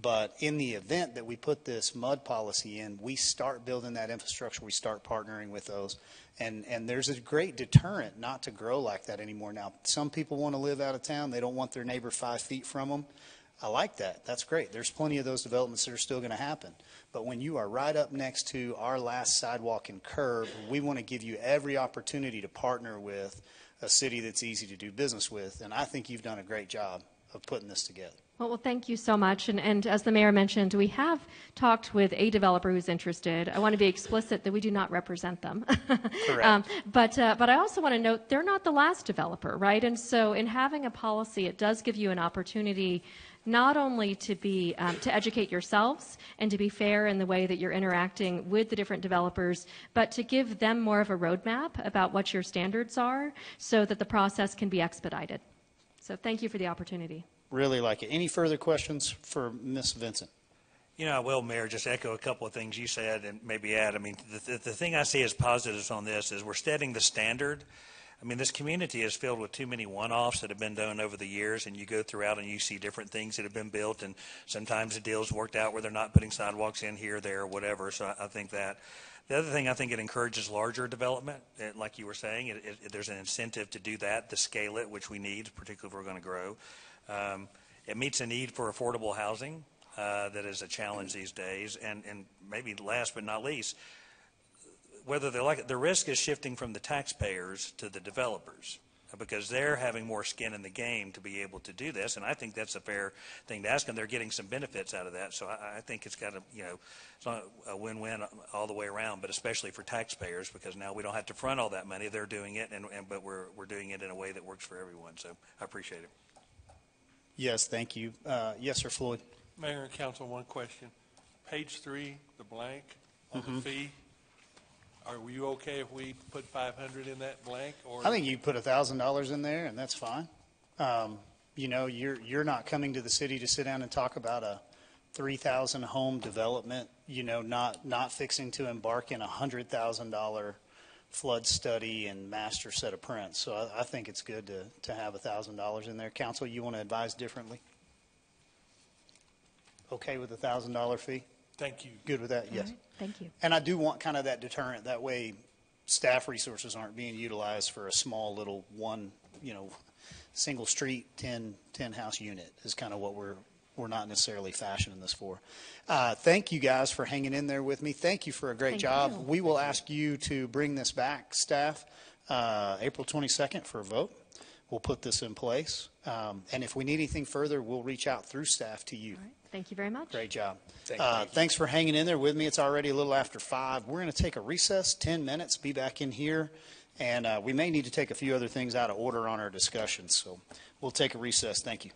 But in the event that we put this mud policy in, we start building that infrastructure, we start partnering with those. And there's a great deterrent not to grow like that anymore. Now, some people want to live out of town. They don't want their neighbor 5 feet from them. I like that. That's great. There's plenty of those developments that are still going to happen. But when you are right up next to our last sidewalk and curb, we want to give you every opportunity to partner with a city that's easy to do business with. And I think you've done a great job of putting this together. Well, thank you so much. And as the mayor mentioned, we have talked with a developer who's interested. I want to be explicit that we do not represent them. Correct. But I also want to note they're not the last developer, right? And so in having a policy, it does give you an opportunity not only to be to educate yourselves and to be fair in the way that you're interacting with the different developers, but to give them more of a roadmap about what your standards are so that the process can be expedited. So thank you for the opportunity. Really like it. Any further questions for Ms. Vincent? You know, I will, Mayor, just echo a couple of things you said and maybe add. I mean, the thing I see as positives on this is we're setting the standard. I mean, this community is filled with too many one-offs that have been done over the years, and you go throughout and you see different things that have been built, and sometimes the deal's worked out where they're not putting sidewalks in here, there, or whatever. So I think that. The other thing, I think it encourages larger development. Like you were saying, there's an incentive to do that, to scale it, which we need, particularly if we're going to grow. It meets a need for affordable housing that is a challenge these days. And maybe last but not least, whether they like it, the risk is shifting from the taxpayers to the developers because they're having more skin in the game to be able to do this. And I think that's a fair thing to ask them. They're getting some benefits out of that. So I think it's got it's not a win-win all the way around, but especially for taxpayers because now we don't have to front all that money. They're doing it, but we're doing it in a way that works for everyone. So I appreciate it. Yes, thank you. Yes, sir, Floyd. Mayor and Council, one question. Page 3, the blank on the fee. Are you okay if we put 500 in that blank? Or I think you put $1,000 in there, and that's fine. You're not coming to the city to sit down and talk about a 3,000 home development. Not fixing to embark in $100,000 flood study and master set of prints. So I think it's good to have $1,000 in there. Council, you want to advise differently? Okay with $1,000 fee? Thank you. Good with that? Yes. Right. Thank you. And I do want kind of that deterrent. That way staff resources aren't being utilized for a small little one, single street 10 house unit is kind of what we're not necessarily fashioning this for. Thank you guys for hanging in there with me. Thank you for a great job. We will ask you to bring this back, staff, April 22nd for a vote. We'll put this in place. And if we need anything further, we'll reach out through staff to you. All right. Thank you very much. Great job. Thanks for hanging in there with me. It's already a little after 5. We're going to take a recess, 10 minutes, be back in here, And we may need to take a few other things out of order on our discussions. So we'll take a recess. Thank you.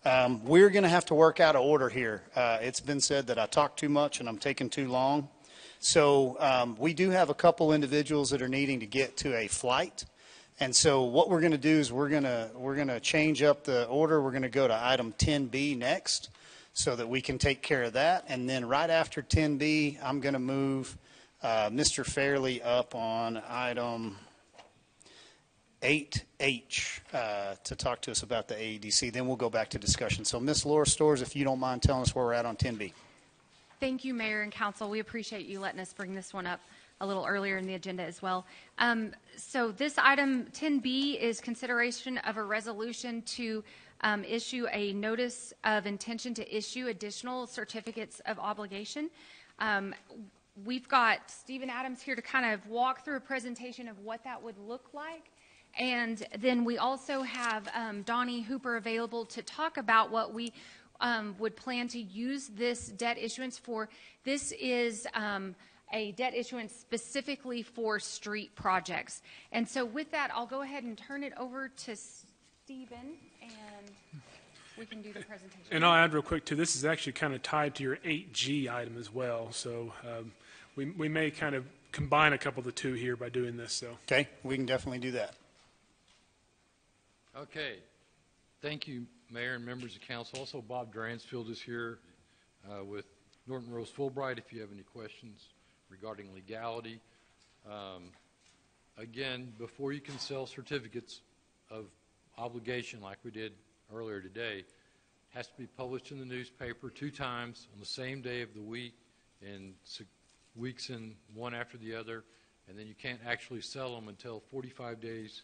We're going to have to work out an order here. It's been said that I talk too much and I'm taking too long. So we do have a couple individuals that are needing to get to a flight. And so what we're going to do is we're going to change up the order. We're going to go to item 10B next so that we can take care of that. And then right after 10B, I'm going to move Mr. Fairley up on item 8H to talk to us about the AEDC. Then we'll go back to discussion. So Ms. Laura Storrs, if you don't mind telling us where we're at on 10B. Thank you, Mayor and Council. We appreciate you letting us bring this one up a little earlier in the agenda as well. So this item 10B is consideration of a resolution to issue a notice of intention to issue additional certificates of obligation. We've got Stephen Adams here to kind of walk through a presentation of what that would look like. And then we also have Donnie Hooper available to talk about what we would plan to use this debt issuance for. This is a debt issuance specifically for street projects. And so with that, I'll go ahead and turn it over to Stephen, and we can do the presentation. And I'll add real quick, too, this is actually kind of tied to your 8G item as well. So we may kind of combine a couple of the two here by doing this. So. Okay, we can definitely do that. Okay. Thank you, Mayor and members of council. Also, Bob Dransfield is here with Norton Rose Fulbright if you have any questions regarding legality. Again, before you can sell certificates of obligation like we did earlier today, it has to be published in the newspaper 2 times on the same day of the week in weeks in one after the other, and then you can't actually sell them until 45 days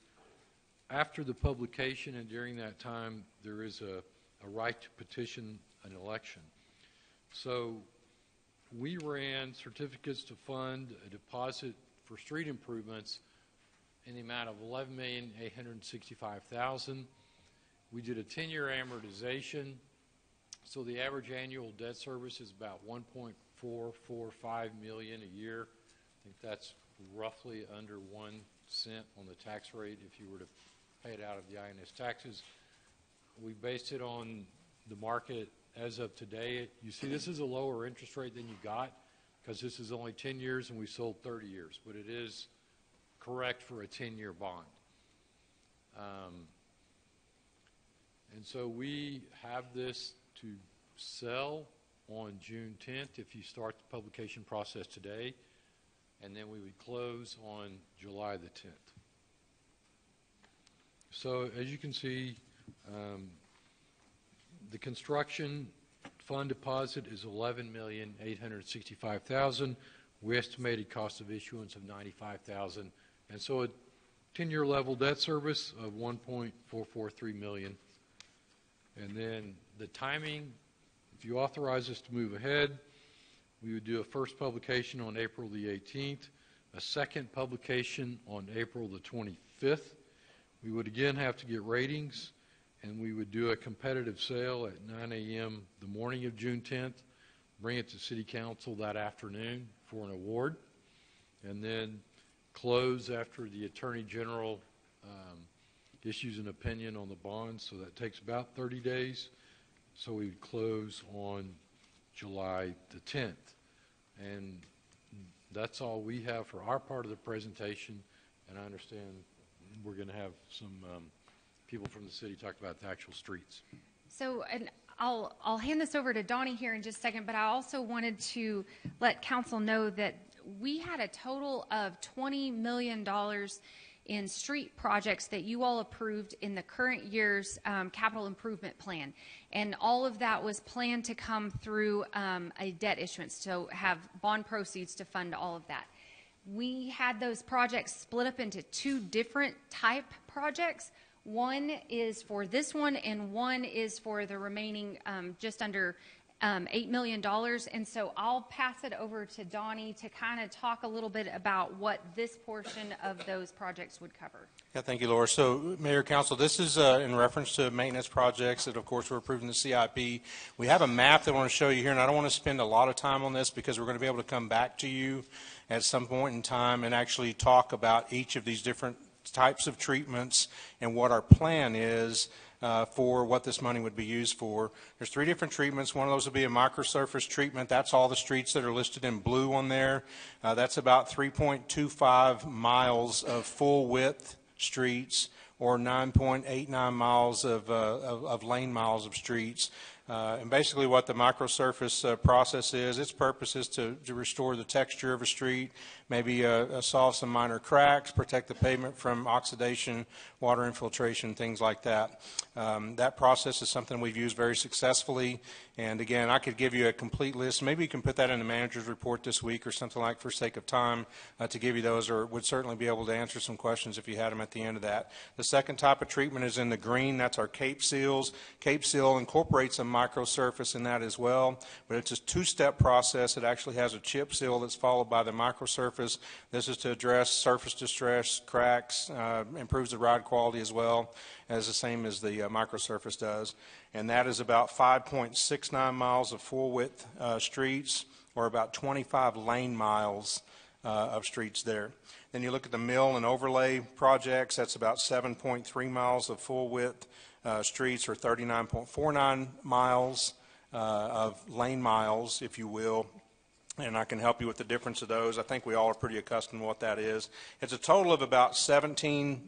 after the publication, and during that time there is a right to petition an election. So we ran certificates to fund a deposit for street improvements in the amount of $11,865,000. We did a 10-year amortization, so the average annual debt service is about $1.445 million a year. I think that's roughly under 1 cent on the tax rate if you were to pay it out of the INS taxes. We based it on the market as of today. You see, this is a lower interest rate than you got because this is only 10 years and we sold 30 years, but it is correct for a 10-year bond. And so we have this to sell on June 10th if you start the publication process today, and then we would close on July the 10th. So as you can see, the construction fund deposit is $11,865,000. We estimated cost of issuance of $95,000, and so a 10-year level debt service of $1.443 million. And then the timing, if you authorize us to move ahead, we would do a first publication on April the 18th, a second publication on April the 25th. We would again have to get ratings, and we would do a competitive sale at 9 a.m. the morning of June 10th, bring it to City Council that afternoon for an award, and then close after the Attorney General issues an opinion on the bonds, so that takes about 30 days. So we would close on July the 10th. And that's all we have for our part of the presentation, and I understand we're going to have some people from the city talk about the actual streets. So, and I'll hand this over to Donnie here in just a second, but I also wanted to let council know that we had a total of $20 million in street projects that you all approved in the current year's capital improvement plan. And all of that was planned to come through a debt issuance, so have bond proceeds to fund all of that. We had those projects split up into 2 different type projects. One is for this one, and one is for the remaining just under $8 million. And so I'll pass it over to Donnie to kind of talk a little bit about what this portion of those projects would cover. Yeah, thank you, Laura. So, Mayor, Council, this is in reference to maintenance projects that, of course, were approved in the CIP. We have a map that I want to show you here, and I don't want to spend a lot of time on this because we're going to be able to come back to you at some point in time and actually talk about each of these different types of treatments and what our plan is for what this money would be used for. There's 3 different treatments. One of those will be a microsurface treatment. That's all the streets that are listed in blue on there. That's about 3.25 miles of full width streets, or 9.89 miles of lane miles of streets. And basically what the microsurface process is, its purpose is to restore the texture of a street, maybe solve some minor cracks, protect the pavement from oxidation, water infiltration, things like that. That process is something we've used very successfully. And again, I could give you a complete list. Maybe you can put that in the manager's report this week or something like, for sake of time, to give you those, or would certainly be able to answer some questions if you had them at the end of that. The second type of treatment is in the green. That's our Cape Seals. Cape Seal incorporates a microsurface in that as well, but it's a 2-step process. It actually has a chip seal that's followed by the microsurface. This is to address surface distress, cracks, improves the ride quality as well, as the same as the microsurface does. And that is about 5.69 miles of full width streets, or about 25 lane miles of streets there. Then you look at the mill and overlay projects. That's about 7.3 miles of full width streets, or 39.49 miles of lane miles, if you will. And I can help you with the difference of those. I think we all are pretty accustomed to what that is. It's a total of about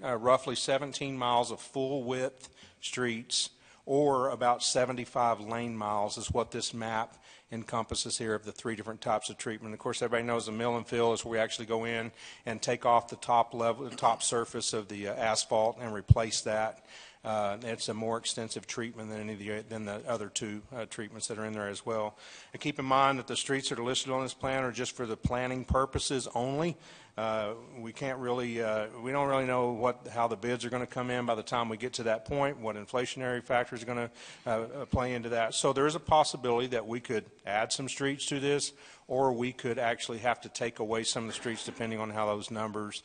roughly 17 miles of full width streets, or about 75 lane miles is what this map encompasses here of the 3 different types of treatment. Of course, everybody knows the mill and fill is where we actually go in and take off the top surface of the asphalt and replace that. It's a more extensive treatment than the other 2 treatments that are in there as well. And keep in mind that the streets that are listed on this plan are just for the planning purposes only. We don't really know how the bids are going to come in by the time we get to that point, what inflationary factors are going to play into that. So there is a possibility that we could add some streets to this, or we could actually have to take away some of the streets depending on how those numbers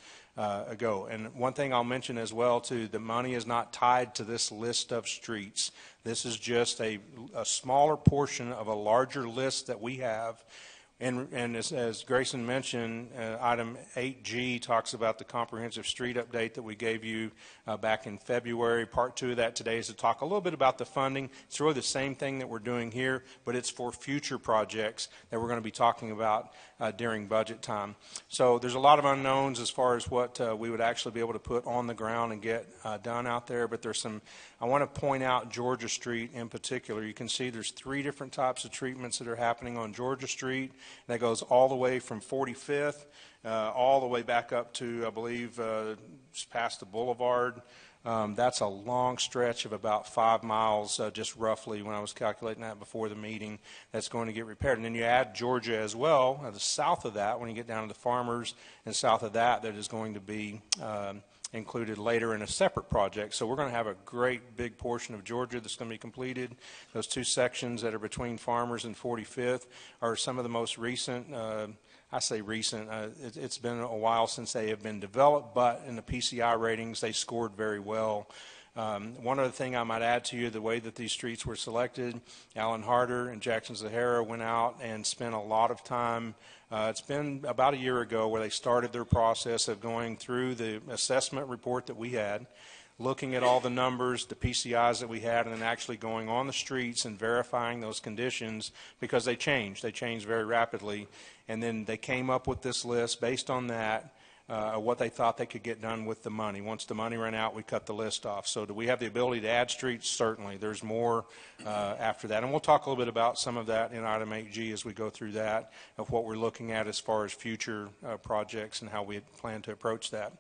go. And one thing I'll mention as well too, the money is not tied to this list of streets. This is just a smaller portion of a larger list that we have. And as Grayson mentioned, item 8G talks about the comprehensive street update that we gave you back in February. Part 2 of that today is to talk a little bit about the funding. It's really the same thing that we're doing here, but it's for future projects that we're going to be talking about during budget time. So there's a lot of unknowns as far as what we would actually be able to put on the ground and get done out there, but there's some. I want to point out Georgia Street in particular. You can see there's 3 different types of treatments that are happening on Georgia Street. That goes all the way from 45th all the way back up to, I believe, just past the boulevard. That's a long stretch of about 5 miles, just roughly, when I was calculating that before the meeting, that's going to get repaired. And then you add Georgia as well, the south of that, when you get down to the farmers, and south of that, that is going to be included later in a separate project. So we're going to have a great big portion of Georgia that's going to be completed. Those 2 sections that are between Farmers and 45th are some of the most recent. I say recent. It's been a while since they have been developed, but in the PCI ratings, they scored very well. One other thing I might add to you, the way that these streets were selected, Alan Harder and Jackson Zahara went out and spent a lot of time. It's been about a year ago where they started their process of going through the assessment report that we had, looking at all the numbers, the PCIs that we had, and then actually going on the streets and verifying those conditions, because they changed very rapidly. And then they came up with this list based on that, what they thought they could get done with the money. Once the money ran out, we cut the list off. So do we have the ability to add streets? Certainly. There's more after that. And we'll talk a little bit about some of that in item 8G as we go through that, of what we're looking at as far as future projects and how we plan to approach that.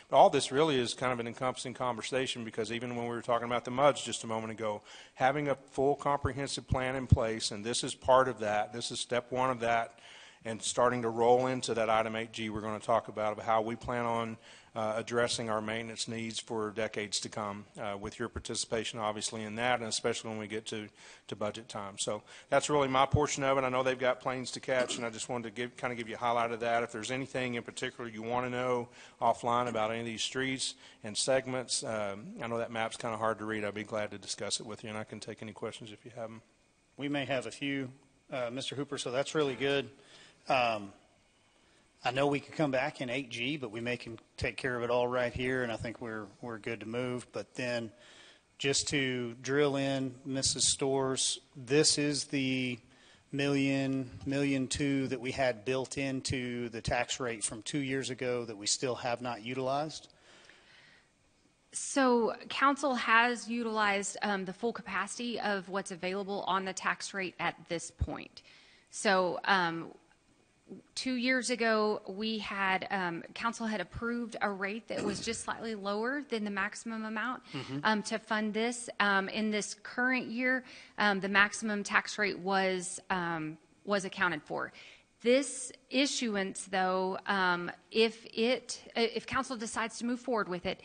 But all this really is kind of an encompassing conversation, because even when we were talking about the MUDs just a moment ago, having a full comprehensive plan in place, and this is part of that, this is step 1 of that, and starting to roll into that item 8G we're going to talk about how we plan on addressing our maintenance needs for decades to come, with your participation obviously in that, and especially when we get to budget time. So that's really my portion of it. I know they've got planes to catch, and I just wanted to kind of give you a highlight of that. If there's anything in particular you want to know offline about any of these streets and segments, I know that map's kind of hard to read. I'd be glad to discuss it with you, and I can take any questions if you have them. We may have a few, Mr. Hooper, so that's really good. I know we could come back in 8G, but we can take care of it all right here, and I think we're good to move. But then just to drill in, Mrs. Storrs, this is the million two that we had built into the tax rate from 2 years ago that we still have not utilized? So council has utilized the full capacity of what's available on the tax rate at this point. So 2 years ago, we had, council had approved a rate that was just slightly lower than the maximum amount to fund this. In this current year, the maximum tax rate was accounted for. This issuance, though, if council decides to move forward with it,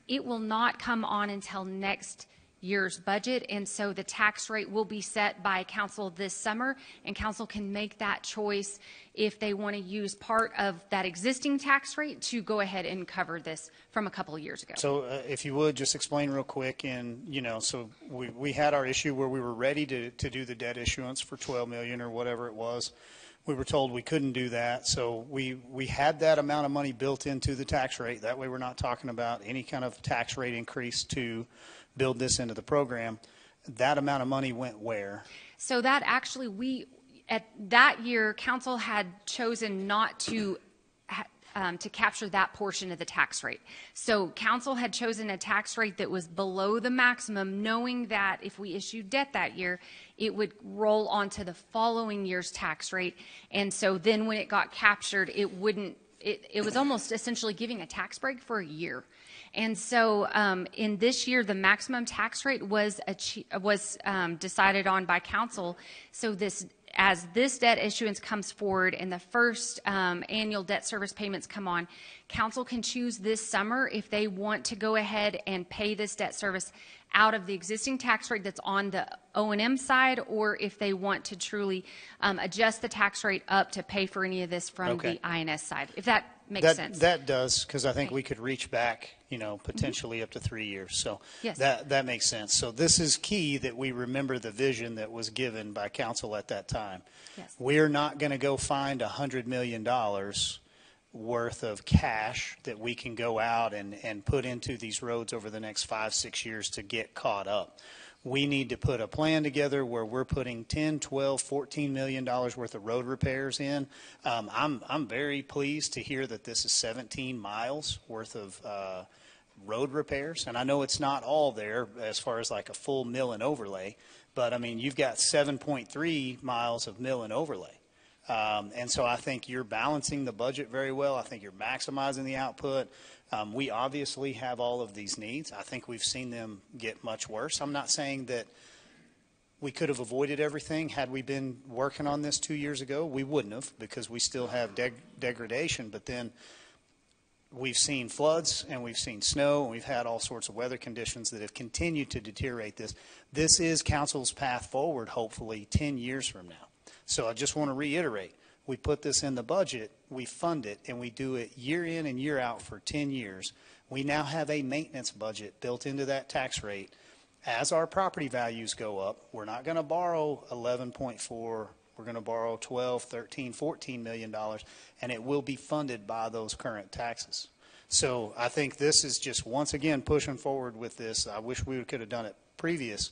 it will not come on until next year's budget, and so the tax rate will be set by council this summer, and council can make that choice if they want to use part of that existing tax rate to go ahead and cover this from a couple of years ago. So if you would, just explain real quick, and, so we had our issue where we were ready to do the debt issuance for $12 million or whatever it was. We were told we couldn't do that, so we had that amount of money built into the tax rate. That way we're not talking about any kind of tax rate increase to build this into the program. That amount of money went where? So that actually, at that year, council had chosen not to capture that portion of the tax rate. So council had chosen a tax rate that was below the maximum, knowing that if we issued debt that year, it would roll onto the following year's tax rate. And so then when it got captured, it was almost essentially giving a tax break for a year. And so in this year, the maximum tax rate was decided on by council. So as this debt issuance comes forward and the first annual debt service payments come on, council can choose this summer if they want to go ahead and pay this debt service out of the existing tax rate that's on the O&M side, or if they want to truly adjust the tax rate up to pay for any of this from the INS side, if that makes sense. That does, because I think we could reach back, potentially up to 3 years. So yes. that makes sense. So this is key that we remember the vision that was given by council at that time. Yes. We're not going to go find $100 million worth of cash that we can go out and put into these roads over the next 5-6 years to get caught up. We need to put a plan together where we're putting $10, $12, $14 million worth of road repairs in. I'm very pleased to hear that this is 17 miles worth of road repairs. And I know it's not all there as far as like a full mill and overlay, but I mean, you've got 7.3 miles of mill and overlay. And so I think you're balancing the budget very well. I think you're maximizing the output. We obviously have all of these needs. I think we've seen them get much worse. I'm not saying that we could have avoided everything. Had we been working on this 2 years ago, we wouldn't have, because we still have degradation. But then we've seen floods and we've seen snow and we've had all sorts of weather conditions that have continued to deteriorate this. This is council's path forward, hopefully 10 years from now. So I just want to reiterate, we put this in the budget, we fund it, and we do it year in and year out for 10 years. We now have a maintenance budget built into that tax rate. As our property values go up, we're not going to borrow 11.4, we're going to borrow 12, 13, 14 million dollars, and it will be funded by those current taxes. So I think this is just once again pushing forward with this. I wish we could have done it previous.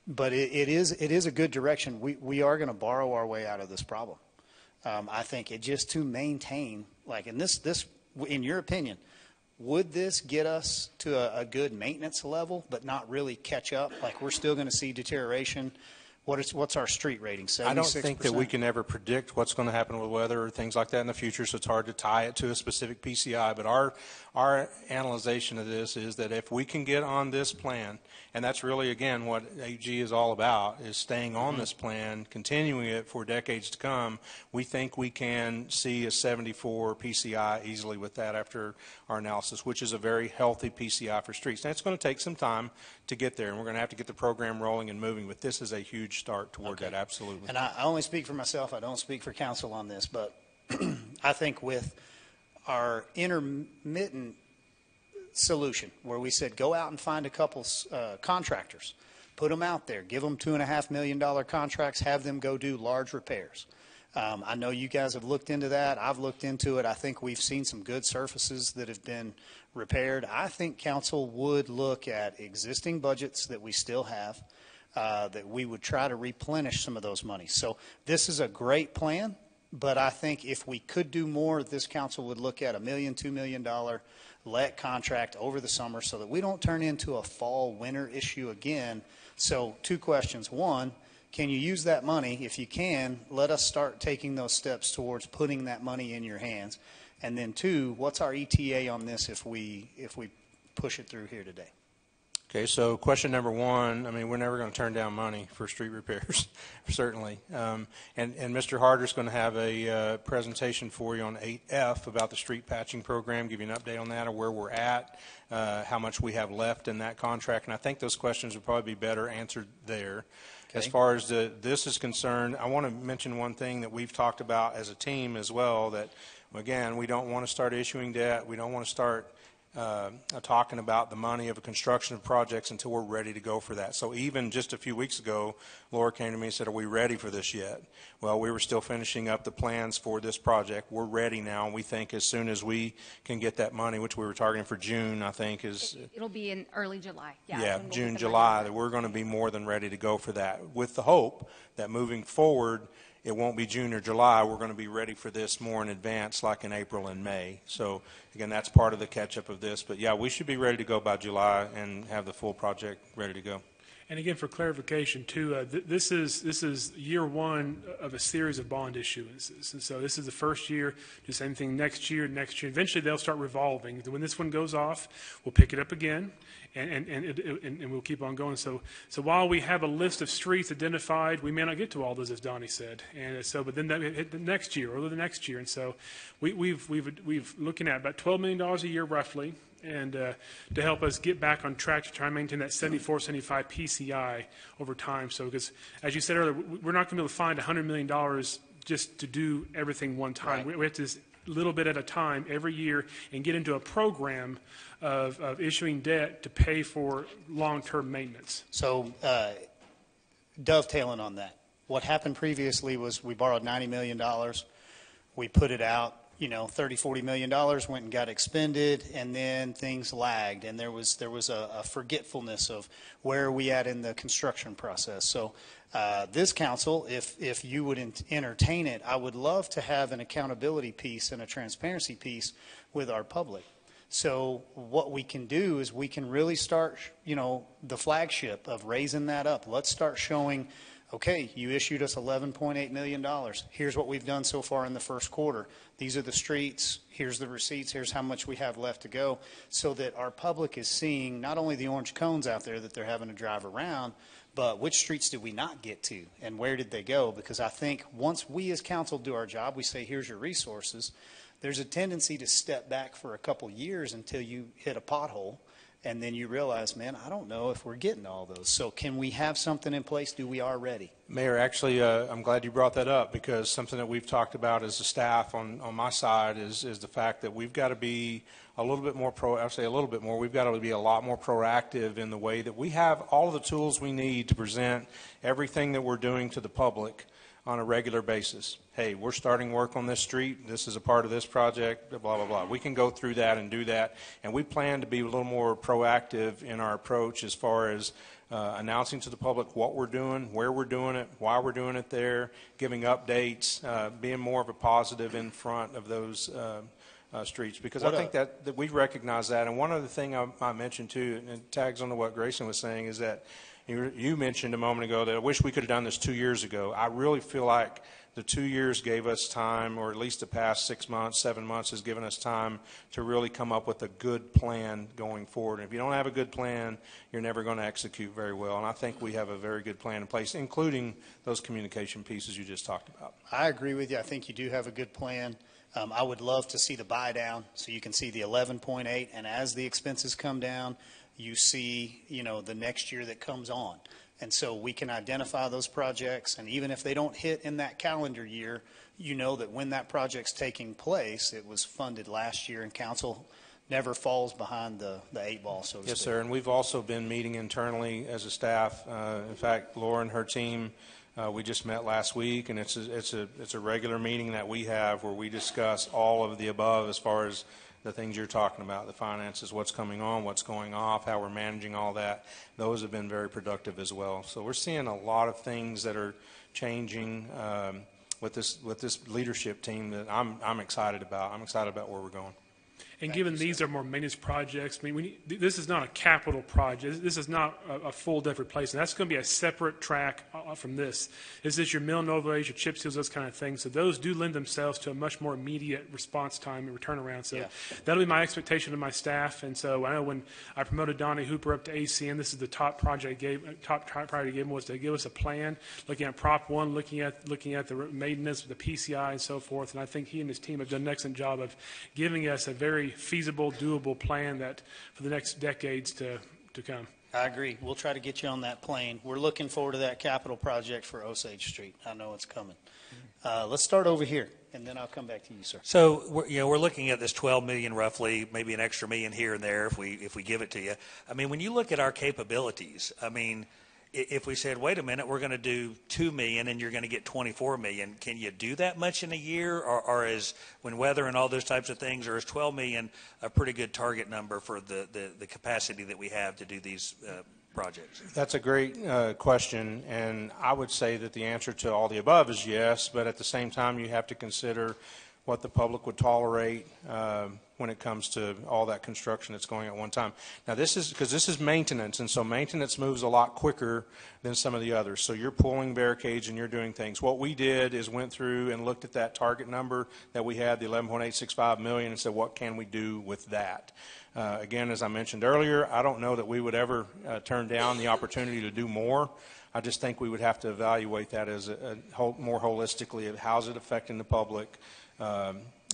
But it is a good direction. We are going to borrow our way out of this problem. I think it just to maintain, like, and this, in your opinion, would this get us to a good maintenance level, but not really catch up? Like, we're still going to see deterioration. What's our street rating? 76%? I don't think that we can ever predict what's going to happen with weather or things like that in the future, so it's hard to tie it to a specific PCI. But our analyzation of this is that if we can get on this plan, and that's really, again, what AG is all about, is staying on this plan, continuing it for decades to come, we think we can see a 74 PCI easily with that after our analysis, which is a very healthy PCI for streets. Now, it's going to take some time to get there, and we're going to have to get the program rolling and moving, but this is a huge start toward that, absolutely. And I only speak for myself. I don't speak for council on this, but I think with our intermittent solution where we said go out and find a couple contractors, put them out there, give them $2.5 million contracts, have them go do large repairs. I know you guys have looked into that. I've looked into it. I think we've seen some good surfaces that have been repaired. I think council would look at existing budgets that we still have, that we would try to replenish some of those monies. So this is a great plan, but I think if we could do more, this council would look at $1 million, $2 million let contract over the summer so that we don't turn into a fall-winter issue again. So 2 questions. 1, can you use that money? If you can, let us start taking those steps towards putting that money in your hands. And then 2, what's our ETA on this if we push it through here today? Okay, so question number 1, I mean, we're never going to turn down money for street repairs, certainly. And Mr. Harder's going to have a presentation for you on 8F about the street patching program, give you an update on that, or where we're at, how much we have left in that contract. And I think those questions would probably be better answered there. Okay. As far as this is concerned, I want to mention one thing that we've talked about as a team as well, that, again, we don't want to start issuing debt. We don't want to start talking about the money of a construction of projects until we're ready to go for that. So even just a few weeks ago, Laura came to me and said, are we ready for this yet? Well, we were still finishing up the plans for this project. We're ready now, and we think as soon as we can get that money, which we were targeting for June, I think is... It'll be in early July. Yeah, June, July, that we're going to be more than ready to go for that, with the hope that moving forward, it won't be June or July. We're going to be ready for this more in advance, like in April and May. So, again, that's part of the catch-up of this. But, yeah, we should be ready to go by July and have the full project ready to go. And again, for clarification, too, this is year 1 of a series of bond issuances. And so this is the first year, do the same thing next year. Eventually, they'll start revolving. When this one goes off, we'll pick it up again, and we'll keep on going. So while we have a list of streets identified, we may not get to all those, as Donnie said. And so, but then that hit the next year or the next year. And so we've looking at about $12 million a year roughly. And to help us get back on track to try and maintain that 74, 75 PCI over time. So, because as you said earlier, we're not going to be able to find $100 million just to do everything one time. Right. We have to little bit at a time every year and get into a program of issuing debt to pay for long-term maintenance. So dovetailing on that, what happened previously was we borrowed $90 million. We put it out. $30, $40 million went and got expended, and then things lagged, and there was a forgetfulness of where are we at in the construction process. So this council, if you would entertain it, I would love to have an accountability piece and a transparency piece with our public. So what we can do is we can really start, the flagship of raising that up. Let's start showing, okay, you issued us $11.8 million. Here's what we've done so far in the first quarter. These are the streets. Here's the receipts. Here's how much we have left to go, so that our public is seeing not only the orange cones out there that they're having to drive around, but which streets did we not get to and where did they go? Because I think once we as council do our job, we say, here's your resources, there's a tendency to step back for a couple years until you hit a pothole. And then you realize, man, I don't know if we're getting all those. So can we have something in place? Do we already? Mayor, actually, I'm glad you brought that up, because something that we've talked about as a staff on my side is the fact that we've got to be a little bit more we've got to be a lot more proactive in the way that we have all of the tools we need to present everything that we're doing to the public on a regular basis. Hey, we're starting work on this street. This is a part of this project, blah, blah, blah. We can go through that and do that. And we plan to be a little more proactive in our approach as far as announcing to the public what we're doing, where we're doing it, why we're doing it there, giving updates, being more of a positive in front of those streets. Because I think that we recognize that. And one other thing I mentioned too, and it tags on to what Grayson was saying, is that you mentioned a moment ago that I wish we could have done this 2 years ago. I really feel like the 2 years gave us time, or at least the past 6 months, 7 months has given us time to really come up with a good plan going forward. And if you don't have a good plan, you're never going to execute very well. And I think we have a very good plan in place, including those communication pieces you just talked about. I agree with you. I think you do have a good plan. I would love to see the buy down, so you can see the 11.8, and as the expenses come down, you see, the next year that comes on. And so we can identify those projects, and even if they don't hit in that calendar year, that when that project's taking place, it was funded last year, and council never falls behind the 8 ball, so to speak. Yes, sir, and we've also been meeting internally as a staff. In fact, Laura and her team We just met last week, and it's a regular meeting that we have where we discuss all of the above as far as the things you're talking about, the finances, what's coming on, what's going off, how we're managing all that. Those have been very productive as well. So we're seeing a lot of things that are changing with this leadership team that I'm excited about. I'm excited about where we're going. And given these are more maintenance projects, I mean, this is not a capital project. This is not a full debt replacement. That's going to be a separate track from this. This is your mill and overlays, your chip seals, those kind of things. So those do lend themselves to a much more immediate response time and return around. So that'll be my expectation of my staff. And so I know when I promoted Donnie Hooper up to ACM, this is the top project I gave him was to give us a plan, looking at Prop 1, looking at the maintenance, the PCI, and so forth. And I think he and his team have done an excellent job of giving us a very feasible, doable plan that for the next decades to come. I agree. We'll try to get you on that plane. We're looking forward to that capital project for Osage Street. I know it's coming. Let's start over here, and then I'll come back to you, sir. So we're looking at this $12 million roughly, maybe an extra $1 million here and there if we give it to you. I mean, when you look at our capabilities, I mean, if we said, wait a minute, we're going to do $2 million and you're going to get $24 million, can you do that much in a year? Or is, when weather and all those types of things, or is $12 million a pretty good target number for the capacity that we have to do these projects? That's a great question, and I would say that the answer to all the above is yes, but at the same time you have to consider what the public would tolerate when it comes to all that construction that's going at one time. Now this is maintenance, and so maintenance moves a lot quicker than some of the others. So you're pulling barricades and you're doing things. What we did is went through and looked at that target number that we had, the 11.865 million, and said, what can we do with that? Again, as I mentioned earlier, I don't know that we would ever turn down the opportunity to do more. I just think we would have to evaluate that as more holistically of how's it affecting the public,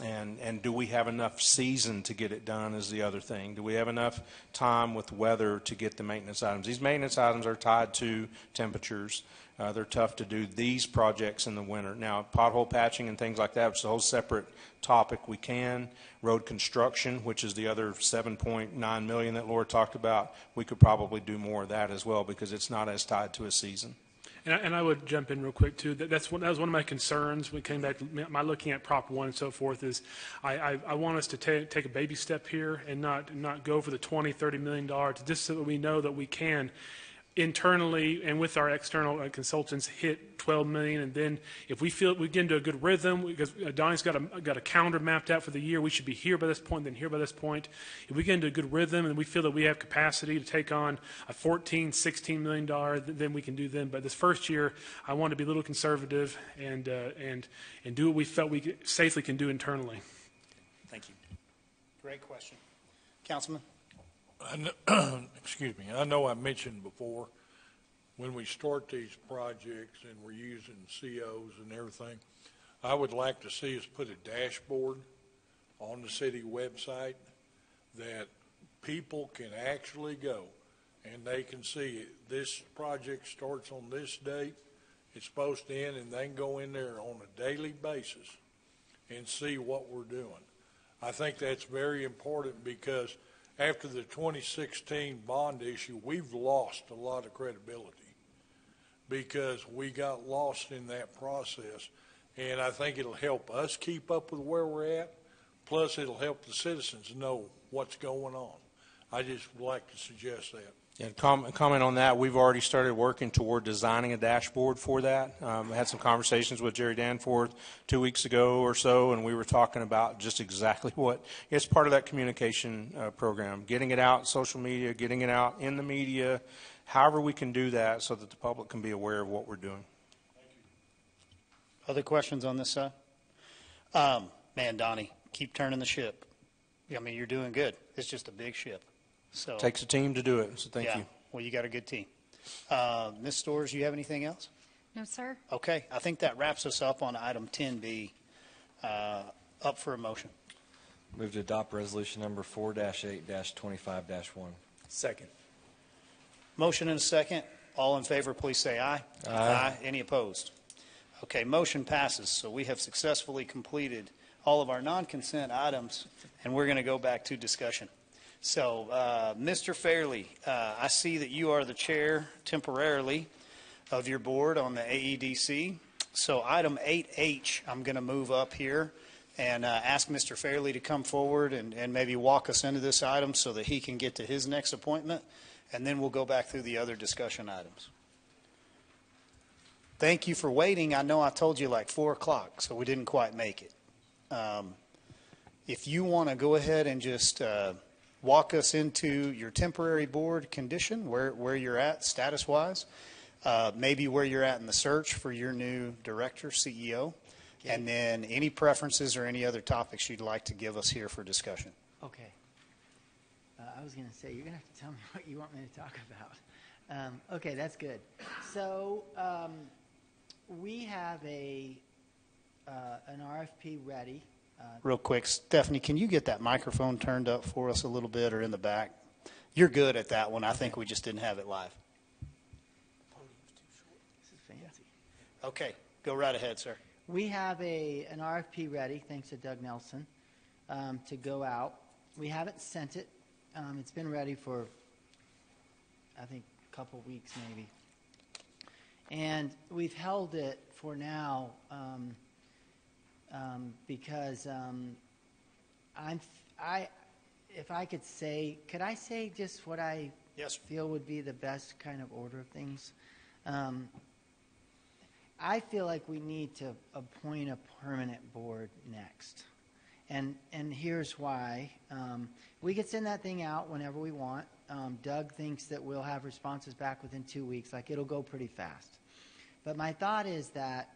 and do we have enough season to get it done is the other thing. Do we have enough time with weather to get the maintenance items? These maintenance items are tied to temperatures. They're tough to do these projects in the winter. Now, pothole patching and things like that, which is a whole separate topic, we can. Road construction, which is the other $7.9 million that Laura talked about, we could probably do more of that as well because it's not as tied to a season. And I would jump in real quick too. That was one of my concerns when it came back to my looking at Prop 1 and so forth. Is I want us to take a baby step here and not go for the $20-30 million, just so that we know that we can internally and with our external consultants hit 12 million, and then if we feel we get into a good rhythm, because Donnie's got a calendar mapped out for the year, we should be here by this point, then here by this point. If we get into a good rhythm and we feel that we have capacity to take on a $14-16 million, then we can do them. But this first year, I want to be a little conservative and do what we felt we safely can do internally. Thank you. Great question, Councilman. Excuse me. I know I mentioned before, when we start these projects and we're using COs and everything, I would like to see us put a dashboard on the city website that people can actually go and they can see this project starts on this date, it's supposed to end, and they can go in there on a daily basis and see what we're doing. I think that's very important because after the 2016 bond issue, we've lost a lot of credibility because we got lost in that process. And I think it'll help us keep up with where we're at, plus it'll help the citizens know what's going on. I just would like to suggest that. Yeah, comment on that. We've already started working toward designing a dashboard for that. I had some conversations with Jerry Danforth 2 weeks ago or so, and we were talking about just exactly what it's part of that communication program, getting it out, social media, getting it out in the media, however we can do that so that the public can be aware of what we're doing. Other questions on this side? Man, Donnie, keep turning the ship. I mean, you're doing good. It's just a big ship. So takes a team to do it, so thank you. Well, you got a good team. Ms. Storrs, you have anything else? No, sir. Okay, I think that wraps us up on item 10B. Up for a motion. Move to adopt resolution number 4-8-25-1. Second. Motion and a second. All in favor, please say aye. Aye. Any opposed? Okay, motion passes. So we have successfully completed all of our non-consent items, and we're going to go back to discussion. So, Mr. Fairley, I see that you are the chair temporarily of your board on the AEDC. So item 8H, I'm going to move up here and ask Mr. Fairley to come forward and maybe walk us into this item so that he can get to his next appointment, and then we'll go back through the other discussion items. Thank you for waiting. I know I told you like 4 o'clock, so we didn't quite make it. If you want to go ahead and just walk us into your temporary board condition, where you're at status-wise, maybe where you're at in the search for your new director, CEO, and then any preferences or any other topics you'd like to give us here for discussion. Okay. I was going to say, you're going to have to tell me what you want me to talk about. Okay, that's good. So we have an RFP ready. Real quick, Stephanie, can you get that microphone turned up for us a little bit or in the back? You're good at that one. I think we just didn't have it live. This is fancy. Okay, go right ahead, sir. We have an RFP ready, thanks to Doug Nelson, to go out. We haven't sent it. It's been ready for, I think, a couple weeks maybe. And we've held it for now because if I could say, could I say just what I feel would be the best kind of order of things? I feel like we need to appoint a permanent board next. And here's why. We could send that thing out whenever we want. Doug thinks that we'll have responses back within 2 weeks. Like, it'll go pretty fast. But my thought is that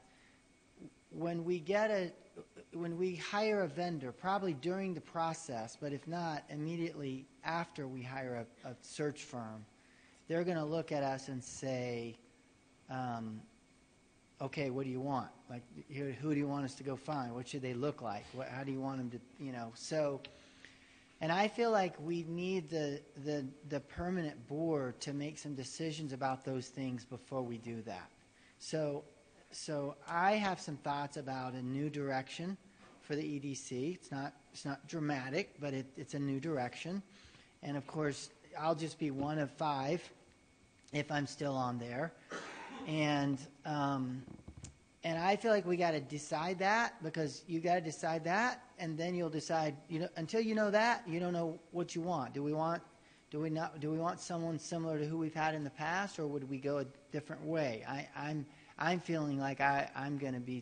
when we hire a vendor, probably during the process, but if not, immediately after we hire a search firm, they're going to look at us and say, okay, what do you want? Like, who do you want us to go find? What should they look like? How do you want them to, so, and I feel like we need the permanent board to make some decisions about those things before we do that. So I have some thoughts about a new direction for the EDC. It's not dramatic, but it's a new direction. And of course, I'll just be one of 5 if I'm still on there. And I feel like we got to decide that, because you got to decide that, and then you'll decide. Until you know that, you don't know what you want. Do we want someone similar to who we've had in the past, or would we go a different way? I'm feeling like I'm going to be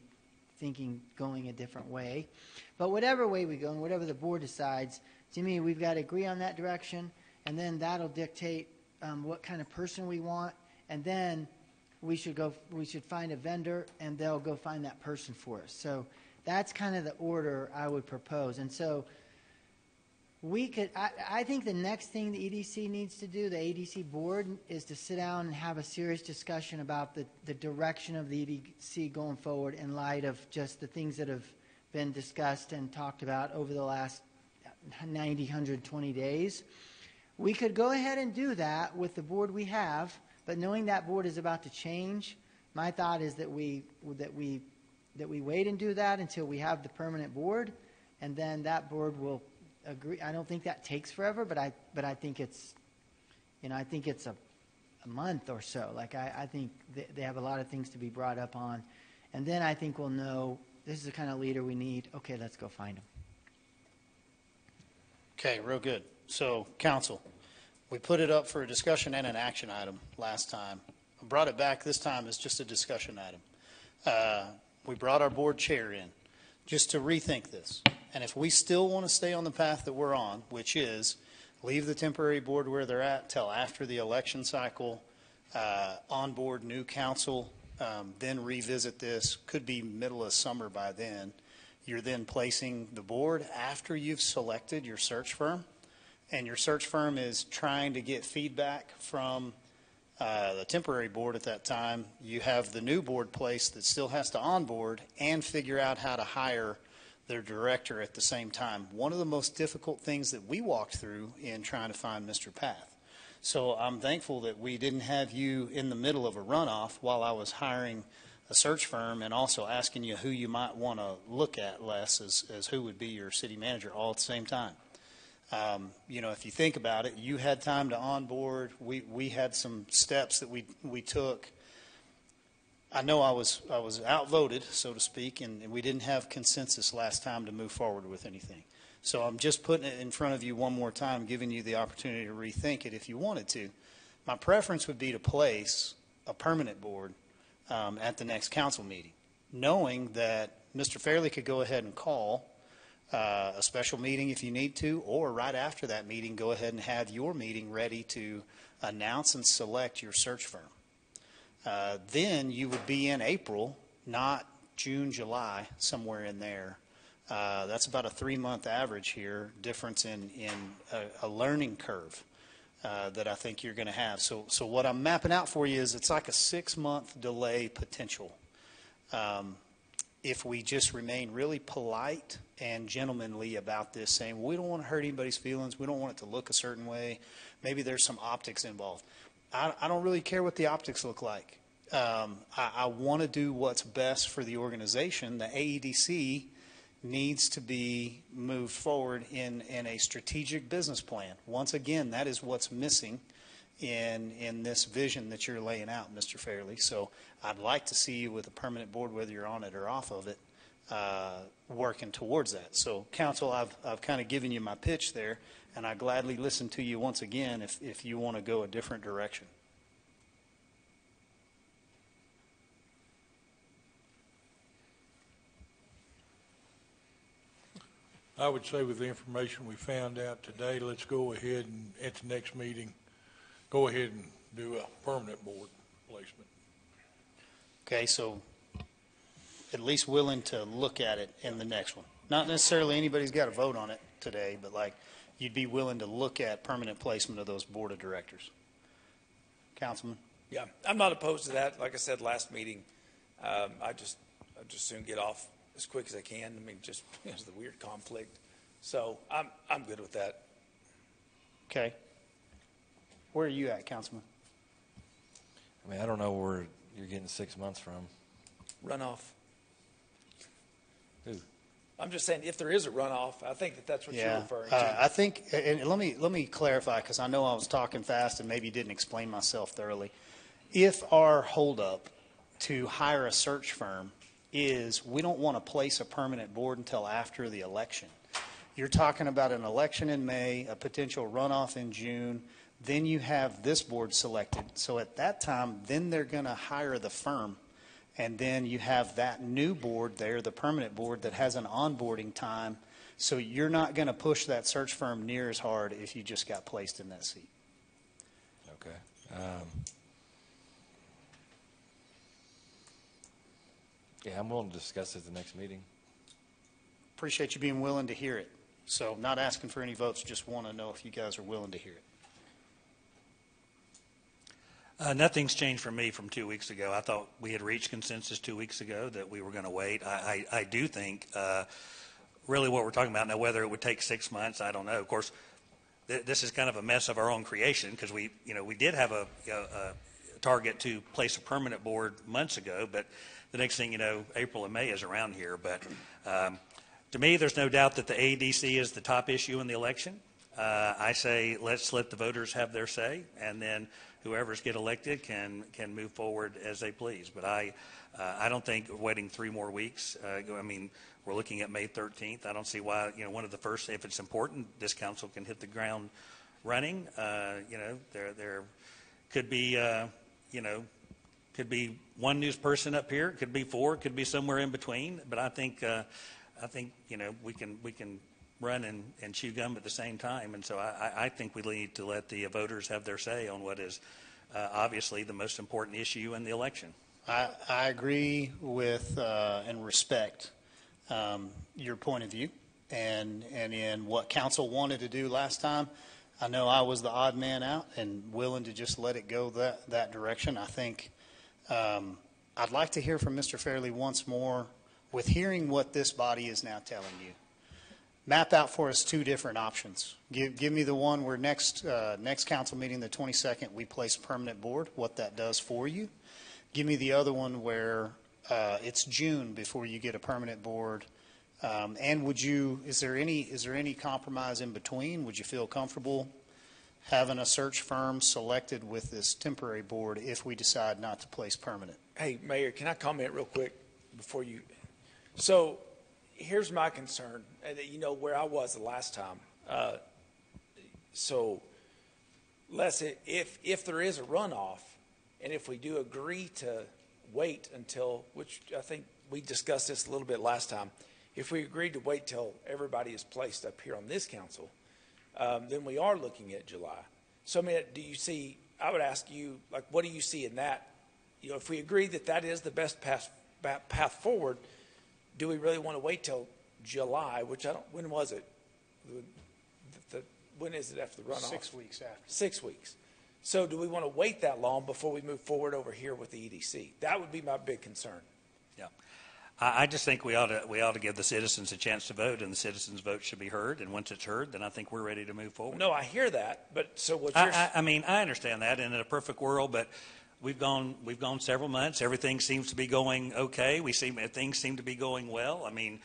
thinking going a different way. But whatever way we go, and whatever the board decides, to me, we've got to agree on that direction, and then that'll dictate what kind of person we want, and then we should find a vendor, and they'll go find that person for us. So that's kind of the order I would propose. And so I think the next thing the EDC needs to do, the ADC board, is to sit down and have a serious discussion about the direction of the EDC going forward in light of just the things that have been discussed and talked about over the last 90, 120 days. We could go ahead and do that with the board we have, but knowing that board is about to change, my thought is that we wait and do that until we have the permanent board, and then that board will agree. I don't think that takes forever, but I think it's, I think it's a month or so. Like, I think they have a lot of things to be brought up on, and then I think we'll know this is the kind of leader we need. Okay, let's go find him. Okay, real good. So, council, we put it up for a discussion and an action item last time. I brought it back this time as just a discussion item. We brought our board chair in just to rethink this. And if we still want to stay on the path that we're on, which is leave the temporary board where they're at till after the election cycle, onboard new council, then revisit this, could be middle of summer by then. You're then placing the board after you've selected your search firm, and your search firm is trying to get feedback from the temporary board at that time. You have the new board placed that still has to onboard and figure out how to hire their director at the same time. One of the most difficult things that we walked through in trying to find Mr. Path. So I'm thankful that we didn't have you in the middle of a runoff while I was hiring a search firm and also asking you who you might want to look at, Les, as who would be your city manager all at the same time. If you think about it, you had time to onboard. We had some steps that we took I know I was outvoted, so to speak, and we didn't have consensus last time to move forward with anything. So I'm just putting it in front of you one more time, giving you the opportunity to rethink it if you wanted to. My preference would be to place a permanent board at the next council meeting, knowing that Mr. Fairley could go ahead and call a special meeting if you need to, or right after that meeting, go ahead and have your meeting ready to announce and select your search firm. Then you would be in April, not June, July, somewhere in there. That's about a 3-month average here, difference in a learning curve that I think you're going to have. So what I'm mapping out for you is it's like a 6-month delay potential. If we just remain really polite and gentlemanly about this, saying we don't want to hurt anybody's feelings, we don't want it to look a certain way, maybe there's some optics involved. I don't really care what the optics look like. I want to do what's best for the organization. The AEDC needs to be moved forward in a strategic business plan. Once again, that is what's missing in this vision that you're laying out, Mr. Fairley. So I'd like to see you with a permanent board, whether you're on it or off of it, working towards that. So, Council, I've kind of given you my pitch there, and I gladly listen to you once again if you want to go a different direction. I would say with the information we found out today, let's go ahead and at the next meeting, go ahead and do a permanent board placement. Okay, so at least willing to look at it in the next one. Not necessarily anybody's got to vote on it today, but like you'd be willing to look at permanent placement of those board of directors. Councilman? Yeah, I'm not opposed to that. Like I said last meeting, I just soon get off as quick as I can. I mean, just because of the weird conflict. So I'm good with that. Okay. Where are you at, Councilman? I mean, I don't know where you're getting 6 months from. Runoff. Who? I'm just saying, if there is a runoff, I think that's what you're referring to. I think, and let me clarify, because I know I was talking fast and maybe didn't explain myself thoroughly. If our holdup to hire a search firm is we don't want to place a permanent board until after the election. You're talking about an election in May, a potential runoff in June, then you have this board selected. So at that time, then they're going to hire the firm, and then you have that new board there, the permanent board, that has an onboarding time. So you're not going to push that search firm near as hard if you just got placed in that seat. Okay. Yeah, I'm willing to discuss it at the next meeting. Appreciate you being willing to hear it. So not asking for any votes, just want to know if you guys are willing to hear it. Nothing's changed for me from 2 weeks ago. I thought we had reached consensus 2 weeks ago that we were going to wait. I do think really what we're talking about now, whether it would take 6 months, I don't know. Of course, this is kind of a mess of our own creation because we did have a target to place a permanent board months ago, but the next thing you know, April and May is around here. But to me, there's no doubt that the AEDC is the top issue in the election. I say let's let the voters have their say, and then whoever's get elected can move forward as they please. But I don't think waiting 3 more weeks. I mean, we're looking at May 13th. I don't see why. One of the first, if it's important, this council can hit the ground running. There could be could be one news person up here. It could be 4. It could be somewhere in between. But I think we can run and chew gum at the same time. And so I think we need to let the voters have their say on what is obviously the most important issue in the election. I agree with and respect your point of view and in what council wanted to do last time. I know I was the odd man out and willing to just let it go that direction. I think I'd like to hear from Mr. Fairley once more with hearing what this body is now telling you. Map out for us 2 different options. Give me the one where next council meeting, the 22nd, we place a permanent board, what that does for you. Give me the other one where it's June before you get a permanent board. And is there any compromise in between? Would you feel comfortable having a search firm selected with this temporary board if we decide not to place permanent. Hey, Mayor, can I comment real quick before you? So here's my concern, and you know where I was the last time. So Les, if there is a runoff, and if we do agree to wait until, which I think we discussed this a little bit last time, if we agreed to wait till everybody is placed up here on this council, then we are looking at July. So, I mean, do you see, I would ask you, like, what do you see in that? You know, if we agree that that is the best path forward, do we really want to wait till July, which I don't, when was it? When is it after the runoff? 6 weeks after. 6 weeks. So do we want to wait that long before we move forward over here with the EDC? That would be my big concern. Yeah. I just think we ought to give the citizens a chance to vote, and the citizens' vote should be heard. And once it's heard, then I think we're ready to move forward. No, I hear that, but so what's your? I mean, I understand that, and in a perfect world, but we've gone several months. Everything seems to be going okay. Things seem to be going well. I mean,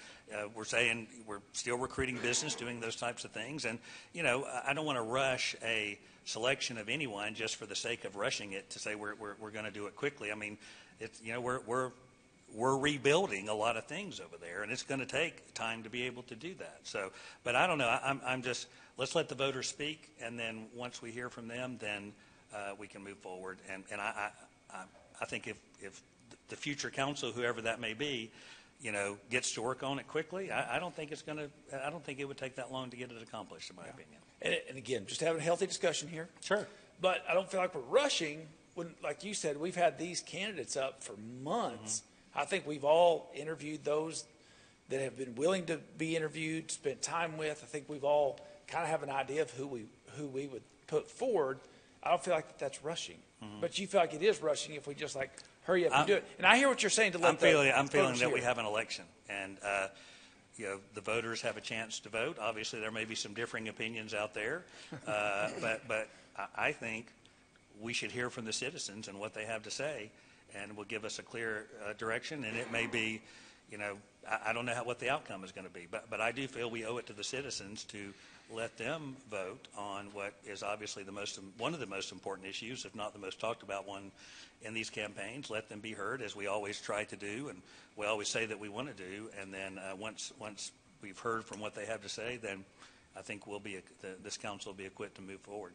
we're saying we're still recruiting business, doing those types of things, and you know, I don't want to rush a selection of anyone just for the sake of rushing it to say we're going to do it quickly. I mean, it's, you know, we're rebuilding a lot of things over there, and it's going to take time to be able to do that. So, but I don't know. I'm just, let's let the voters speak, and then once we hear from them, then we can move forward. And I think if the future council, whoever that may be, you know, gets to work on it quickly, I don't think it would take that long to get it accomplished, in my opinion. And again, just having a healthy discussion here. Sure. But I don't feel like we're rushing when, like you said, we've had these candidates up for months. I think we've all interviewed those that have been willing to be interviewed, spent time with. I think we've all kind of have an idea of who we would put forward. I don't feel like that's rushing. But you feel like it is rushing if we just like hurry up and do it. And I hear what you're saying to let I'm feeling that we have an election, and you know, the voters have a chance to vote. Obviously, there may be some differing opinions out there, but I think we should hear from the citizens and what they have to say, and will give us a clear direction. And it may be, you know, I don't know what the outcome is going to be, but I do feel we owe it to the citizens to let them vote on what is obviously one of the most important issues, if not the most talked about one in these campaigns. Let them be heard, as we always try to do, and we always say that we want to do. And then once we've heard from what they have to say, then I think this council will be equipped to move forward.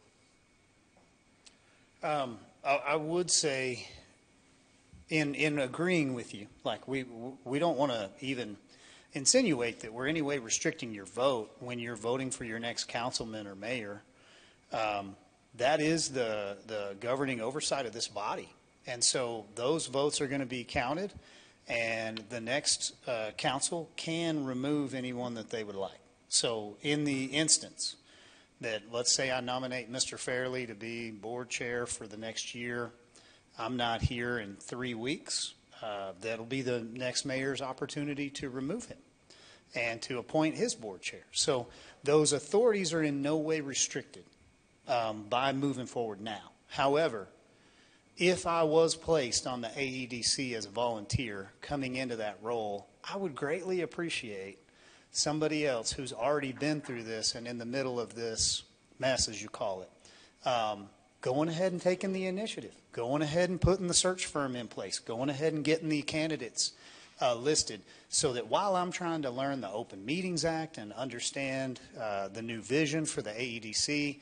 I would say, in agreeing with you, like we don't want to even insinuate that we're any way restricting your vote when you're voting for your next councilman or mayor. That is the governing oversight of this body. And so those votes are going to be counted, and the next council can remove anyone that they would like. So in the instance that, let's say I nominate Mr. Fairley to be board chair for the next year, I'm not here in 3 weeks, that'll be the next mayor's opportunity to remove him and to appoint his board chair. So those authorities are in no way restricted by moving forward now. However, if I was placed on the AEDC as a volunteer coming into that role, I would greatly appreciate somebody else who's already been through this and in the middle of this mess, as you call it, going ahead and taking the initiative, going ahead and putting the search firm in place, going ahead and getting the candidates listed, so that while I'm trying to learn the Open Meetings Act and understand the new vision for the AEDC,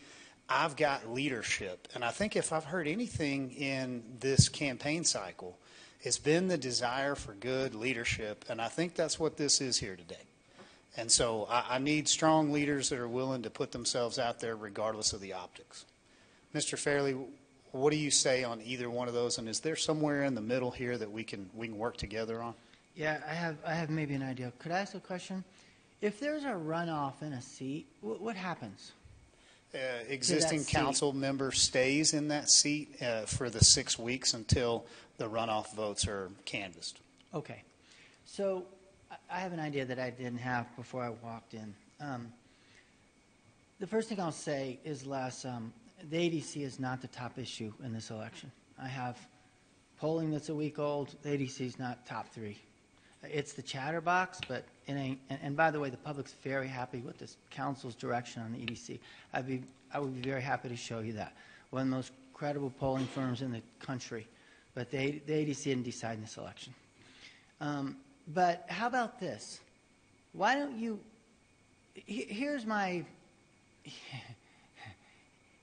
I've got leadership. And I think if I've heard anything in this campaign cycle, it's been the desire for good leadership, and I think that's what this is here today. And so I need strong leaders that are willing to put themselves out there regardless of the optics. Mr. Fairley, what do you say on either one of those? And is there somewhere in the middle here that we can work together on? Yeah, I have maybe an idea. Could I ask a question? If there's a runoff in a seat, what happens? Existing council member stays in that seat for the 6 weeks until the runoff votes are canvassed. Okay. So I have an idea that I didn't have before I walked in. The first thing I'll say is, the ADC is not the top issue in this election. I have polling that's a week old. The ADC is not top 3. it's the chatterbox, but it ain't. And by the way, the public's very happy with this council's direction on the EDC. I would be very happy to show you that. One of the most credible polling firms in the country, but the ADC didn't decide in this election. But how about this? Why don't you? Here's my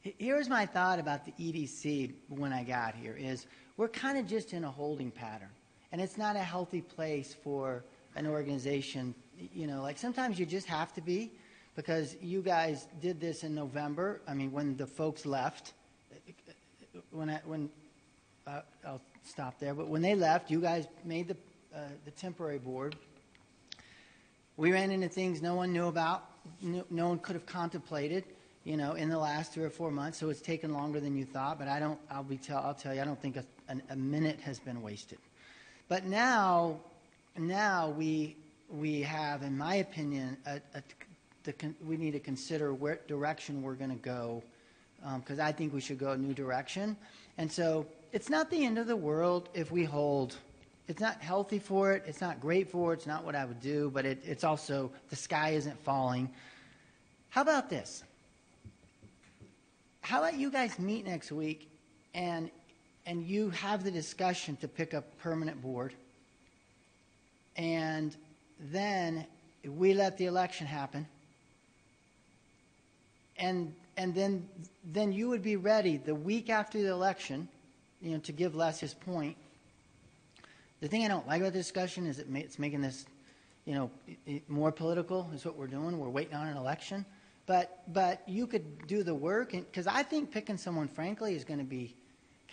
thought about the EDC when I got here is we're kind of just in a holding pattern, and it's not a healthy place for an organization. You know, like sometimes you just have to be, because you guys did this in November. I mean, when the folks left, I'll stop there. But when they left, you guys made the temporary board. We ran into things no one knew about, no one could have contemplated, you know, in the last 3 or 4 months. So it's taken longer than you thought. But I'll tell you, I don't think a minute has been wasted. But now we have, in my opinion, we need to consider what direction we're going to go, because I think we should go a new direction. And so it's not the end of the world if we hold. It's not healthy for it. It's not great for it. It's not what I would do. But it's also, the sky isn't falling. How about this? How about you guys meet next week and you have the discussion to pick a permanent board, and then we let the election happen, and then you would be ready the week after the election, you know, to give Les his point. The thing I don't like about the discussion is it's making this, you know, more political is what we're doing. We're waiting on an election. But you could do the work, because I think picking someone, frankly, is going to be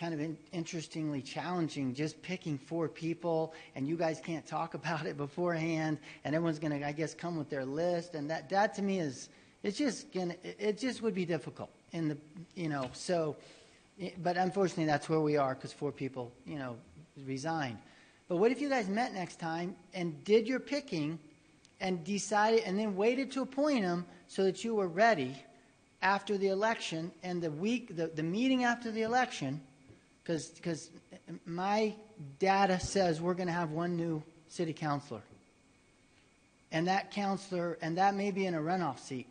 kind of interestingly challenging, just picking 4 people, and you guys can't talk about it beforehand, and everyone's going to, I guess, come with their list. And that to me is, it just would be difficult. So, but unfortunately that's where we are, because 4 people, you know, resigned. But what if you guys met next time and did your picking and decided, and then waited to appoint them so that you were ready after the election, and the meeting after the election, because my data says we're going to have 1 new city councilor, and that may be in a runoff seat,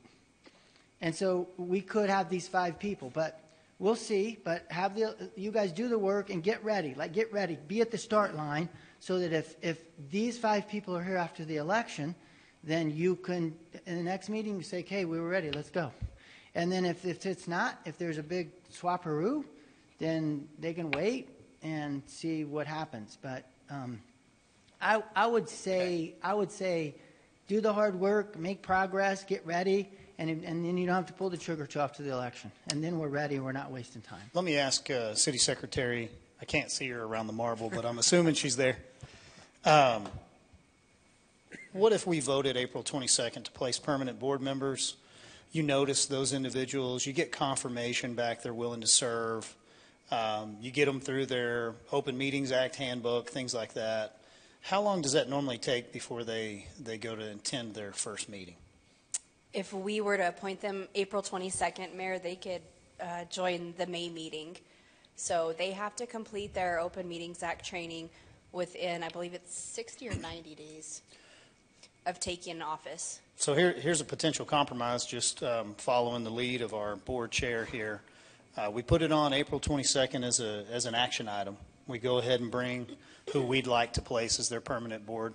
and so we could have these 5 people, but we'll see. But you guys do the work and get ready. Be at the start line, so that if these 5 people are here after the election, then you can, in the next meeting, say, okay, we were ready, let's go. And then if it's not, if there's a big swapperoo, then they can wait and see what happens. But I would say do the hard work, make progress, get ready, and then you don't have to pull the trigger till after the election. And then we're ready, and we're not wasting time. Let me ask City Secretary, I can't see her around the marble, but I'm assuming she's there. What if we voted April 22nd to place permanent board members? You notice those individuals, you get confirmation back they're willing to serve. You get them through their Open Meetings Act handbook, things like that. How long does that normally take before they go to attend their first meeting? If we were to appoint them April 22nd, Mayor, they could join the May meeting. So they have to complete their Open Meetings Act training within, I believe it's 60 or 90 days of taking office. So here's a potential compromise, just following the lead of our board chair here. We put it on April 22nd as an action item. We go ahead and bring who we'd like to place as their permanent board.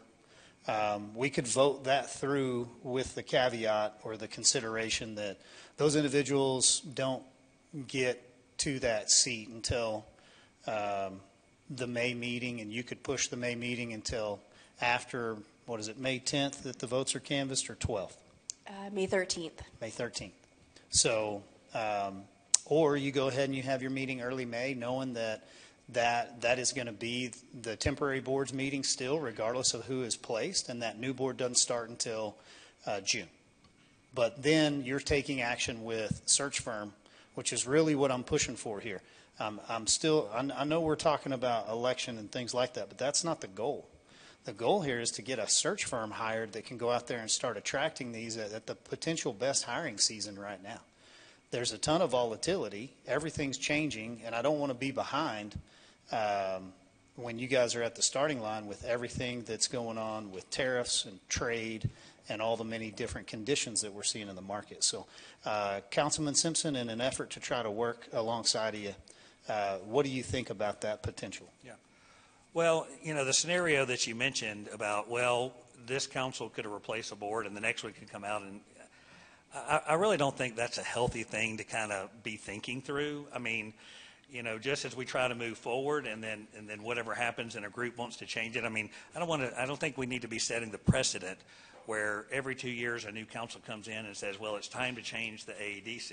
We could vote that through with the caveat or the consideration that those individuals don't get to that seat until the May meeting, and you could push the May meeting until after, what is it, May 10th that the votes are canvassed, or 12th? May 13th. May 13th. So, or you go ahead and you have your meeting early May, knowing that is going to be the temporary board's meeting still, regardless of who is placed, and that new board doesn't start until June. But then you're taking action with search firm, which is really what I'm pushing for here. I know we're talking about election and things like that, but that's not the goal. The goal here is to get a search firm hired that can go out there and start attracting these at the potential best hiring season right now. There's a ton of volatility. Everything's changing, and I don't want to be behind when you guys are at the starting line with everything that's going on with tariffs and trade and all the many different conditions that we're seeing in the market. So, Councilman Simpson, in an effort to try to work alongside of you, what do you think about that potential? Yeah. Well, the scenario that you mentioned about, well, this council could replace a board and the next one could come out, and I really don't think that's a healthy thing to kind of be thinking through. I mean, just as we try to move forward and then whatever happens and a group wants to change it. I mean, I don't think we need to be setting the precedent where every 2 years a new council comes in and says, well, it's time to change the AEDC.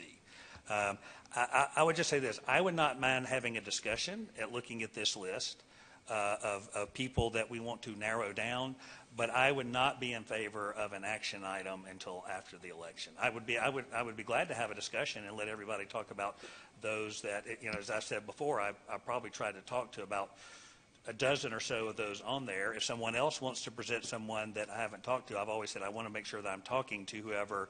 I would just say this. I would not mind having a discussion at looking at this list of people that we want to narrow down, but I would not be in favor of an action item until after the election. I would be glad to have a discussion and let everybody talk about those that, as I said before, I probably tried to talk to about a dozen or so of those on there. If someone else wants to present someone that I haven't talked to, I've always said I want to make sure that I'm talking to whoever,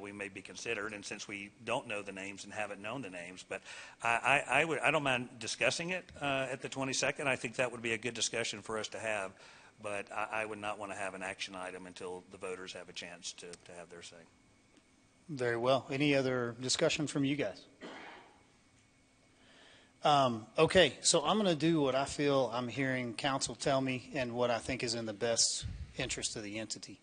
we may be considered. And since we don't know the names and haven't known the names, but I don't mind discussing it at the 22nd. I think that would be a good discussion for us to have, but I would not want to have an action item until the voters have a chance to have their say. Very well. Any other discussion from you guys? Okay, so I'm going to do what I feel I'm hearing council tell me and what I think is in the best interest of the entity.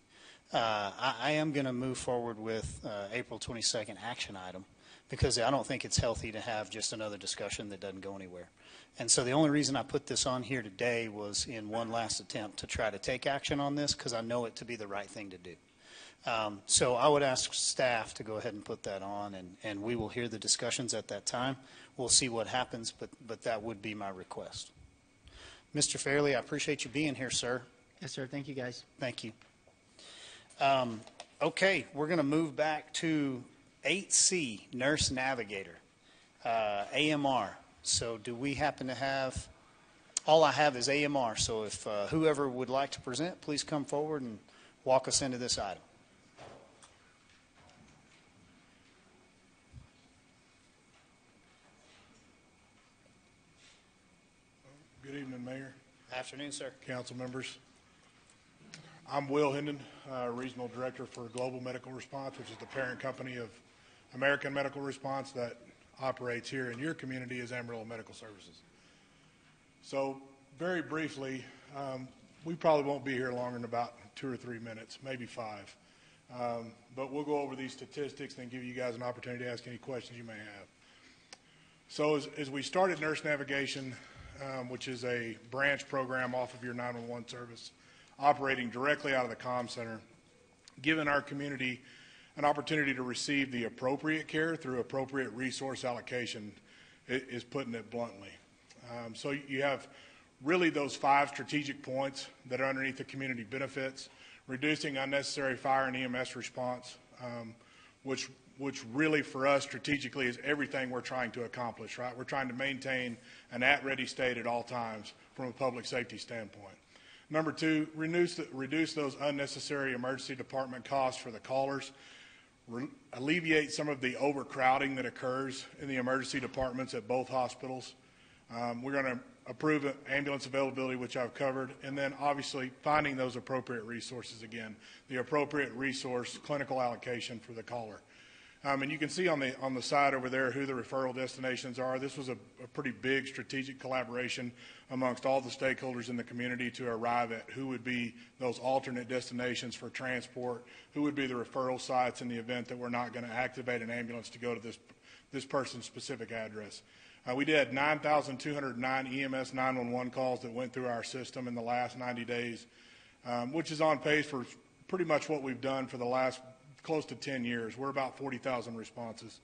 I am going to move forward with April 22nd action item because I don't think it's healthy to have just another discussion that doesn't go anywhere. And so the only reason I put this on here today was in one last attempt to try to take action on this because I know it to be the right thing to do. So I would ask staff to go ahead and put that on, and we will hear the discussions at that time. We'll see what happens, but that would be my request. Mr. Fairley, I appreciate you being here, sir. Yes, sir. Thank you, guys. Thank you. Okay, we're going to move back to 8C, Nurse Navigator, AMR. So do we happen to have, all I have is AMR, so if whoever would like to present, please come forward and walk us into this item. Good evening, Mayor. Afternoon, sir. Council members. I'm Will Hendon, Regional Director for Global Medical Response, which is the parent company of American Medical Response that operates here in your community as Amarillo Medical Services. So very briefly, we probably won't be here longer than about 2 or 3 minutes, maybe 5. But we'll go over these statistics and give you guys an opportunity to ask any questions you may have. So as we started Nurse Navigation, which is a branch program off of your 911 service, operating directly out of the comm center, giving our community an opportunity to receive the appropriate care through appropriate resource allocation is putting it bluntly. So you have really those 5 strategic points that are underneath the community benefits, reducing unnecessary fire and EMS response, which really for us strategically is everything we're trying to accomplish, right? We're trying to maintain an at-ready state at all times from a public safety standpoint. Number 2, reduce those unnecessary emergency department costs for the callers, alleviate some of the overcrowding that occurs in the emergency departments at both hospitals. We're going to approve ambulance availability, which I've covered, and then obviously finding those appropriate resources again, the appropriate resource clinical allocation for the caller. And you can see on the side over there who the referral destinations are. This was a pretty big strategic collaboration amongst all the stakeholders in the community to arrive at who would be those alternate destinations for transport, who would be the referral sites in the event that we're not going to activate an ambulance to go to this person's specific address. We did 9,209 EMS 911 calls that went through our system in the last 90 days, which is on pace for pretty much what we've done for the last close to 10 years. We're about 40,000 responses.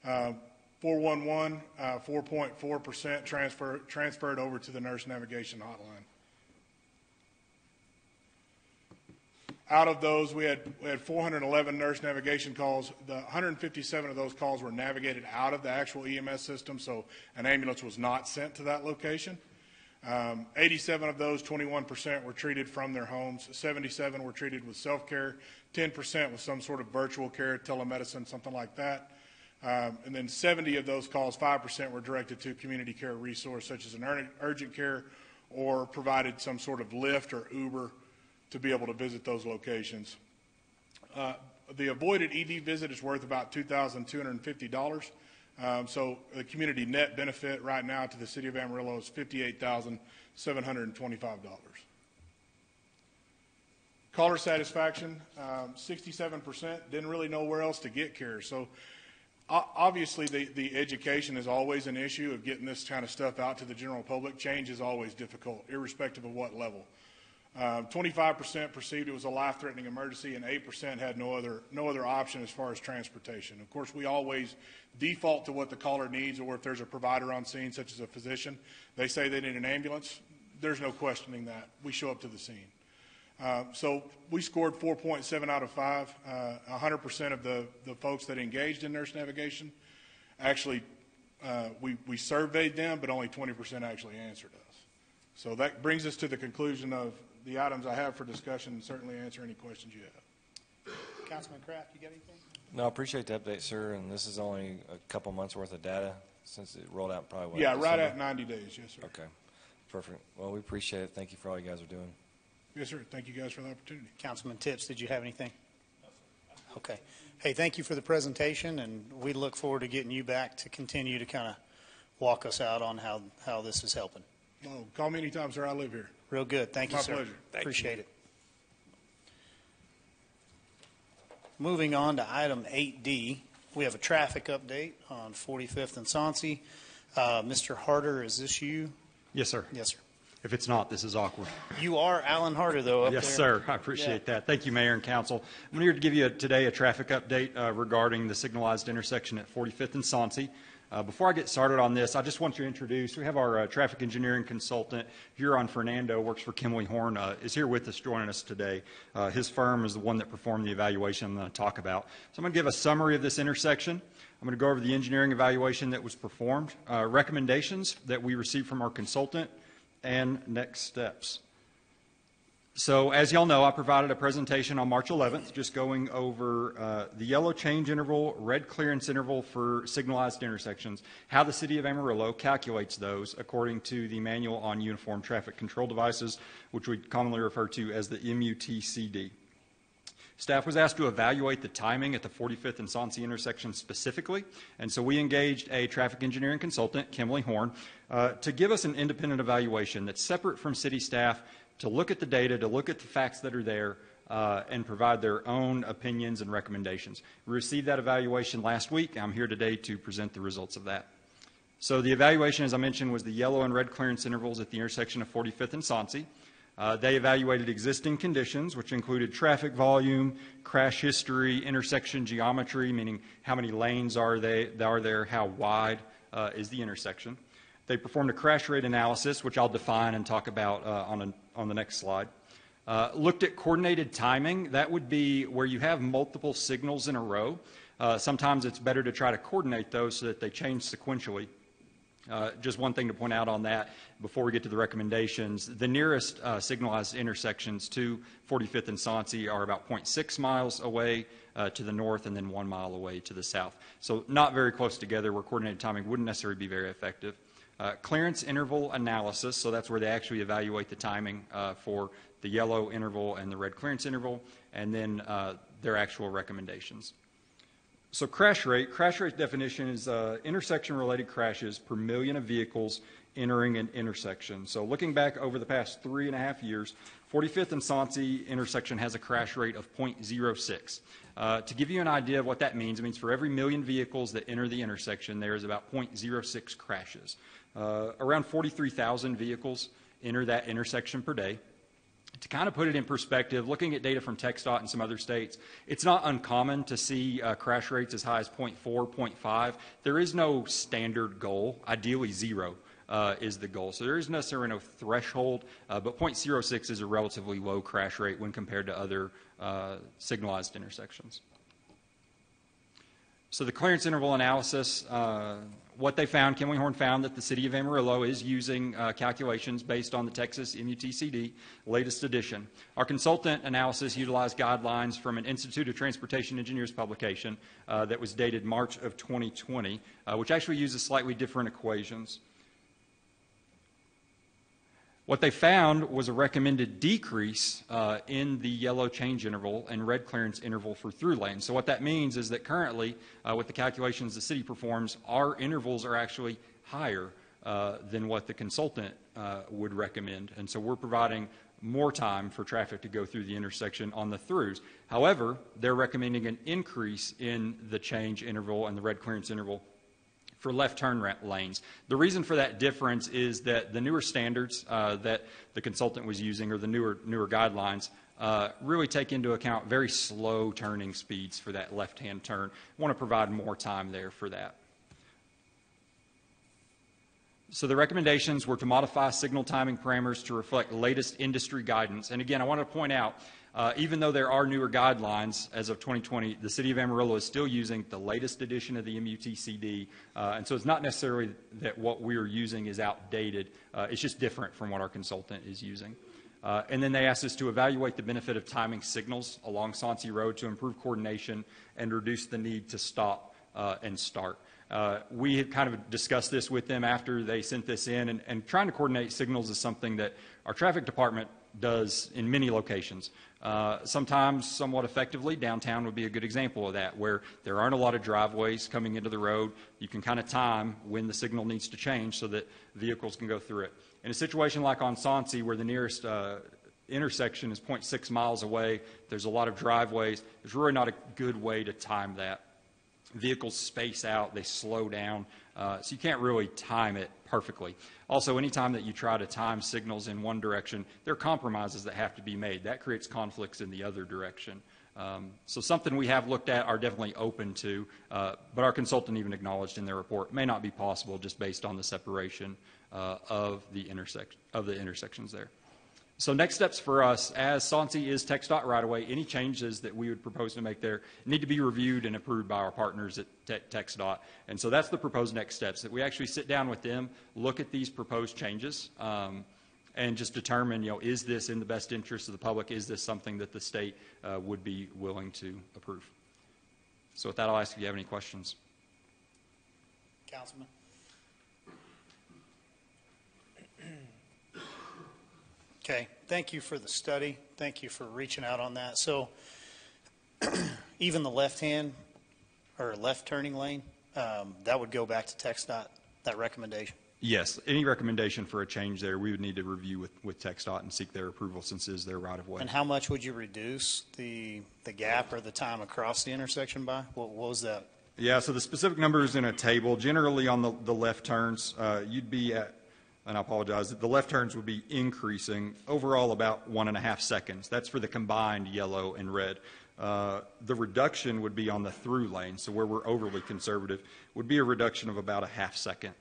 411, 4.4% transferred over to the nurse navigation hotline. Out of those, we had 411 nurse navigation calls. 157 of those calls were navigated out of the actual EMS system, so an ambulance was not sent to that location. 87 of those, 21%, were treated from their homes. 77 were treated with self-care. 10% with some sort of virtual care, telemedicine, something like that. And then 70 of those calls, 5%, were directed to community care resource, such as an urgent care or provided some sort of Lyft or Uber to be able to visit those locations. The avoided EV visit is worth about $2,250. So the community net benefit right now to the city of Amarillo is $58,725. Caller satisfaction, 67%, didn't really know where else to get care. So obviously the education is always an issue of getting this kind of stuff out to the general public. Change is always difficult, irrespective of what level. 25% perceived it was a life-threatening emergency, and 8% had no other option as far as transportation. Of course, we always default to what the caller needs, or if there's a provider on scene, such as a physician, they say they need an ambulance. There's no questioning that. We show up to the scene. So we scored 4.7 out of 5. 100% of the folks that engaged in nurse navigation actually, we surveyed them, but only 20% actually answered us. So that brings us to the conclusion of the items I have for discussion, and certainly answer any questions you have. Councilman Kraft, you got anything? No, I appreciate the update, sir. And this is only a couple months worth of data since it rolled out probably. Yeah, right at 90 days. Yes, sir. Okay, perfect. Well, we appreciate it. Thank you for all you guys are doing. Yes, sir. Thank you guys for the opportunity. Councilman Tips, did you have anything? Okay. Hey, thank you for the presentation, and we look forward to getting you back to continue to kind of walk us out on how this is helping. Oh, call me anytime, sir. I live here. Real good. Thank you, sir. My pleasure. Appreciate it. Moving on to item 8D, we have a traffic update on 45th and Soncy. Mr. Harder, is this you? Yes, sir. Yes, sir. If it's not, this is awkward. You are Alan Harder, though, up yes, there. sir. I appreciate that. Thank you, Mayor and Council. I'm here to give you today a traffic update regarding the signalized intersection at 45th and Soncy. Before I get started on this, I just want to introduce, we have our traffic engineering consultant, Huron Fernando, works for Kimley Horn, is here with us, joining us today. His firm is the one that performed the evaluation I'm going to talk about. So I'm going to give a summary of this intersection. I'm going to go over the engineering evaluation that was performed, recommendations that we received from our consultant, and next steps. So as y'all know, I provided a presentation on March 11th, just going over the yellow change interval, red clearance interval for signalized intersections, how the city of Amarillo calculates those according to the Manual on Uniform Traffic Control Devices, which we commonly refer to as the MUTCD. Staff was asked to evaluate the timing at the 45th and Soncy intersection specifically, and so we engaged a traffic engineering consultant, Kimley Horn, to give us an independent evaluation that's separate from city staff, to look at the data, to look at the facts that are there, and provide their own opinions and recommendations. We received that evaluation last week. I'm here today to present the results of that. So the evaluation, as I mentioned, was the yellow and red clearance intervals at the intersection of 45th and Soncy. They evaluated existing conditions, which included traffic volume, crash history, intersection geometry, meaning how many lanes are there, how wide is the intersection. They performed a crash rate analysis, which I'll define and talk about on the next slide. Looked at coordinated timing. That would be where you have multiple signals in a row. Sometimes it's better to try to coordinate those so that they change sequentially. Just one thing to point out on that before we get to the recommendations. The nearest signalized intersections to 45th and Soncy are about 0.6 miles away to the north and then 1 mile away to the south. So not very close together where coordinated timing wouldn't necessarily be very effective. Clearance interval analysis, so that's where they actually evaluate the timing for the yellow interval and the red clearance interval, and then their actual recommendations. So crash rate definition is intersection-related crashes per million of vehicles entering an intersection. So looking back over the past 3.5 years, 45th and Soncy intersection has a crash rate of 0.06. To give you an idea of what that means, it means for every million vehicles that enter the intersection, there is about 0.06 crashes. Around 43,000 vehicles enter that intersection per day. To kind of put it in perspective, looking at data from TxDOT and some other states, it's not uncommon to see crash rates as high as 0.4, 0.5. There is no standard goal. Ideally, 0 is the goal. So there is necessarily no threshold, but 0.06 is a relatively low crash rate when compared to other signalized intersections. So the clearance interval analysis, what they found, Kimley Horn found that the city of Amarillo is using calculations based on the Texas MUTCD latest edition. Our consultant analysis utilized guidelines from an Institute of Transportation Engineers publication that was dated March of 2020, which actually uses slightly different equations. What they found was a recommended decrease in the yellow change interval and red clearance interval for through lanes. So what that means is that currently, with the calculations the city performs, our intervals are actually higher than what the consultant would recommend. And so we're providing more time for traffic to go through the intersection on the throughs. However, they're recommending an increase in the change interval and the red clearance interval for left turn lanes. The reason for that difference is that the newer standards that the consultant was using, or the newer guidelines, really take into account very slow turning speeds for that left-hand turn. I want to provide more time there for that. So the recommendations were to modify signal timing parameters to reflect latest industry guidance. And again, I want to point out, even though there are newer guidelines as of 2020, the City of Amarillo is still using the latest edition of the MUTCD. And so it's not necessarily that what we're using is outdated. It's just different from what our consultant is using. And then they asked us to evaluate the benefit of timing signals along Soncy Road to improve coordination and reduce the need to stop and start. We had kind of discussed this with them after they sent this in, and trying to coordinate signals is something that our traffic department does in many locations. Sometimes somewhat effectively. Downtown would be a good example of that, where there aren't a lot of driveways coming into the road. You can kind of time when the signal needs to change so that vehicles can go through it. In a situation like on Soncy, where the nearest intersection is 0.6 miles away, there's a lot of driveways, there's really not a good way to time that. Vehicles space out, they slow down, so you can't really time it perfectly. Also, anytime that you try to time signals in one direction, there are compromises that have to be made. That creates conflicts in the other direction. So something we have looked at, are definitely open to, but our consultant even acknowledged in their report, it may not be possible just based on the separation of the intersections there. So next steps for us, as Soncy is TxDOT right-of-way, any changes that we would propose to make there need to be reviewed and approved by our partners at TxDOT. And so that's the proposed next steps, that we actually sit down with them, look at these proposed changes, and just determine, is this in the best interest of the public? Is this something that the state would be willing to approve? So with that, I'll ask if you have any questions. Councilman? Okay, thank you for the study. Thank you for reaching out on that. So even the left-hand or left turning lane, that would go back to TxDOT, that recommendation? Yes, any recommendation for a change there, we would need to review with TxDOT and seek their approval, since it is their right-of-way. And how much would you reduce the gap or the time across the intersection by? What was that? Yeah, so the specific number is in a table. Generally on the left turns, you'd be at, and I apologize, the left turns would be increasing overall about 1.5 seconds. That's for the combined yellow and red. The reduction would be on the through lane, so where we're overly conservative, would be a reduction of about 0.5 second.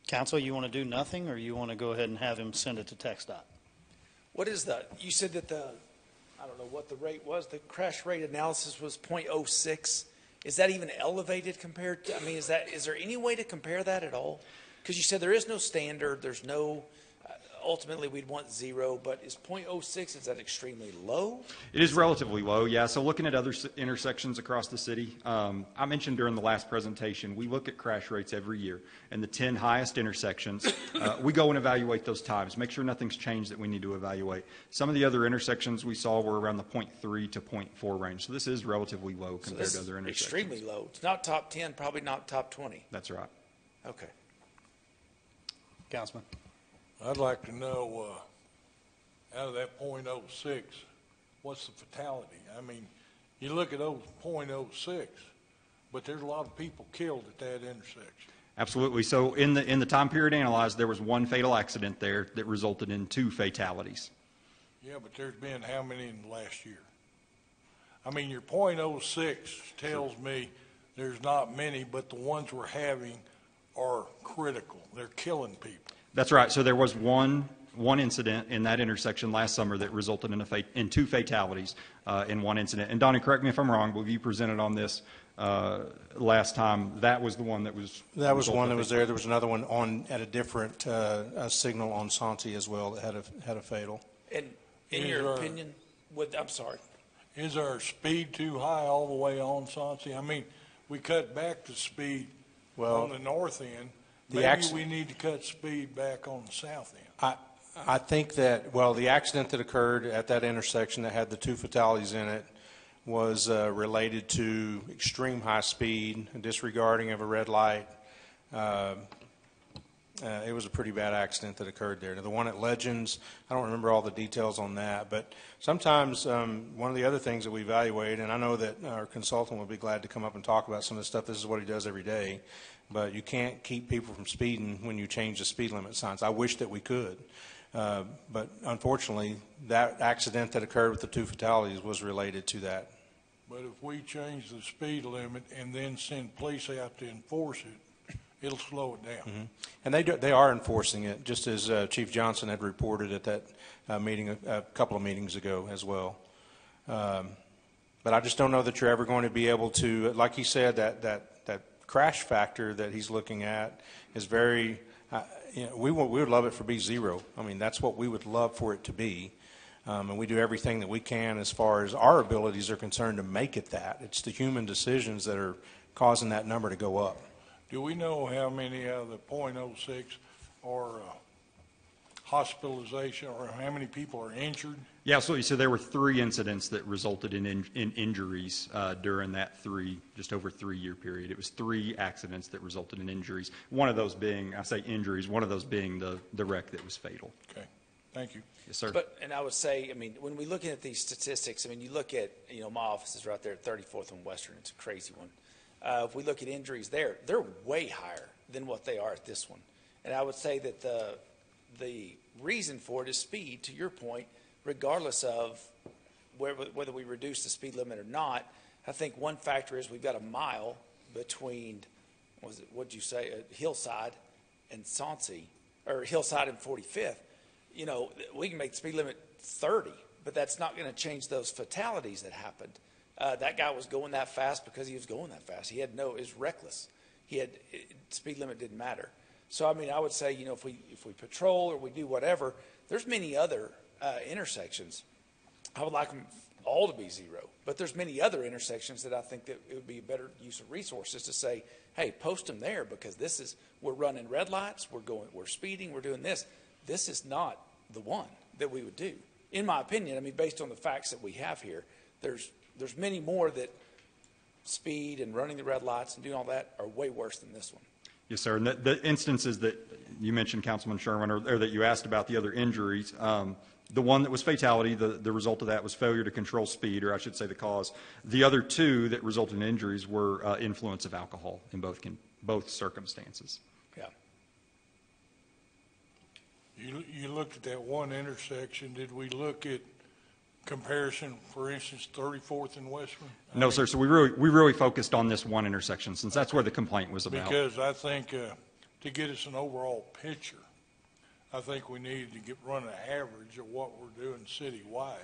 Council, you want to do nothing, or you want to go ahead and have him send it to TxDOT? What is you said that I don't know what the rate was, the crash rate analysis was 0.06. Is that even elevated compared to, is there any way to compare that at all? Because you said there is no standard, there's no, ultimately we'd want 0, but is 0.06, is that extremely low? It is relatively low, yeah. So looking at other intersections across the city, I mentioned during the last presentation, we look at crash rates every year, and the 10 highest intersections, we go and evaluate those times, make sure nothing's changed that we need to evaluate. Some of the other intersections we saw were around the 0.3 to 0.4 range, so this is relatively low compared to other intersections. Extremely low. It's not top 10, probably not top 20. That's right. Okay. Councilman? I'd like to know, out of that 0.06, what's the fatality? You look at those 0.06, but there's a lot of people killed at that intersection. Absolutely. So in the time period analyzed, there was one fatal accident there that resulted in 2 fatalities. Yeah, but there's been how many in the last year? Your 0.06 tells me there's not many, but the ones we're having are critical. They're killing people. That's right. So there was one incident in that intersection last summer that resulted in 2 fatalities in one incident. And Donnie, correct me if I'm wrong, but you presented on this last time. That was the one that was. That was one that was there. There was another one at a different signal on Soncy as well that had a fatal. And in your opinion, I'm sorry. Is our speed too high all the way on Soncy? We cut back the speed on the north end, Maybe we need to cut speed back on the south end. I think that, well, the accident that occurred at that intersection that had the 2 fatalities in it was related to extreme high speed, disregarding of a red light. It was a pretty bad accident that occurred there. Now, the one at Legends, I don't remember all the details on that, but sometimes one of the other things that we evaluate, and I know that our consultant would be glad to come up and talk about some of the stuff, this is what he does every day, but you can't keep people from speeding when you change the speed limit signs. I wish that we could. But unfortunately, that accident that occurred with the 2 fatalities was related to that. But if we change the speed limit and then send police out to enforce it, it'll slow it down. Mm-hmm. And they are enforcing it, just as Chief Johnson had reported at that meeting a couple of meetings ago as well. But I just don't know that you're ever going to be able to, like he said, that crash factor that he's looking at is very, we would love it for be 0. I mean, that's what we would love for it to be. And we do everything that we can as far as our abilities are concerned to make it that. It's the human decisions that are causing that number to go up. Do we know how many out of the .06 are hospitalization, or how many people are injured? Yeah, absolutely. So there were 3 incidents that resulted in injuries during that just over 3-year period. It was 3 accidents that resulted in injuries. One of those being, I say injuries, one of those being the wreck that was fatal. Okay, thank you. Yes, sir. And I would say, I mean, when we look at these statistics, I mean, you look at, my office is right there at 34th and Western. It's a crazy one. If we look at injuries there, they're way higher than what they are at this one. And I would say that the reason for it is speed, to your point, regardless of whether we reduce the speed limit or not. I think one factor is we've got a mile between, what'd you say, Hillside and Sauncey, or Hillside and 45th. We can make the speed limit 30, but that's not going to change those fatalities that happened. That guy was going that fast because he was going that fast. It was reckless. Speed limit didn't matter. So, I mean, I would say, if we patrol or we do whatever, there's many other intersections. I would like them all to be 0, but there's many other intersections that I think that it would be a better use of resources to say, hey, post them there because we're running red lights, we're speeding, we're doing this. This is not the one that we would do. In my opinion, I mean, based on the facts that we have here, there's many more that speed and running the red lights and doing all that are way worse than this one. Yes, sir. And the instances that you mentioned, Councilman Sherman, or that you asked about the other injuries, the one that was fatality, the result of that was failure to control speed, or I should say the cause. The other 2 that resulted in injuries were influence of alcohol in both circumstances. Yeah. You looked at that one intersection. Did we look at comparison, for instance, 34th and Western? No, sir. So we really focused on this one intersection since that's where the complaint was about. Because I think to get us an overall picture, I think we needed to run an average of what we're doing citywide.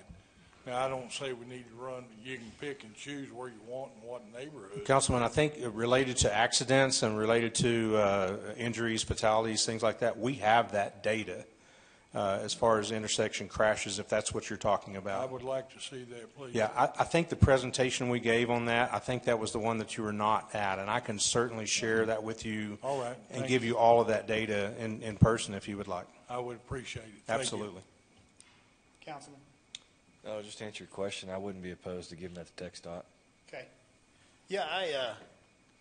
Now, I don't say we need to run, you can pick and choose where you want and what neighborhood. Councilman, I think related to accidents and related to injuries, fatalities, things like that, we have that data as far as intersection crashes, if that's what you're talking about. I would like to see that, please. Yeah, I think the presentation we gave on that, I think that was the one that you were not at, and I can certainly share that with you. All right. And give you all of that data in person if you would like. I would appreciate it. Thank Absolutely. You. Councilman? No, just to answer your question, I wouldn't be opposed to giving that to TxDOT. Okay. Yeah,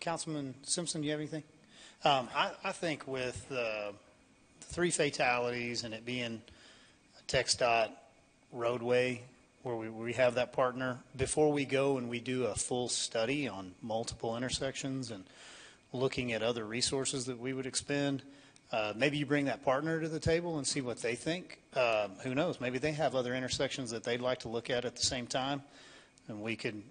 Councilman Simpson, do you have anything? I think with the 3 fatalities and it being a TxDOT roadway where we have that partner, before we go and we do a full study on multiple intersections and looking at other resources that we would expend, maybe you bring that partner to the table and see what they think. Who knows? Maybe they have other intersections that they'd like to look at the same time, and we could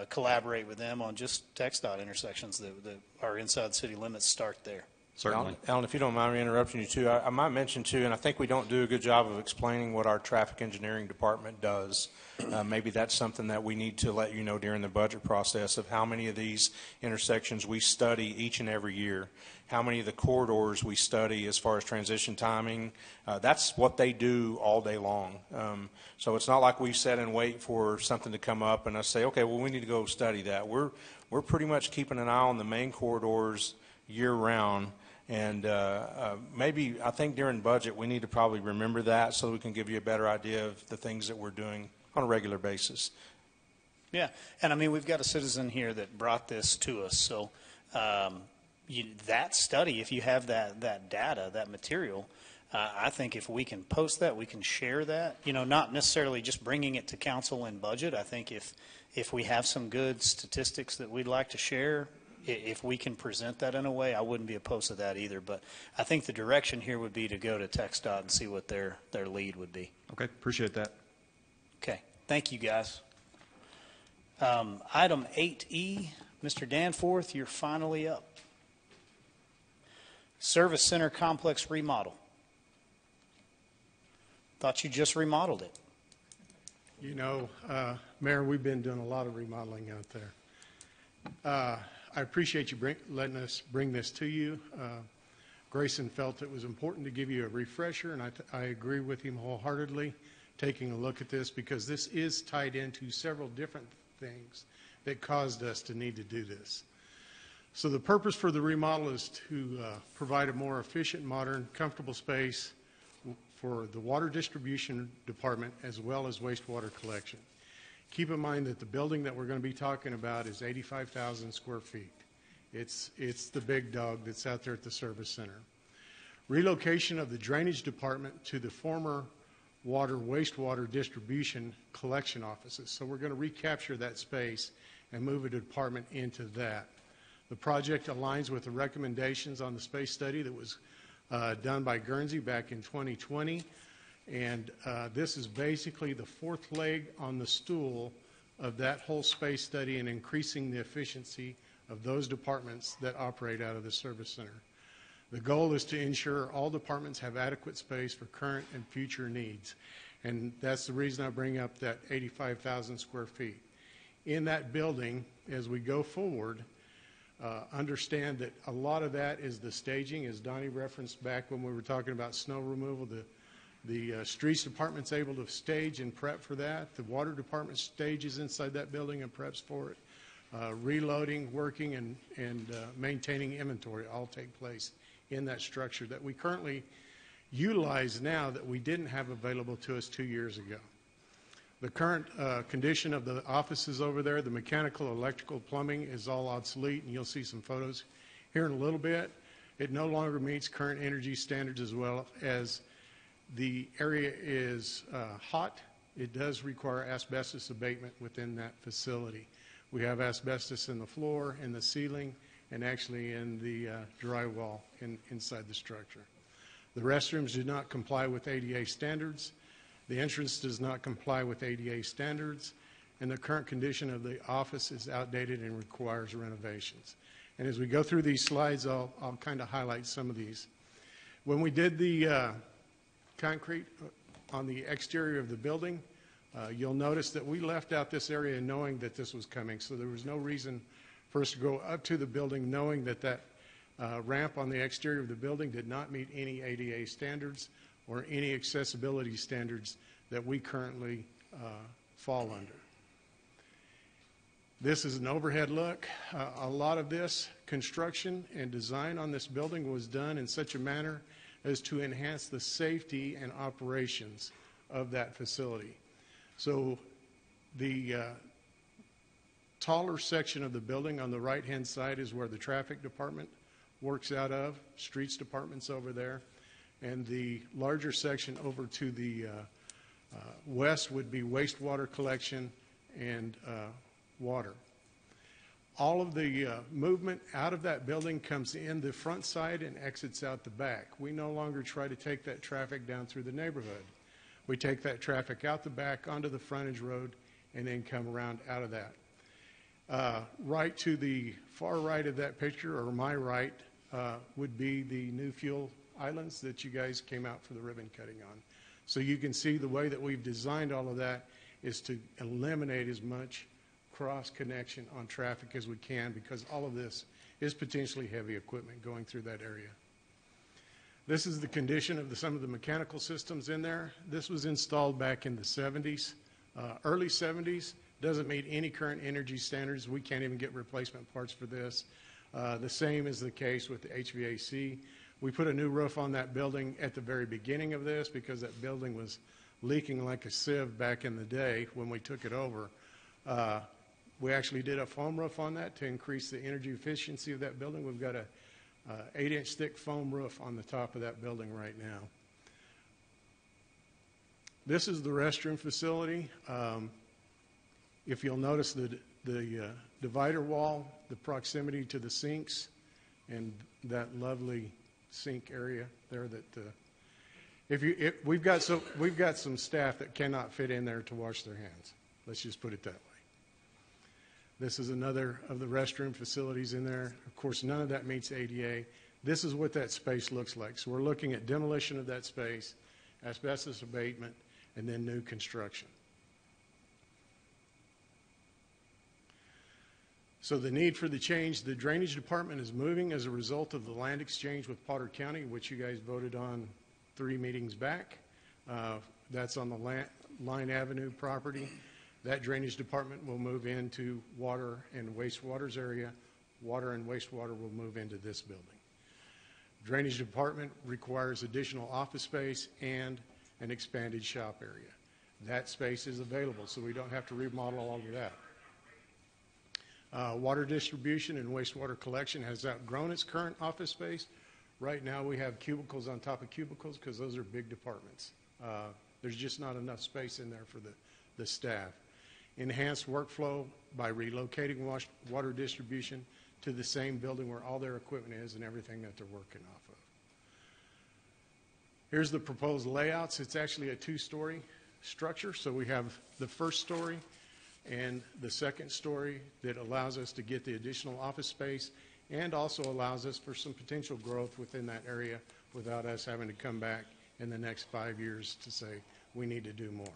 collaborate with them on just TxDOT intersections that are inside city limits. Start there. Certainly. Alan, if you don't mind me interrupting you too, I might mention too, and I think we don't do a good job of explaining what our traffic engineering department does. Maybe that's something that we need to let you know during the budget process of how many of these intersections we study each and every year, how many of the corridors we study as far as transition timing. That's what they do all day long. So it's not like we sit and wait for something to come up and us say, okay, well, we need to go study that. We're pretty much keeping an eye on the main corridors year round. And maybe, I think during budget, we need to probably remember that so that we can give you a better idea of the things that we're doing on a regular basis. Yeah, and I mean, we've got a citizen here that brought this to us, so that study, if you have that data, that material, I think if we can post that, we can share that, not necessarily just bringing it to council and budget. I think if we have some good statistics that we'd like to share, if we can present that in a way, I wouldn't be opposed to that either. But I think the direction here would be to go to TxDOT and see what their lead would be. Okay, appreciate that. Okay, thank you, guys. Item 8E, Mr. Danforth, you're finally up. Service Center Complex Remodel. Thought you just remodeled it. Mayor, we've been doing a lot of remodeling out there. I appreciate you letting us bring this to you. Grayson felt it was important to give you a refresher, and I agree with him wholeheartedly taking a look at this, because this is tied into several different things that caused us to need to do this. So the purpose for the remodel is to provide a more efficient, modern, comfortable space for the water distribution department as well as wastewater collection. Keep in mind that the building that we're going to be talking about is 85,000 square feet. It's the big dog that's out there at the service center. Relocation of the drainage department to the former wastewater distribution collection offices. So we're going to recapture that space and move a department into that. The project aligns with the recommendations on the space study that was done by Guernsey back in 2020. And this is basically the fourth leg on the stool of that whole space study and increasing the efficiency of those departments that operate out of the service center. The goal is to ensure all departments have adequate space for current and future needs. And that's the reason I bring up that 85,000 square feet. In that building, as we go forward, understand that a lot of that is the staging, as Donnie referenced back when we were talking about snow removal. The streets department's able to stage and prep for that. The water department stages inside that building and preps for it. Reloading, working, and maintaining inventory all take place in that structure that we currently utilize now that we didn't have available to us 2 years ago. The current condition of the offices over there, the mechanical, electrical, plumbing is all obsolete, and you'll see some photos here in a little bit. It no longer meets current energy standards, as well as the area is hot. It does require asbestos abatement within that facility. We have asbestos in the floor, in the ceiling, and actually in the drywall inside the structure. The restrooms do not comply with ADA standards. The entrance does not comply with ADA standards, and the current condition of the office is outdated and requires renovations. And as we go through these slides, I'll kind of highlight some of these. When we did the concrete on the exterior of the building, you'll notice that we left out this area knowing that this was coming, so there was no reason for us to go up to the building knowing that ramp on the exterior of the building did not meet any ADA standards or any accessibility standards that we currently fall under. This is an overhead look. A lot of this construction and design on this building was done in such a manner as to enhance the safety and operations of that facility. So the taller section of the building on the right-hand side is where the traffic department works out of, streets department's over there, and the larger section over to the west would be wastewater collection and water. All of the movement out of that building comes in the front side and exits out the back. We no longer try to take that traffic down through the neighborhood. We take that traffic out the back onto the frontage road and then come around out of that. Right to the far right of that picture, or my right, would be the new fuel islands that you guys came out for the ribbon cutting on. So you can see the way that we've designed all of that is to eliminate as much cross connection on traffic as we can, because all of this is potentially heavy equipment going through that area. This is the condition of some of the mechanical systems in there. This was installed back in the 70s, early 70s. Doesn't meet any current energy standards. We can't even get replacement parts for this. The same is the case with the HVAC. We put a new roof on that building at the very beginning of this because that building was leaking like a sieve back in the day when we took it over. We actually did a foam roof on that to increase the energy efficiency of that building. We've got a 8-inch thick foam roof on the top of that building right now. This is the restroom facility. If you'll notice the divider wall, the proximity to the sinks, and that lovely sink area there that we've got some staff that cannot fit in there to wash their hands. Let's just put it that way. This is another of the restroom facilities in there. Of course, none of that meets ADA. This is what that space looks like. So we're looking at demolition of that space, asbestos abatement, and then new construction. So the need for the change, the drainage department is moving as a result of the land exchange with Potter County, which you guys voted on 3 meetings back. That's on the Line Avenue property. That drainage department will move into water and wastewater's area. Water and wastewater will move into this building. Drainage department requires additional office space and an expanded shop area. That space is available, so we don't have to remodel all of that. Water distribution and wastewater collection has outgrown its current office space. Right now we have cubicles on top of cubicles because those are big departments. There's just not enough space in there for the staff. Enhanced workflow by relocating water distribution to the same building where all their equipment is and everything that they're working off of. Here's the proposed layouts. It's actually a 2-story structure. So we have the first story and the second story that allows us to get the additional office space and also allows us for some potential growth within that area without us having to come back in the next 5 years to say we need to do more.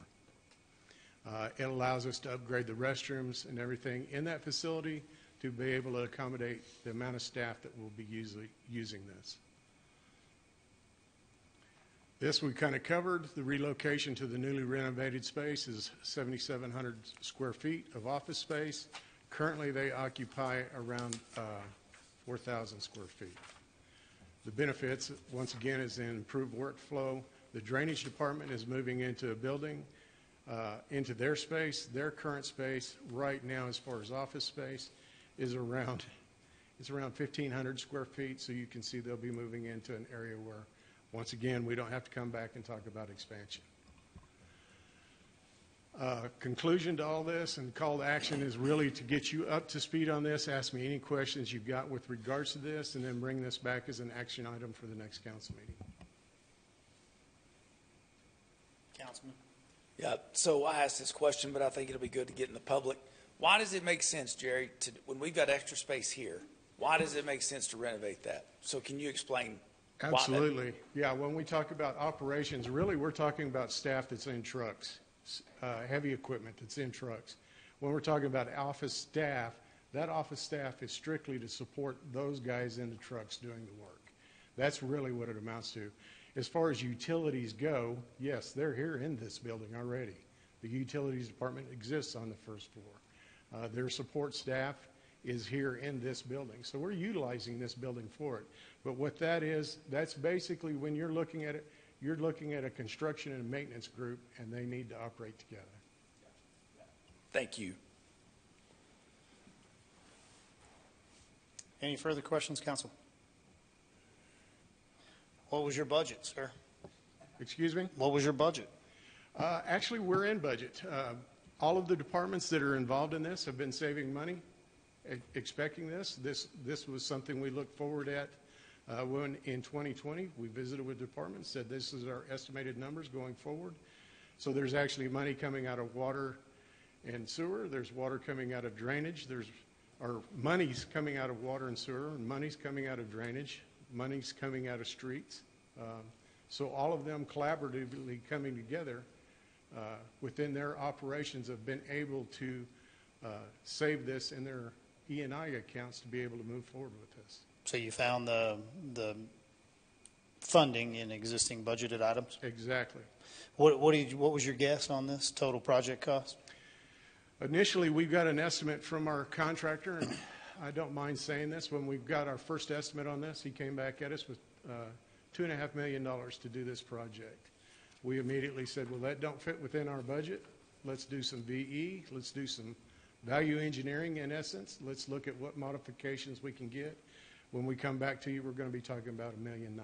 It allows us to upgrade the restrooms and everything in that facility to be able to accommodate the amount of staff that will be using this. This we kind of covered. The relocation to the newly renovated space is 7,700 square feet of office space. Currently they occupy around 4,000 square feet. The benefits, once again, is in improved workflow. The drainage department is moving into a building, into their space. Their current space right now as far as office space is around 1,500 square feet. So you can see they'll be moving into an area where, once again, we don't have to come back and talk about expansion. Conclusion to all this and call to action is really to get you up to speed on this. Ask me any questions you've got with regards to this, and then bring this back as an action item for the next council meeting. Councilman. Yeah, so I asked this question, but I think it'll be good to get in the public. Why does it make sense, Jerry, when we've got extra space here, why does it make sense to renovate that? So can you explain why that? Absolutely. Yeah, when we talk about operations, really we're talking about staff that's in trucks, heavy equipment that's in trucks. When we're talking about office staff, that office staff is strictly to support those guys in the trucks doing the work. That's really what it amounts to. As far as utilities go, yes, they're here in this building already. The utilities department exists on the first floor. Their support staff is here in this building. So we're utilizing this building for it. But what that is, that's basically when you're looking at it, you're looking at a construction and maintenance group, and they need to operate together. Thank you. Any further questions, council? What was your budget, sir? Excuse me? What was your budget? Actually, we're in budget. All of the departments that are involved in this have been saving money, expecting this. This was something we looked forward at when in 2020 we visited with departments, said this is our estimated numbers going forward. So there's actually money coming out of water and sewer. There's water coming out of drainage. Money's coming out of water and sewer, and money's coming out of drainage. Money's coming out of streets. So all of them collaboratively coming together within their operations have been able to save this in their E&I accounts to be able to move forward with this. So you found the funding in existing budgeted items? Exactly. What was your guess on this total project cost? Initially, we got an estimate from our contractor, and I don't mind saying this. When we got our first estimate on this, he came back at us with $2.5 million to do this project. We immediately said, well, that don't fit within our budget. Let's do some VE. Let's do some value engineering in essence. Let's look at what modifications we can get. When we come back to you, we're going to be talking about $1.9 million.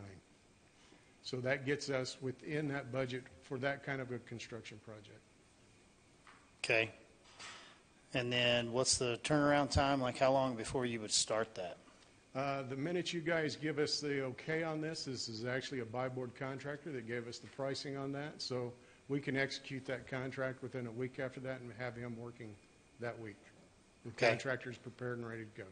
So that gets us within that budget for that kind of a construction project. Okay. And then what's the turnaround time? Like how long before you would start that? The minute you guys give us the okay on this is actually a buy-board contractor that gave us the pricing on that. So we can execute that contract within a week after that and have him working that week. The Okay. contractor's prepared and ready to go.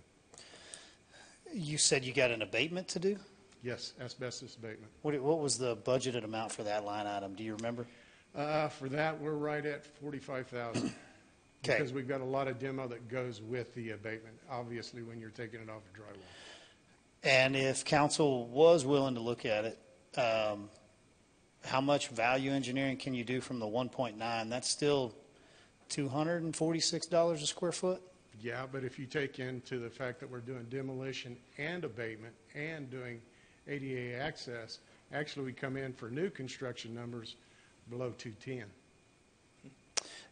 You said you got an abatement to do? Yes, asbestos abatement. What was the budgeted amount for that line item? Do you remember? For that, we're right at $45,000. Okay. Because we've got a lot of demo that goes with the abatement, obviously, when you're taking it off of drywall. And if council was willing to look at it, how much value engineering can you do from the 1.9? That's still $246 a square foot? Yeah, but if you take into the fact that we're doing demolition and abatement and doing ADA access, actually we come in for new construction numbers below 210.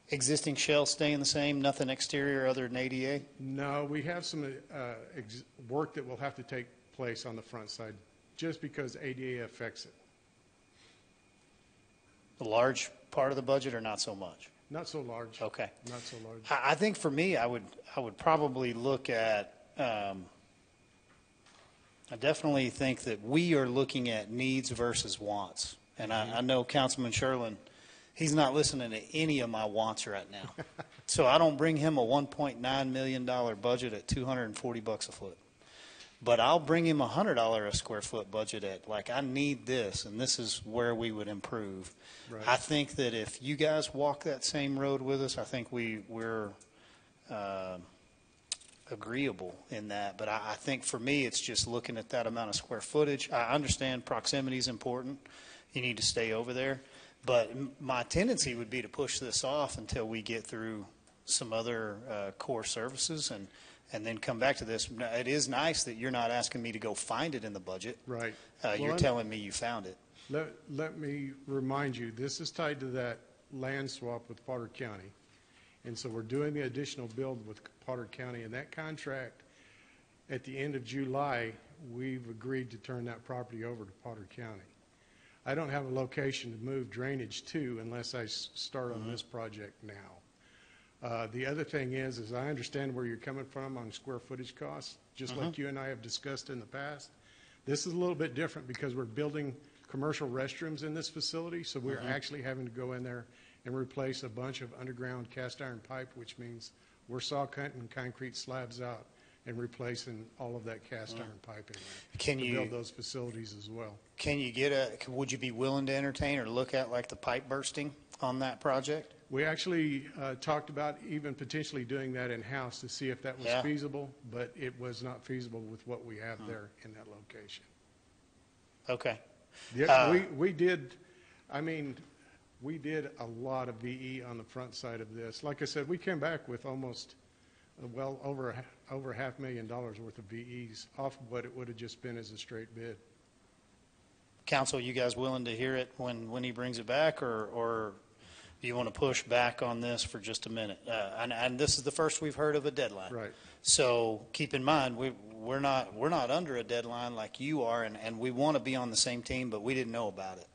Existing shell staying the same, nothing exterior other than ADA? No, we have some work that will have to take place on the front side just because ADA affects it. A large part of the budget or not so much? Not so large. Okay. Not so large. I think for me, I would probably look at, I definitely think that we are looking at needs versus wants. And I know Councilman Sherlin, he's not listening to any of my wants right now. So I don't bring him a $1.9 million budget at $240 a foot. But I'll bring him a $100 a square foot budget at, like, I need this, and this is where we would improve. Right. I think that if you guys walk that same road with us, I think we're agreeable in that. But I think for me, it's just looking at that amount of square footage. I understand proximity is important. You need to stay over there. But my tendency would be to push this off until we get through some other core services and then come back to this. It is nice that you're not asking me to go find it in the budget. Right. You're telling me you found it. Let me remind you, this is tied to that land swap with Potter County. And so we're doing the additional build with Potter County. And that contract, at the end of July, we've agreed to turn that property over to Potter County. I don't have a location to move drainage to unless I start on this project now. The other thing is I understand where you're coming from on square footage costs, just like you and I have discussed in the past. This is a little bit different because we're building commercial restrooms in this facility, so we're actually having to go in there and replace a bunch of underground cast iron pipe, which means we're saw cutting concrete slabs out and replacing all of that cast iron pipe in there to build those facilities as well. Can you would you be willing to entertain or look at like the pipe bursting on that project? We actually talked about even potentially doing that in-house to see if that was feasible, but it was not feasible with what we have there in that location. Okay. Yeah, we did a lot of VE on the front side of this. Like I said, we came back with almost, over $500,000 worth of VEs off of what it would have just been as a straight bid. Council, you guys willing to hear it when he brings it back, or do you want to push back on this for just a minute? And this is the first we've heard of a deadline. Right. So keep in mind, we're not under a deadline like you are, and we want to be on the same team, but we didn't know about it.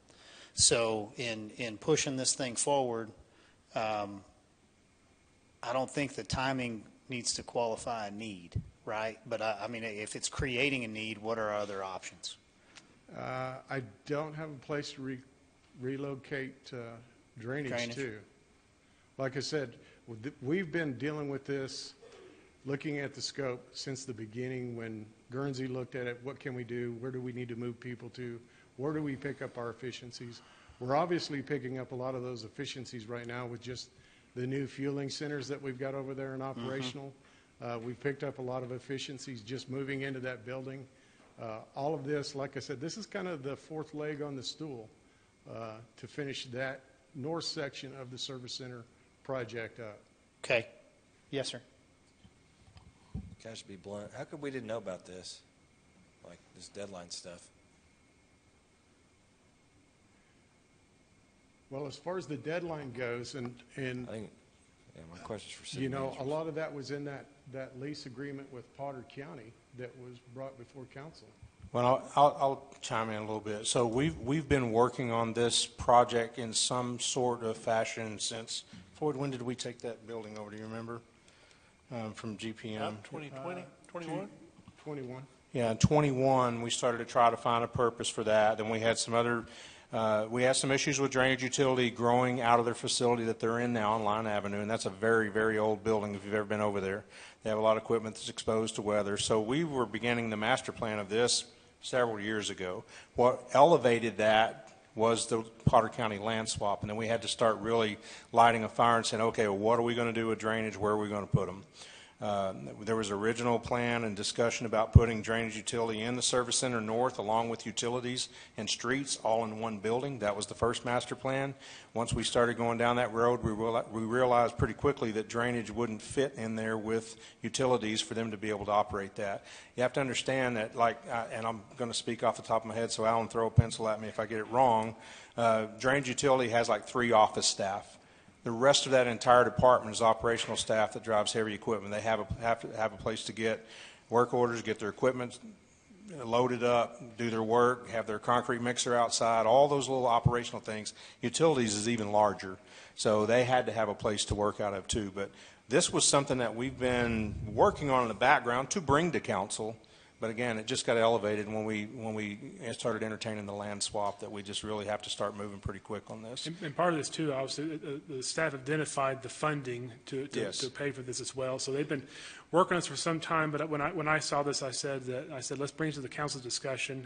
So in pushing this thing forward, I don't think the timing needs to qualify a need, right? But I mean, if it's creating a need, what are our other options? I don't have a place to relocate drainage to. Like I said, we've been dealing with this, looking at the scope since the beginning when Guernsey looked at it. What can we do? Where do we need to move people to? Where do we pick up our efficiencies? We're obviously picking up a lot of those efficiencies right now with just the new fueling centers that we've got over there and operational. We've picked up a lot of efficiencies just moving into that building. All of this, like I said, this is kind of the fourth leg on the stool to finish that north section of the service center project up. Okay. Yes, sir. Can I just be blunt? How come we didn't know about this? Like this deadline stuff? Well, as far as the deadline goes, and I think, yeah, my question's for city you know, a managers. lot of that was in that lease agreement with Potter County that was brought before council. Well, I'll chime in a little bit. So we've been working on this project in some sort of fashion since, Floyd, when did we take that building over? Do you remember? From GPM? 2020, 21? 21. Yeah, in 21, we started to try to find a purpose for that. Then we had some other, we had some issues with drainage utility growing out of their facility that they're in now on Line Avenue, and that's a very, very old building if you've ever been over there. They have a lot of equipment that's exposed to weather. So we were beginning the master plan of this several years ago. What elevated that was the Potter County land swap, and then we had to start really lighting a fire and saying, okay, well, what are we going to do with drainage? Where are we going to put them? There was original plan and discussion about putting drainage utility in the service center north along with utilities and streets all in one building. That was the first master plan. Once we started going down that road, we realized pretty quickly that drainage wouldn't fit in there with utilities for them to be able to operate that. You have to understand that, and I'm going to speak off the top of my head, so Alan, throw a pencil at me if I get it wrong. Drainage utility has like 3 office staff. The rest of that entire department is operational staff that drives heavy equipment. They have to have a place to get work orders, get their equipment loaded up, do their work, have their concrete mixer outside, all those little operational things. Utilities is even larger. So they had to have a place to work out of too. But this was something that we've been working on in the background to bring to council. But again, it just got elevated when we started entertaining the land swap, that we just really have to start moving pretty quick on this. And part of this too, obviously, the staff identified the funding to pay for this as well. So they've been working on this for some time. But when I saw this, I said let's bring it to the council's discussion.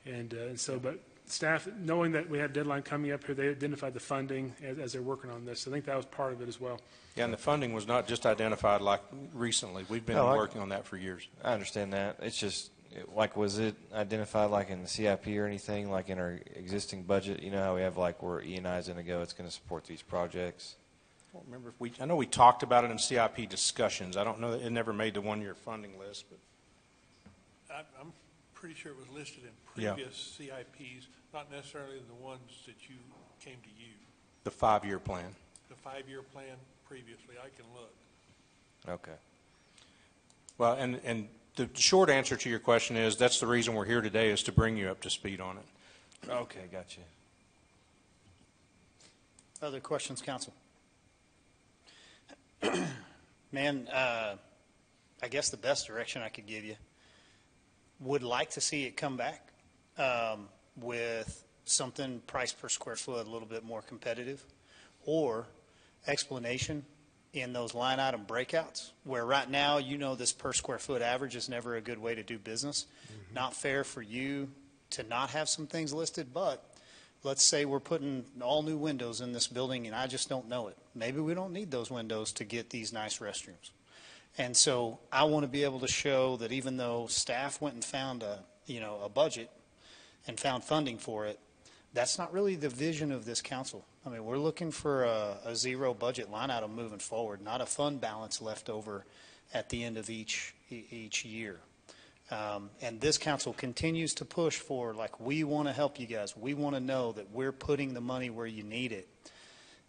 And so, but staff, knowing that we had a deadline coming up here, they identified the funding as they're working on this. So I think that was part of it as well. Yeah, and the funding was not just identified like recently. We've been working on that for years. I understand that. It's just, was it identified like in the CIP or anything, like in our existing budget? You know how we have like where E&I is going to go, it's going to support these projects? I don't remember if I know we talked about it in CIP discussions. I don't know, it never made the one-year funding list. But I'm pretty sure it was listed in previous CIPs, not necessarily the ones that you came to you. The 5-year plan. The 5-year plan previously, I can look. Okay. Well, and the short answer to your question is that's the reason we're here today, is to bring you up to speed on it. Okay, gotcha. Other questions, council? Man, I guess the best direction I could give you, would like to see it come back with something price per square foot a little bit more competitive, or explanation in those line item breakouts, where right now, you know, this per square foot average is never a good way to do business. Mm-hmm. Not fair for you to not have some things listed, but let's say we're putting all new windows in this building and I just don't know it. Maybe we don't need those windows to get these nice restrooms. And so I want to be able to show that even though staff went and found a budget and found funding for it, that's not really the vision of this council. I mean, we're looking for a zero budget line item moving forward, not a fund balance left over at the end of each year. And this council continues to push for, like, we want to help you guys. We want to know that we're putting the money where you need it.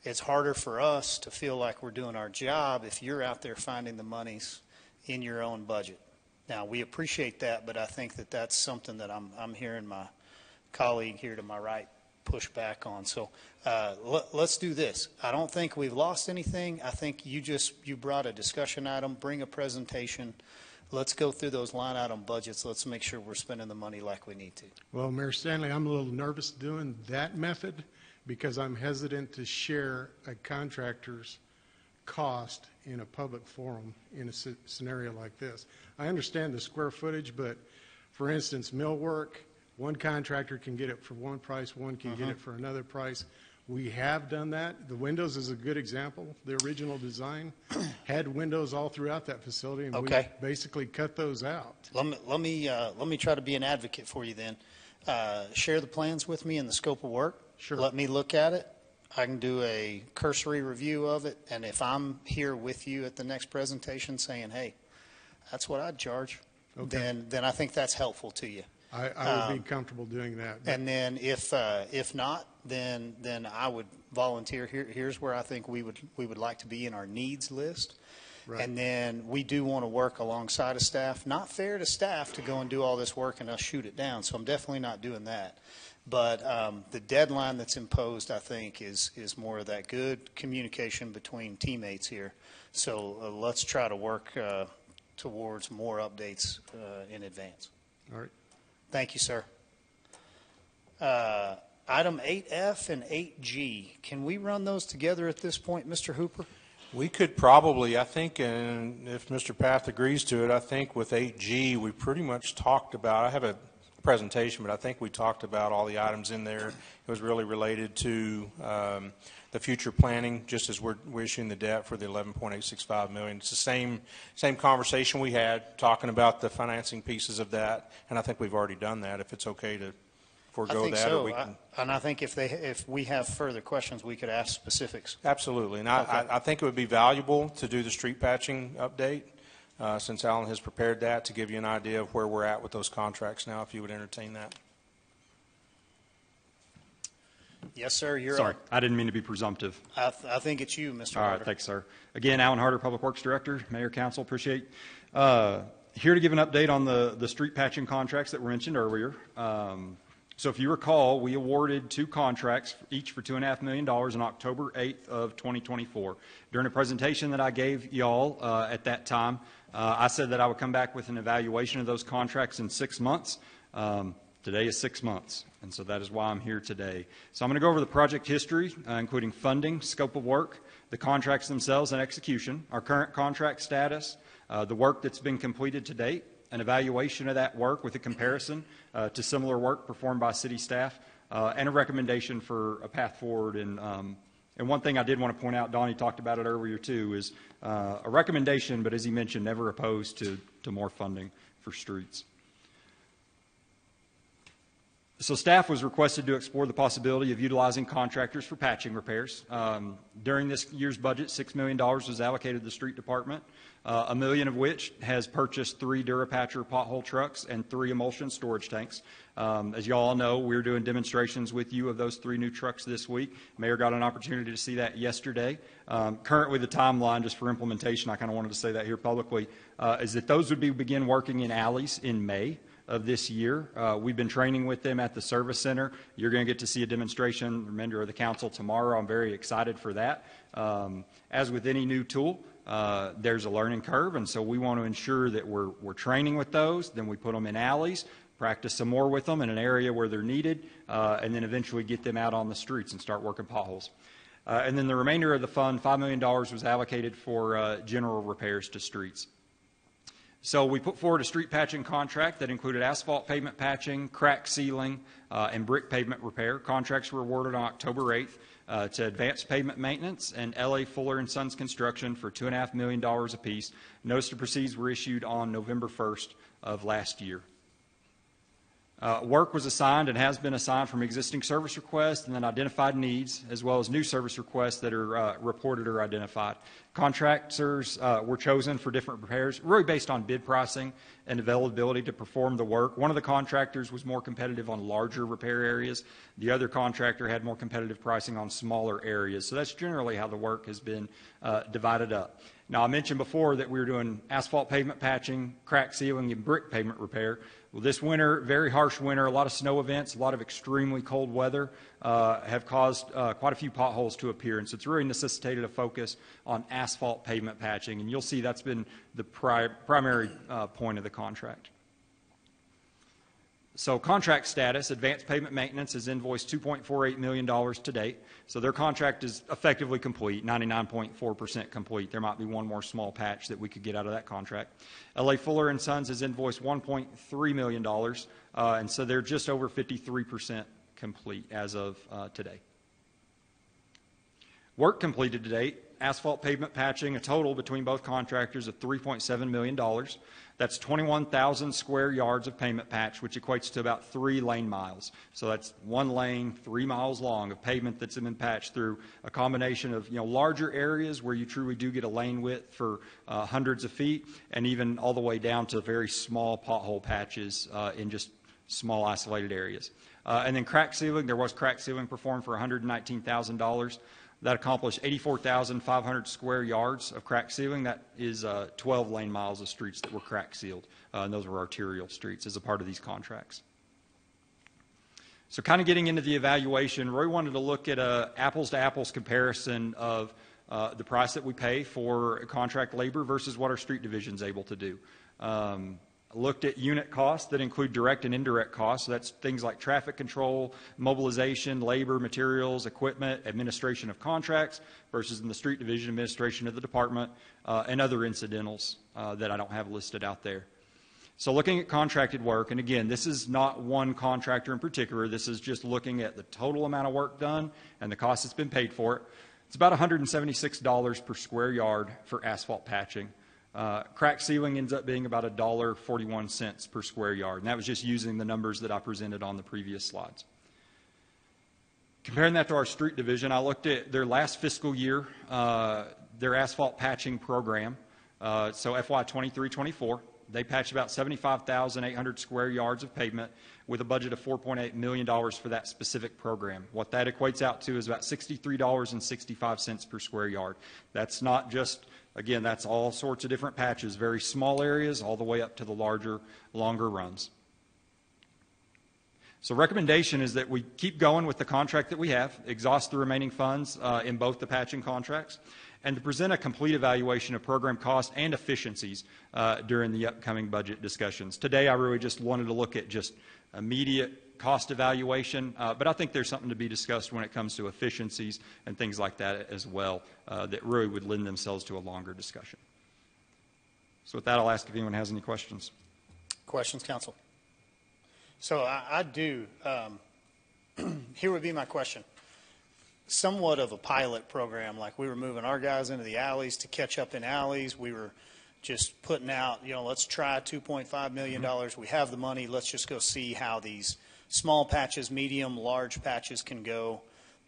It's harder for us to feel like we're doing our job if you're out there finding the monies in your own budget. Now, we appreciate that, but I think that that's something that I'm hearing my colleague here to my right push back on. So let's do this. I don't think we've lost anything. I think you brought a discussion item, bring a presentation. Let's go through those line item budgets. Let's make sure we're spending the money like we need to. Well, Mayor Stanley, I'm a little nervous doing that method because I'm hesitant to share a contractor's cost in a public forum in a scenario like this. I understand the square footage, but for instance, millwork, one contractor can get it for one price, one can get it for another price. We have done that. The windows is a good example. The original design had windows all throughout that facility, and we basically cut those out. Let me try to be an advocate for you then. Share the plans with me and the scope of work. Sure. Let me look at it. I can do a cursory review of it, and if I'm here with you at the next presentation saying, hey, That's what I'd charge. Okay. Then I think that's helpful to you. I would be comfortable doing that. But And then if not, then I would volunteer. Here's where I think we would like to be in our needs list. Right. And then we do want to work alongside of staff. Not fair to staff to go and do all this work and us shoot it down. So I'm definitely not doing that. But the deadline that's imposed, I think, is more of that good communication between teammates here. So let's try to work towards more updates in advance. all right. Thank you, sir. Item 8F and 8G, can we run those together at this point, Mr. Hooper? We could probably, I think, and if Mr. Path agrees to it, I think with 8G, we pretty much talked about, I have a presentation, but I think we talked about all the items in there. It was really related to the future planning, just as we're issuing the debt for the $11.865 million. It's the same conversation we had, talking about the financing pieces of that, and I think we've already done that. If it's okay to forego I think that, so. or we can. And I think if we have further questions, we could ask specifics. Absolutely, and Okay. I think it would be valuable to do the street patching update, since Alan has prepared that, to give you an idea of where we're at with those contracts now, if you would entertain that. Yes, sir, you're Sorry, up. I didn't mean to be presumptive. I think it's you, Mr. All Harder. right, thanks, sir. Again, Alan Harder, Public Works Director, Mayor, Council, appreciate. Here to give an update on the street patching contracts that were mentioned earlier. So if you recall, we awarded 2 contracts, each for $2.5 million on October 8th of 2024. During a presentation that I gave y'all at that time, I said that I would come back with an evaluation of those contracts in 6 months. Today is 6 months, and so that is why I'm here today. So I'm going to go over the project history, including funding, scope of work, the contracts themselves and execution, our current contract status, the work that's been completed to date, an evaluation of that work with a comparison to similar work performed by city staff, and a recommendation for a path forward. And one thing I did want to point out, Donnie talked about it earlier too, is a recommendation, but as he mentioned, never opposed to more funding for streets. So staff was requested to explore the possibility of utilizing contractors for patching repairs. During this year's budget, $6 million was allocated to the street department, $1 million of which has purchased 3 Durapatcher pothole trucks and 3 emulsion storage tanks. As you all know, we're doing demonstrations with you of those 3 new trucks this week. Mayor got an opportunity to see that yesterday. Currently, the timeline, just for implementation, I kind of wanted to say that here publicly, is that those would begin working in alleys in May of this year. We've been training with them at the service center. You're going to get to see a demonstration, remainder of the council tomorrow. I'm very excited for that. As with any new tool, there's a learning curve, and so we want to ensure that we're training with those. Then we put them in alleys, practice some more with them in an area where they're needed, and then eventually get them out on the streets and start working potholes. And then the remainder of the fund, $5 million, was allocated for general repairs to streets. So we put forward a street patching contract that included asphalt pavement patching, crack sealing, and brick pavement repair. Contracts were awarded on October 8th to Advanced Pavement Maintenance and L.A. Fuller & Sons Construction for $2.5 million apiece. Notice to proceed were issued on November 1st of last year. Work was assigned and has been assigned from existing service requests and then identified needs, as well as new service requests that are reported or identified. Contractors were chosen for different repairs, really based on bid pricing and availability to perform the work. One of the contractors was more competitive on larger repair areas. The other contractor had more competitive pricing on smaller areas. So that's generally how the work has been divided up. Now, I mentioned before that we were doing asphalt pavement patching, crack sealing, and brick pavement repair. Well, this winter, very harsh winter, a lot of snow events, a lot of extremely cold weather have caused quite a few potholes to appear. And so it's really necessitated a focus on asphalt pavement patching. And you'll see that's been the primary point of the contract. So contract status, Advanced Pavement Maintenance has invoiced $2.48 million to date. So their contract is effectively complete, 99.4% complete. There might be one more small patch that we could get out of that contract. L.A. Fuller & Sons has invoiced $1.3 million, and so they're just over 53% complete as of today. Work completed to date asphalt pavement patching, a total between both contractors of $3.7 million. That's 21,000 square yards of pavement patch, which equates to about 3 lane miles. So that's 1 lane, 3 miles long of pavement that's been patched through a combination of larger areas where you truly do get a lane width for hundreds of feet, and even all the way down to very small pothole patches in just small isolated areas. And then crack sealing, there was crack sealing performed for $119,000. That accomplished 84,500 square yards of crack sealing. That is 12 lane miles of streets that were crack sealed, and those were arterial streets as a part of these contracts. So kind of getting into the evaluation, Roy wanted to look at a apples-to-apples comparison of the price that we pay for contract labor versus what our street division is able to do. Looked at unit costs that include direct and indirect costs. So that's things like traffic control, mobilization, labor, materials, equipment, administration of contracts, versus in the street division, administration of the department, and other incidentals that I don't have listed out there. So looking at contracted work, and again, this is not one contractor in particular. This is just looking at the total amount of work done and the cost that's been paid for it. It's about $176 per square yard for asphalt patching. Crack sealing ends up being about $1.41 per square yard, and that was just using the numbers that I presented on the previous slides. Comparing that to our street division, I looked at their last fiscal year, their asphalt patching program, so FY 23-24. They patched about 75,800 square yards of pavement with a budget of $4.8 million for that specific program. What that equates out to is about $63.65 per square yard. That's not just, again, that's all sorts of different patches, very small areas all the way up to the larger, longer runs. So recommendation is that we keep going with the contract that we have, exhaust the remaining funds in both the patching contracts, and to present a complete evaluation of program costs and efficiencies during the upcoming budget discussions. Today, I really just wanted to look at just immediate cost evaluation, but I think there's something to be discussed when it comes to efficiencies and things like that as well that really would lend themselves to a longer discussion. So with that, I'll ask if anyone has any questions. Questions, council? So I do. Here would be my question. Somewhat of a pilot program, like we were moving our guys into the alleys to catch up in alleys. We were just putting out, let's try $2.5 million. We have the money. Let's just go see how these small patches, medium, large patches can go.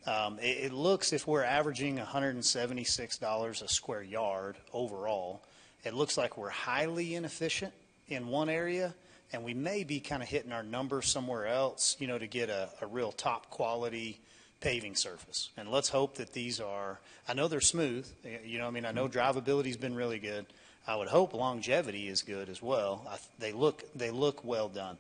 It looks, if we're averaging $176 a square yard overall, it looks like we're highly inefficient in one area, and we may be kind of hitting our numbers somewhere else, to get a real top quality paving surface. And let's hope that these are, I know they're smooth, I know drivability's been really good. I would hope longevity is good as well. They look well done.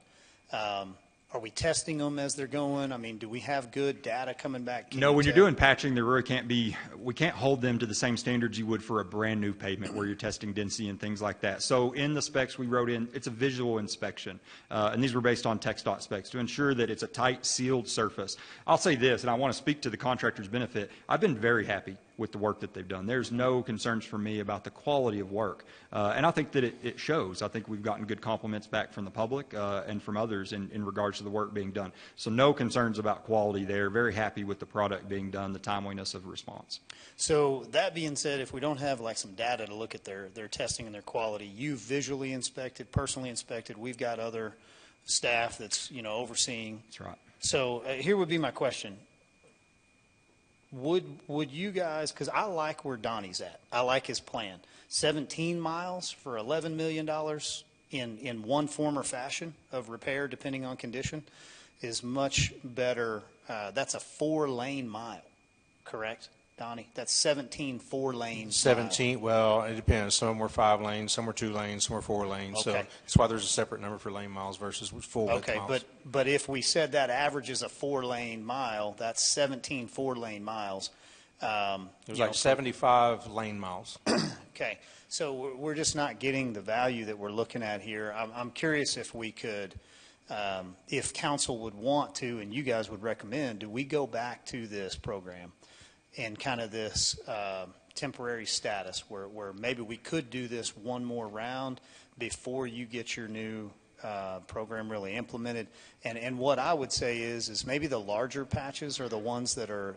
Are we testing them as they're going? Do we have good data coming back? No, when you're doing patching, there really can't be, we can't hold them to the same standards you would for a brand new pavement where you're testing density and things like that. So in the specs we wrote in, it's a visual inspection. And these were based on TxDOT specs to ensure that it's a tight, sealed surface. I'll say this, and I want to speak to the contractor's benefit. I've been very happy with the work that they've done. There's no concerns for me about the quality of work. And I think that it shows. I think we've gotten good compliments back from the public and from others in regards to the work being done. So no concerns about quality there. Very happy with the product being done, the timeliness of response. So that being said, if we don't have like some data to look at their testing and their quality, you visually inspected, personally inspected, we've got other staff that's, overseeing. That's right. So here would be my question. Would you guys, because I like where Donnie's at. I like his plan. 17 miles for $11 million in one form or fashion of repair, depending on condition, is much better. That's a 4-lane mile, correct, Donnie? That's 17 4-lane 17, well, it depends. Some were 5 lanes, some were 2 lanes, some were 4 lanes. Okay. So that's why there's a separate number for lane miles versus full width miles. Okay, but if we said that average is a 4-lane mile, that's 17 4-lane miles. It was like 75 lane miles. Okay, so we're just not getting the value that we're looking at here. I'm curious if we could, if council would want to, and you guys would recommend, do we go back to this program and kind of this temporary status where maybe we could do this one more round before you get your new program really implemented? And what I would say is maybe the larger patches are the ones that are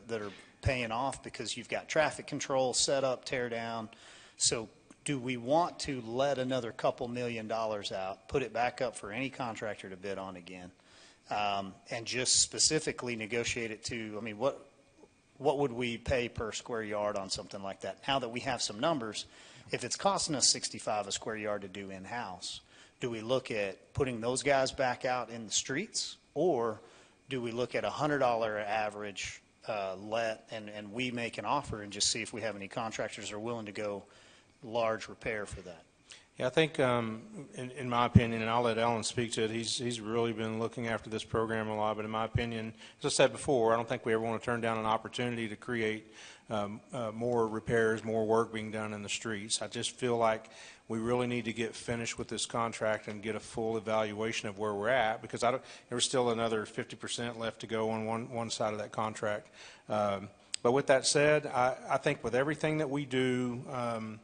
paying off because you've got traffic control set up, tear down. So do we want to let another couple $1 million out, put it back up for any contractor to bid on again, and just specifically negotiate it to, I mean, what would we pay per square yard on something like that? Now that we have some numbers, if it's costing us $65 a square yard to do in-house, do we look at putting those guys back out in the streets, or do we look at $100 average let and we make an offer and just see if we have any contractors that are willing to go large repair for that? Yeah, I think, in my opinion, and I'll let Ellen speak to it, he's really been looking after this program a lot, but in my opinion, as I said before, I don't think we ever want to turn down an opportunity to create more repairs, more work being done in the streets. I just feel like we really need to get finished with this contract and get a full evaluation of where we're at, because there's still another 50% left to go on one side of that contract. But with that said, I think with everything that we do, I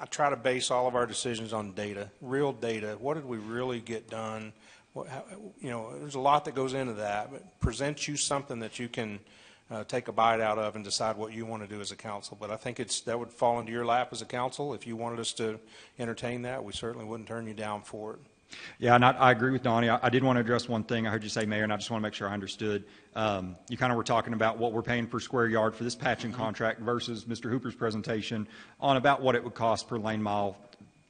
try to base all of our decisions on data, real data. What did we really get done? There's a lot that goes into that, but present you something that you can take a bite out of and decide what you want to do as a council. But I think that would fall into your lap as a council. If you wanted us to entertain that, we certainly wouldn't turn you down for it. Yeah, and I agree with Donnie. I did want to address one thing I heard you say, Mayor, and I just want to make sure I understood. You kind of were talking about what we're paying per square yard for this patching contract versus Mr. Hooper's presentation on about what it would cost per lane mile.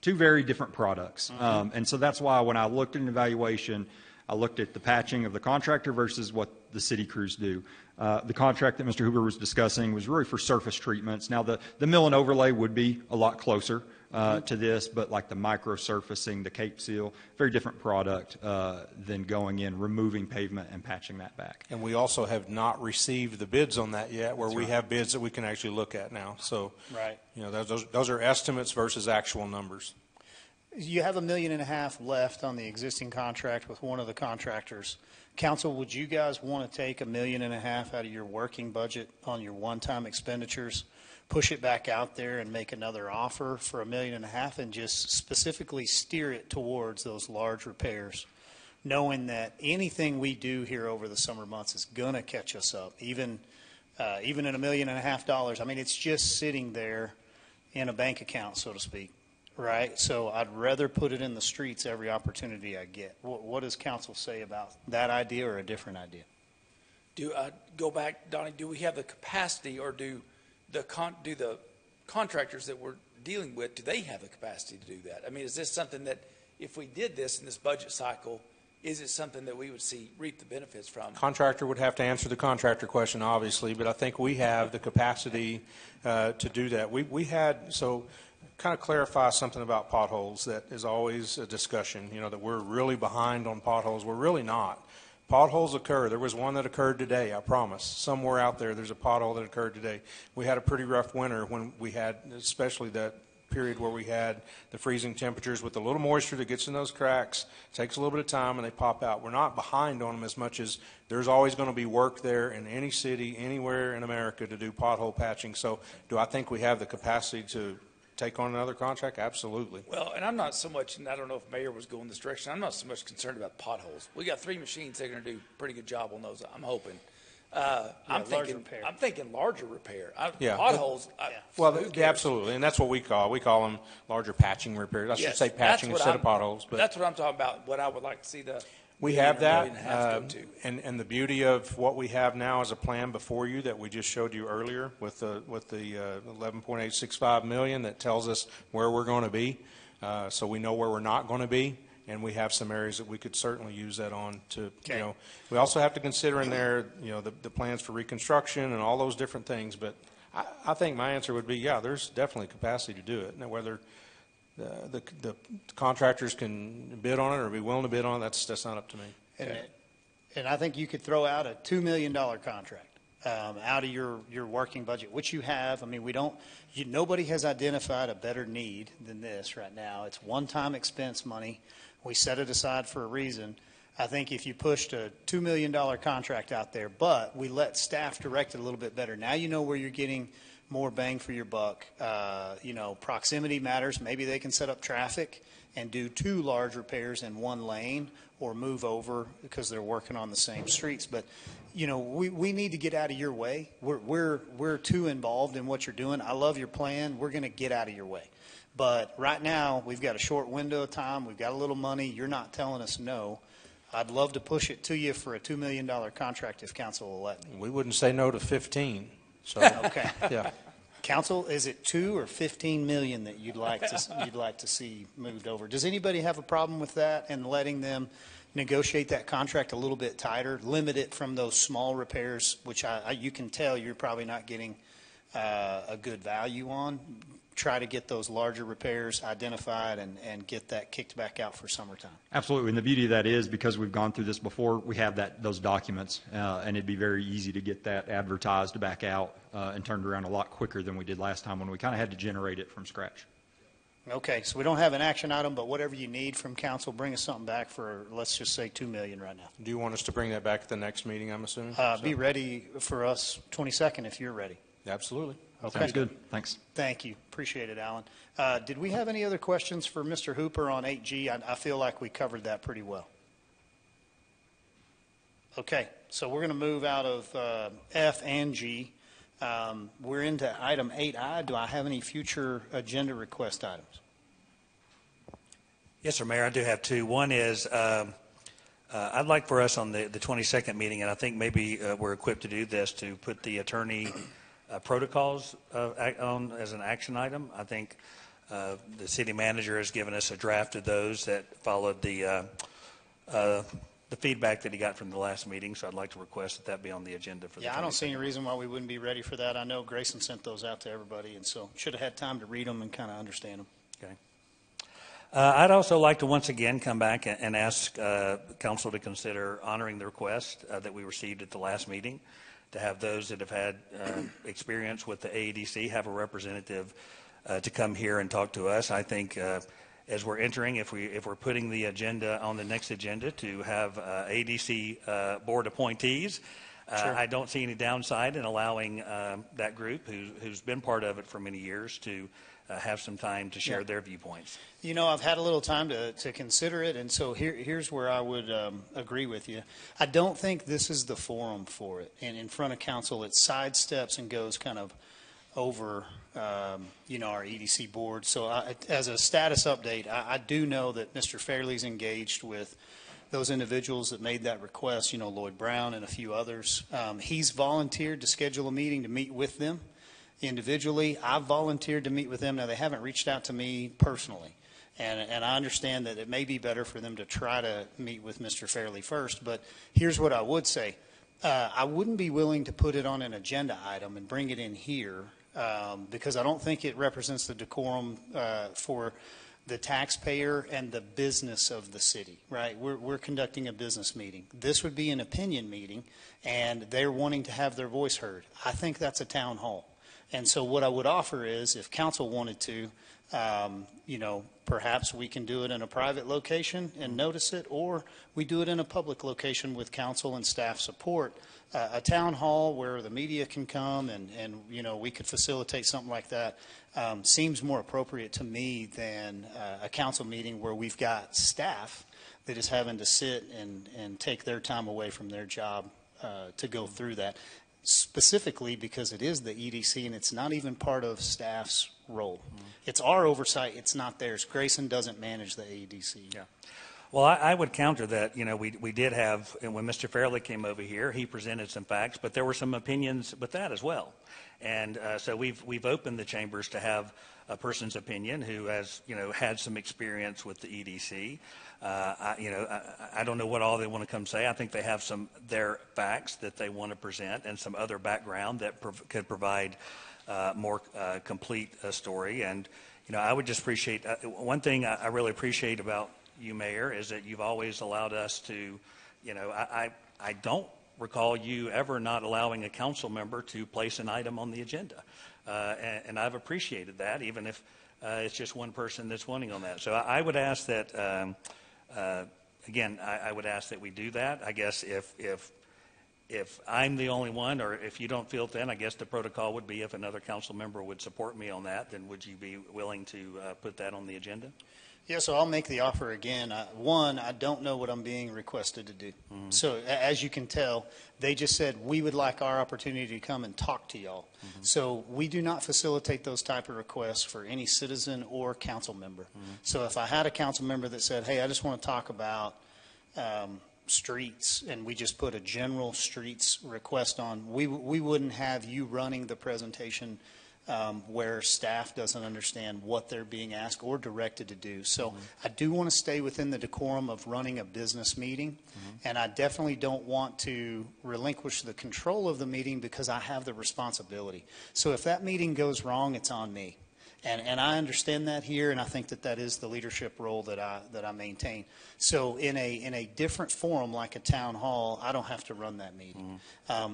Two very different products. And so that's why when I looked at an evaluation, I looked at the patching of the contractor versus what the city crews do. The contract that Mr. Hooper was discussing was really for surface treatments. Now, the mill and overlay would be a lot closer to this, but like the micro surfacing, the Cape Seal, very different product than going in, removing pavement and patching that back. And we also have not received the bids on that yet, where That's we right. have bids that we can actually look at now. So, Right. Those are estimates versus actual numbers. You have $1.5 million left on the existing contract with one of the contractors. Council, would you guys want to take $1.5 million out of your working budget on your one-time expenditures, push it back out there and make another offer for $1.5 million and just specifically steer it towards those large repairs, knowing that anything we do here over the summer months is going to catch us up, even at $1.5 million? I mean, it's just sitting there in a bank account, so to speak. Right, so I'd rather put it in the streets every opportunity I get. What does council say about that idea or a different idea? Go back, Donnie, do we have the capacity, or do the contractors that we're dealing with, do they have the capacity to do that? I mean, is this something that if we did this in this budget cycle, is it something that we would reap the benefits from? Contractor would have to answer the contractor question, obviously, but I think we have the capacity to do that. We had, so kind of clarify something about potholes that is always a discussion, that we're really behind on potholes. We're really not. Potholes occur. There was one that occurred today, I promise. Somewhere out there's a pothole that occurred today. We had a pretty rough winter when we had, especially that period where we had the freezing temperatures with a little moisture that gets in those cracks. It takes a little bit of time and they pop out. We're not behind on them as much as there's always going to be work there in any city, anywhere in America to do pothole patching. So do I think we have the capacity to take on another contract? Absolutely. Well, and I'm not so much, and I don't know if Mayor was going this direction, I'm not so much concerned about potholes. We got 3 machines that are going to do a pretty good job on those, I'm hoping. I'm thinking larger repair. Potholes. Absolutely, and that's what we call them larger patching repairs. I should say patching instead of potholes. But that's what I'm talking about. What I would like to see we have that, and the beauty of what we have now is a plan before you that we just showed you earlier with the 11.865 million that tells us where we're going to be, so we know where we're not going to be. And we have some areas that we could certainly use that on to, we also have to consider in there, the plans for reconstruction and all those different things. But I think my answer would be, there's definitely capacity to do it. Now, whether the contractors can bid on it or be willing to bid on it, that's not up to me. And I think you could throw out a $2 million contract out of your working budget, which you have. I mean, nobody has identified a better need than this right now. It's one-time expense money. We set it aside for a reason. I think if you pushed a $2 million contract out there, but we let staff direct it a little bit better, now you know where you're getting more bang for your buck. Proximity matters. Maybe they can set up traffic and do 2 large repairs in 1 lane or move over because they're working on the same streets. But, you know, we need to get out of your way. We're too involved in what you're doing. I love your plan. We're going to get out of your way. But right now, we've got a short window of time. We've got a little money. You're not telling us no. I'd love to push it to you for a $2 million contract if council will let me. We wouldn't say no to 15. So, Okay. yeah. Council, is it 2 or 15 million that you'd like to see moved over? Does anybody have a problem with that and letting them negotiate that contract a little bit tighter, limit it from those small repairs, which you can tell you're probably not getting a good value on? Try to get those larger repairs identified and get that kicked back out for summertime. Absolutely, and the beauty of that is because we've gone through this before, we have those documents, and it'd be very easy to get that advertised back out and turned around a lot quicker than we did last time when we kind of had to generate it from scratch. Okay, so we don't have an action item, but whatever you need from council, bring us something back for, let's just say, $2 million right now. Do you want us to bring that back at the next meeting, I'm assuming? Be ready for us 22nd if you're ready. Absolutely. Okay. Sounds good. Thanks. Thank you. Appreciate it, Alan. Did we have any other questions for Mr. Hooper on 8G? I feel like we covered that pretty well. Okay, so we're going to move out of F and G. We're into item 8I. Do I have any future agenda request items? Yes, sir, Mayor. I do have 2. One is I'd like for us on the 22nd meeting, and I think maybe we're equipped to do this, to put the attorney protocols on as an action item. I think the city manager has given us a draft of those that followed the feedback that he got from the last meeting, so I'd like to request that be on the agenda for the 22nd. I don't see any reason why we wouldn't be ready for that. I know Grayson sent those out to everybody, and so should have had time to read them and kind of understand them. Okay. I'd also like to once again come back and ask council to consider honoring the request that we received at the last meeting, to have those that have had experience with the AEDC have a representative to come here and talk to us. I think as we're entering, if we're putting the agenda on the next agenda to have AEDC board appointees, Sure. I don't see any downside in allowing that group who's been part of it for many years to have some time to share their viewpoints. You know, I've had a little time to consider it, and so here's where I would agree with you. I don't think this is the forum for it. And in front of council, it sidesteps and goes kind of over, our EDC board. So as a status update, I do know that Mr. Fairley's engaged with those individuals that made that request, Lloyd Brown and a few others. He's volunteered to schedule a meeting to meet with them individually. I've volunteered to meet with them. Now, they haven't reached out to me personally, and I understand that it may be better for them to try to meet with Mr. Fairley first, but here's what I would say. I wouldn't be willing to put it on an agenda item and bring it in here because I don't think it represents the decorum for the taxpayer and the business of the city, right? We're conducting a business meeting. This would be an opinion meeting, and they're wanting to have their voice heard. I think that's a town hall. And so what I would offer is, if council wanted to, perhaps we can do it in a private location and notice it, or we do it in a public location with council and staff support. A town hall where the media can come and we could facilitate something like that seems more appropriate to me than a council meeting where we've got staff that is having to sit and take their time away from their job to go through that. Specifically because it is the EDC and it's not even part of staff's role. It's our oversight, it's not theirs. Grayson doesn't manage the AEDC. Yeah. Well, I would counter that. We did have, and when Mr. Fairley came over here, he presented some facts, but there were some opinions with that as well. And so we've opened the chambers to have a person's opinion who has, had some experience with the EDC. I don't know what all they want to come say. I think they have their facts that they want to present and some other background that could provide more complete story. And, I would just appreciate, one thing I really appreciate about you, Mayor, is that you've always allowed us to, I don't recall you ever not allowing a council member to place an item on the agenda. And I've appreciated that, even if it's just one person that's wanting on that. So I would ask that, again, I would ask that we do that. I guess if I'm the only one, or if you don't feel it, then I guess the protocol would be if another council member would support me on that, then would you be willing to put that on the agenda? Yeah, so I'll make the offer again. One, I don't know what I'm being requested to do. So as you can tell, they just said, we would like our opportunity to come and talk to y'all. So we do not facilitate those type of requests for any citizen or council member. So if I had a council member that said, hey, I just want to talk about streets, and we just put a general streets request on, we wouldn't have you running the presentation where staff doesn't understand what they're being asked or directed to do. So I do want to stay within the decorum of running a business meeting, and I definitely don't want to relinquish the control of the meeting because I have the responsibility. So if that meeting goes wrong, it's on me. And I understand that here, and I think that that is the leadership role that I maintain. So in a different forum like a town hall, I don't have to run that meeting.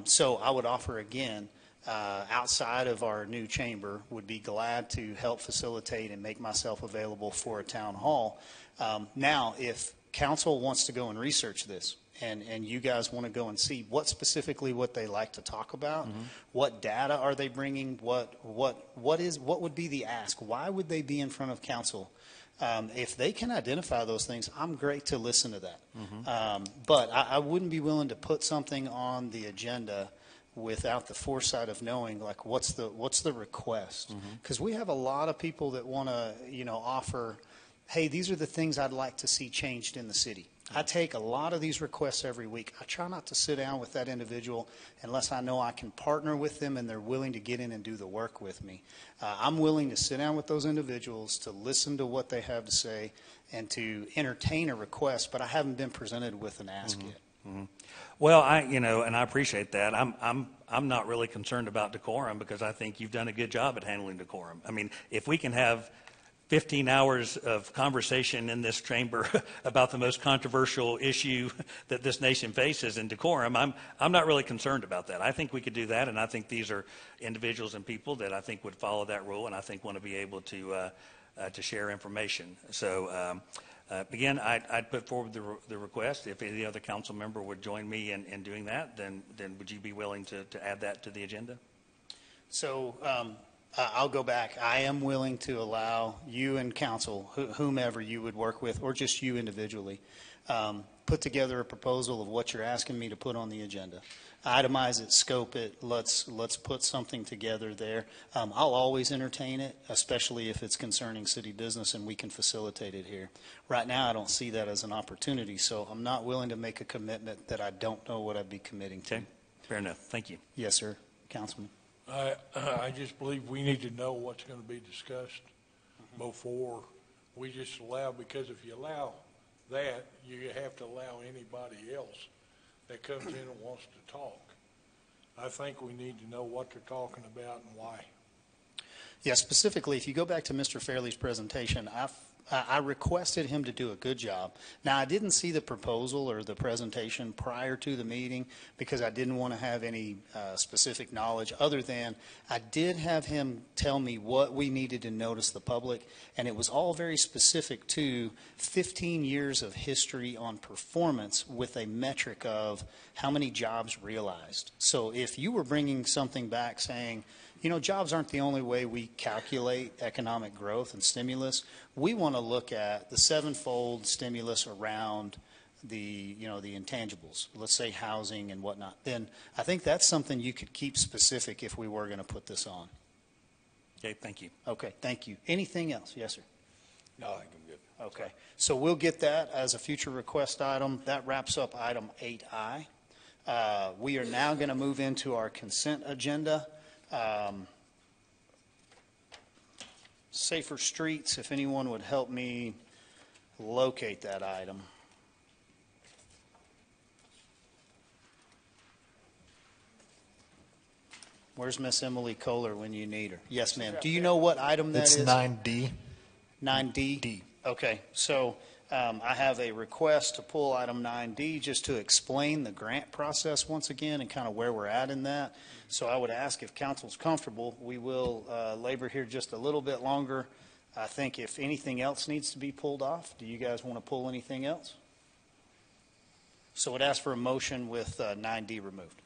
So I would offer again, outside of our new chamber, would be glad to help facilitate and make myself available for a town hall. Now, if council wants to go and research this, and you guys want to go and see what specifically what they like to talk about, what data are they bringing, what would be the ask, why would they be in front of council? If they can identify those things, I'm great to listen to that. But I wouldn't be willing to put something on the agenda without the foresight of knowing, like, what's the request? Because we have a lot of people that want to, offer, hey, these are the things I'd like to see changed in the city. I take a lot of these requests every week. I try not to sit down with that individual unless I know I can partner with them and they're willing to get in and do the work with me. I'm willing to sit down with those individuals, to listen to what they have to say, and to entertain a request, but I haven't been presented with an ask yet. Well, and I appreciate that. I'm not really concerned about decorum because I think you've done a good job at handling decorum. I mean, if we can have 15 hours of conversation in this chamber about the most controversial issue that this nation faces in decorum, I'm not really concerned about that. I think we could do that, and I think these are individuals and people that I think would follow that rule, and I think want to be able to share information. So again, I'd put forward the request. If any other council member would join me in doing that, then would you be willing to add that to the agenda? So I'll go back. I am willing to allow you and council, whomever you would work with, or just you individually, put together a proposal of what you're asking me to put on the agenda. Itemize it, scope it. Let's put something together there. I'll always entertain it, especially if it's concerning city business and we can facilitate it here. Right now, I don't see that as an opportunity, so I'm not willing to make a commitment that I don't know what I'd be committing to. Okay, fair enough. Thank you. Yes, sir, Councilman. I just believe we need to know what's going to be discussed before we just allow, because if you allow that, you have to allow anybody else that comes in and wants to talk. I think we need to know what they're talking about and why. Yeah, specifically, if you go back to Mr. Fairley's presentation, I requested him to do a good job. Now, I didn't see the proposal or the presentation prior to the meeting because I didn't want to have any specific knowledge other than I did have him tell me what we needed to notice the public, and it was all very specific to 15 years of history on performance with a metric of how many jobs realized. So if you were bringing something back saying, jobs aren't the only way we calculate economic growth and stimulus. We want to look at the sevenfold stimulus around the intangibles, let's say housing and whatnot. Then I think that's something you could keep specific if we were going to put this on. Okay, thank you. Okay, thank you. Anything else? Yes, sir. No, I think I'm good. Okay, so we'll get that as a future request item. That wraps up item 8I. We are now going to move into our consent agenda. Safer Streets, if anyone would help me locate that item. Where's Miss Emily Kohler when you need her? Yes, ma'am. Do you know what item that is? It's 9D. 9D? D. Okay, so I have a request to pull item 9D just to explain the grant process once again and kind of where we're at in that. So I would ask if council's comfortable, we will labor here just a little bit longer. I think if anything else needs to be pulled off, do you guys want to pull anything else? So I'd ask for a motion with 9D removed.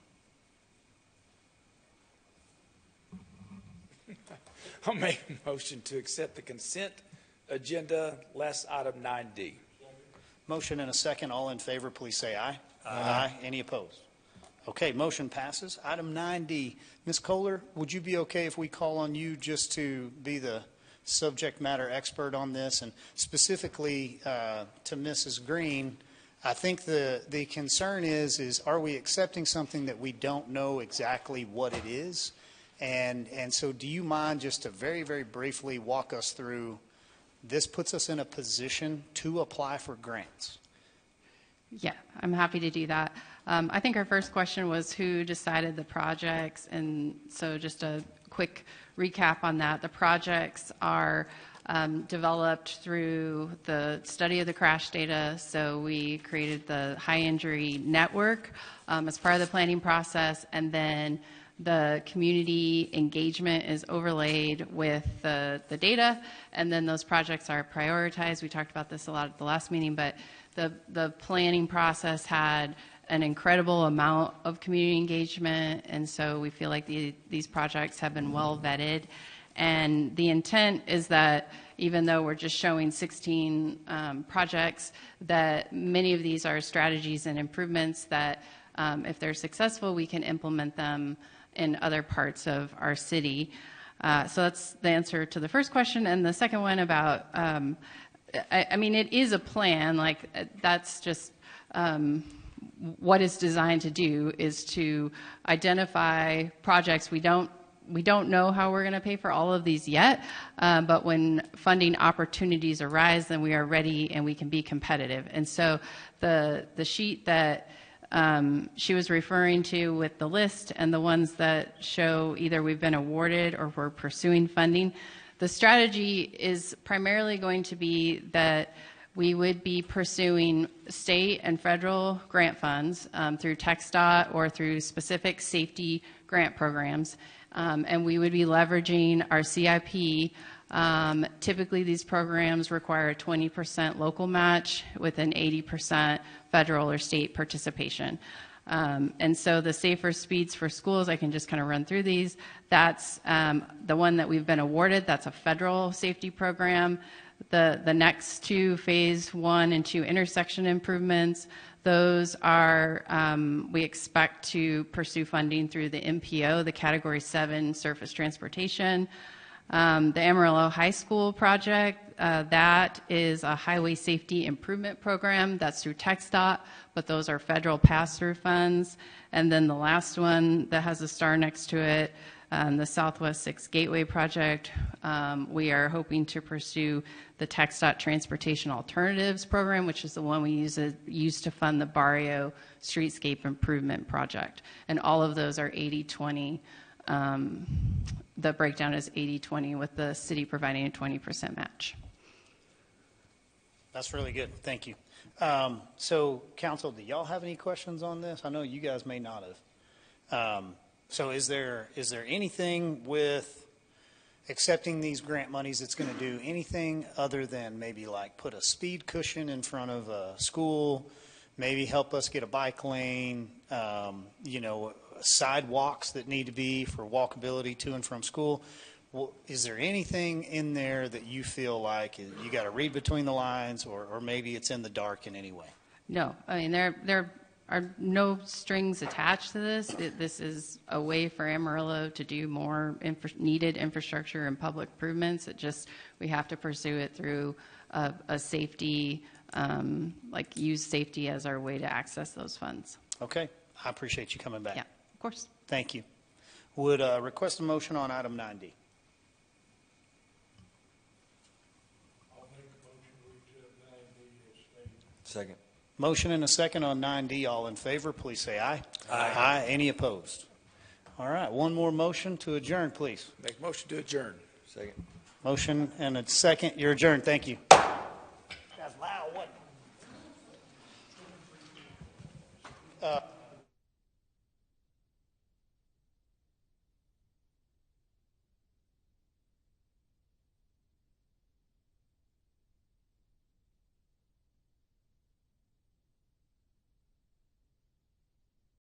I'll make a motion to accept the consent agenda, less item 9D. Motion and a second. All in favor, please say aye. Aye. Any opposed? Okay, motion passes. Item 9D. Ms. Kohler, would you be okay if we call on you just to be the subject matter expert on this? And specifically to Mrs. Green, I think the concern is are we accepting something that we don't know exactly what it is? And so do you mind just to very, very briefly walk us through, this puts us in a position to apply for grants? Yeah, I'm happy to do that. I think our first question was who decided the projects, and so just a quick recap on that. The projects are developed through the study of the crash data, so we created the high injury network as part of the planning process, and then the community engagement is overlaid with the data, and then those projects are prioritized. We talked about this a lot at the last meeting, but the planning process had an incredible amount of community engagement, and so we feel like these projects have been well vetted. And the intent is that even though we're just showing 16 projects, that many of these are strategies and improvements that if they're successful, we can implement them in other parts of our city. So that's the answer to the first question. And the second one about, I mean, it is a plan, like that's just what it's designed to do is to identify projects. We don't know how we're going to pay for all of these yet, but when funding opportunities arise, then we are ready and we can be competitive. And so the sheet that she was referring to with the list and the ones that show either we've been awarded or we're pursuing funding, the strategy is primarily going to be that we would be pursuing state and federal grant funds through TxDOT or through specific safety grant programs, and we would be leveraging our CIP. Typically, these programs require a 20% local match with an 80% federal or state participation. And so the Safer Speeds for Schools, I can just kind of run through these. That's the one that we've been awarded. That's a federal safety program. The next two, phase 1 and 2 intersection improvements, those are, we expect to pursue funding through the MPO, the Category 7 surface transportation. The Amarillo High School project, that is a highway safety improvement program. That's through TxDOT, but those are federal pass-through funds. And then the last one that has a star next to it, the Southwest 6 Gateway project, we are hoping to pursue the TxDOT Transportation Alternatives program, which is the one we use to fund the Barrio Streetscape Improvement Project. And all of those are 80-20. The breakdown is 80-20 with the city providing a 20% match. That's really good. Thank you. So, council, do y'all have any questions on this? I know you guys may not have. So is there anything with accepting these grant monies that's going to do anything other than maybe like put a speed cushion in front of a school, maybe help us get a bike lane, sidewalks that need to be for walkability to and from school? Well, is there anything in there that you feel like you got to read between the lines, or maybe it's in the dark in any way? No, I mean, there are no strings attached to this. This is a way for Amarillo to do more needed infrastructure and public improvements. We have to pursue it through a safety, use safety as our way to access those funds. Okay, I appreciate you coming back. Yeah, of course. Thank you. Would request a motion on item 9D. Second. Motion and a second on 9D. All in favor, please say aye. Aye. Aye. Any opposed? All right. One more motion to adjourn, please. Make a motion to adjourn. Second. Motion and a second. You're adjourned. Thank you. That's loud, wasn't it?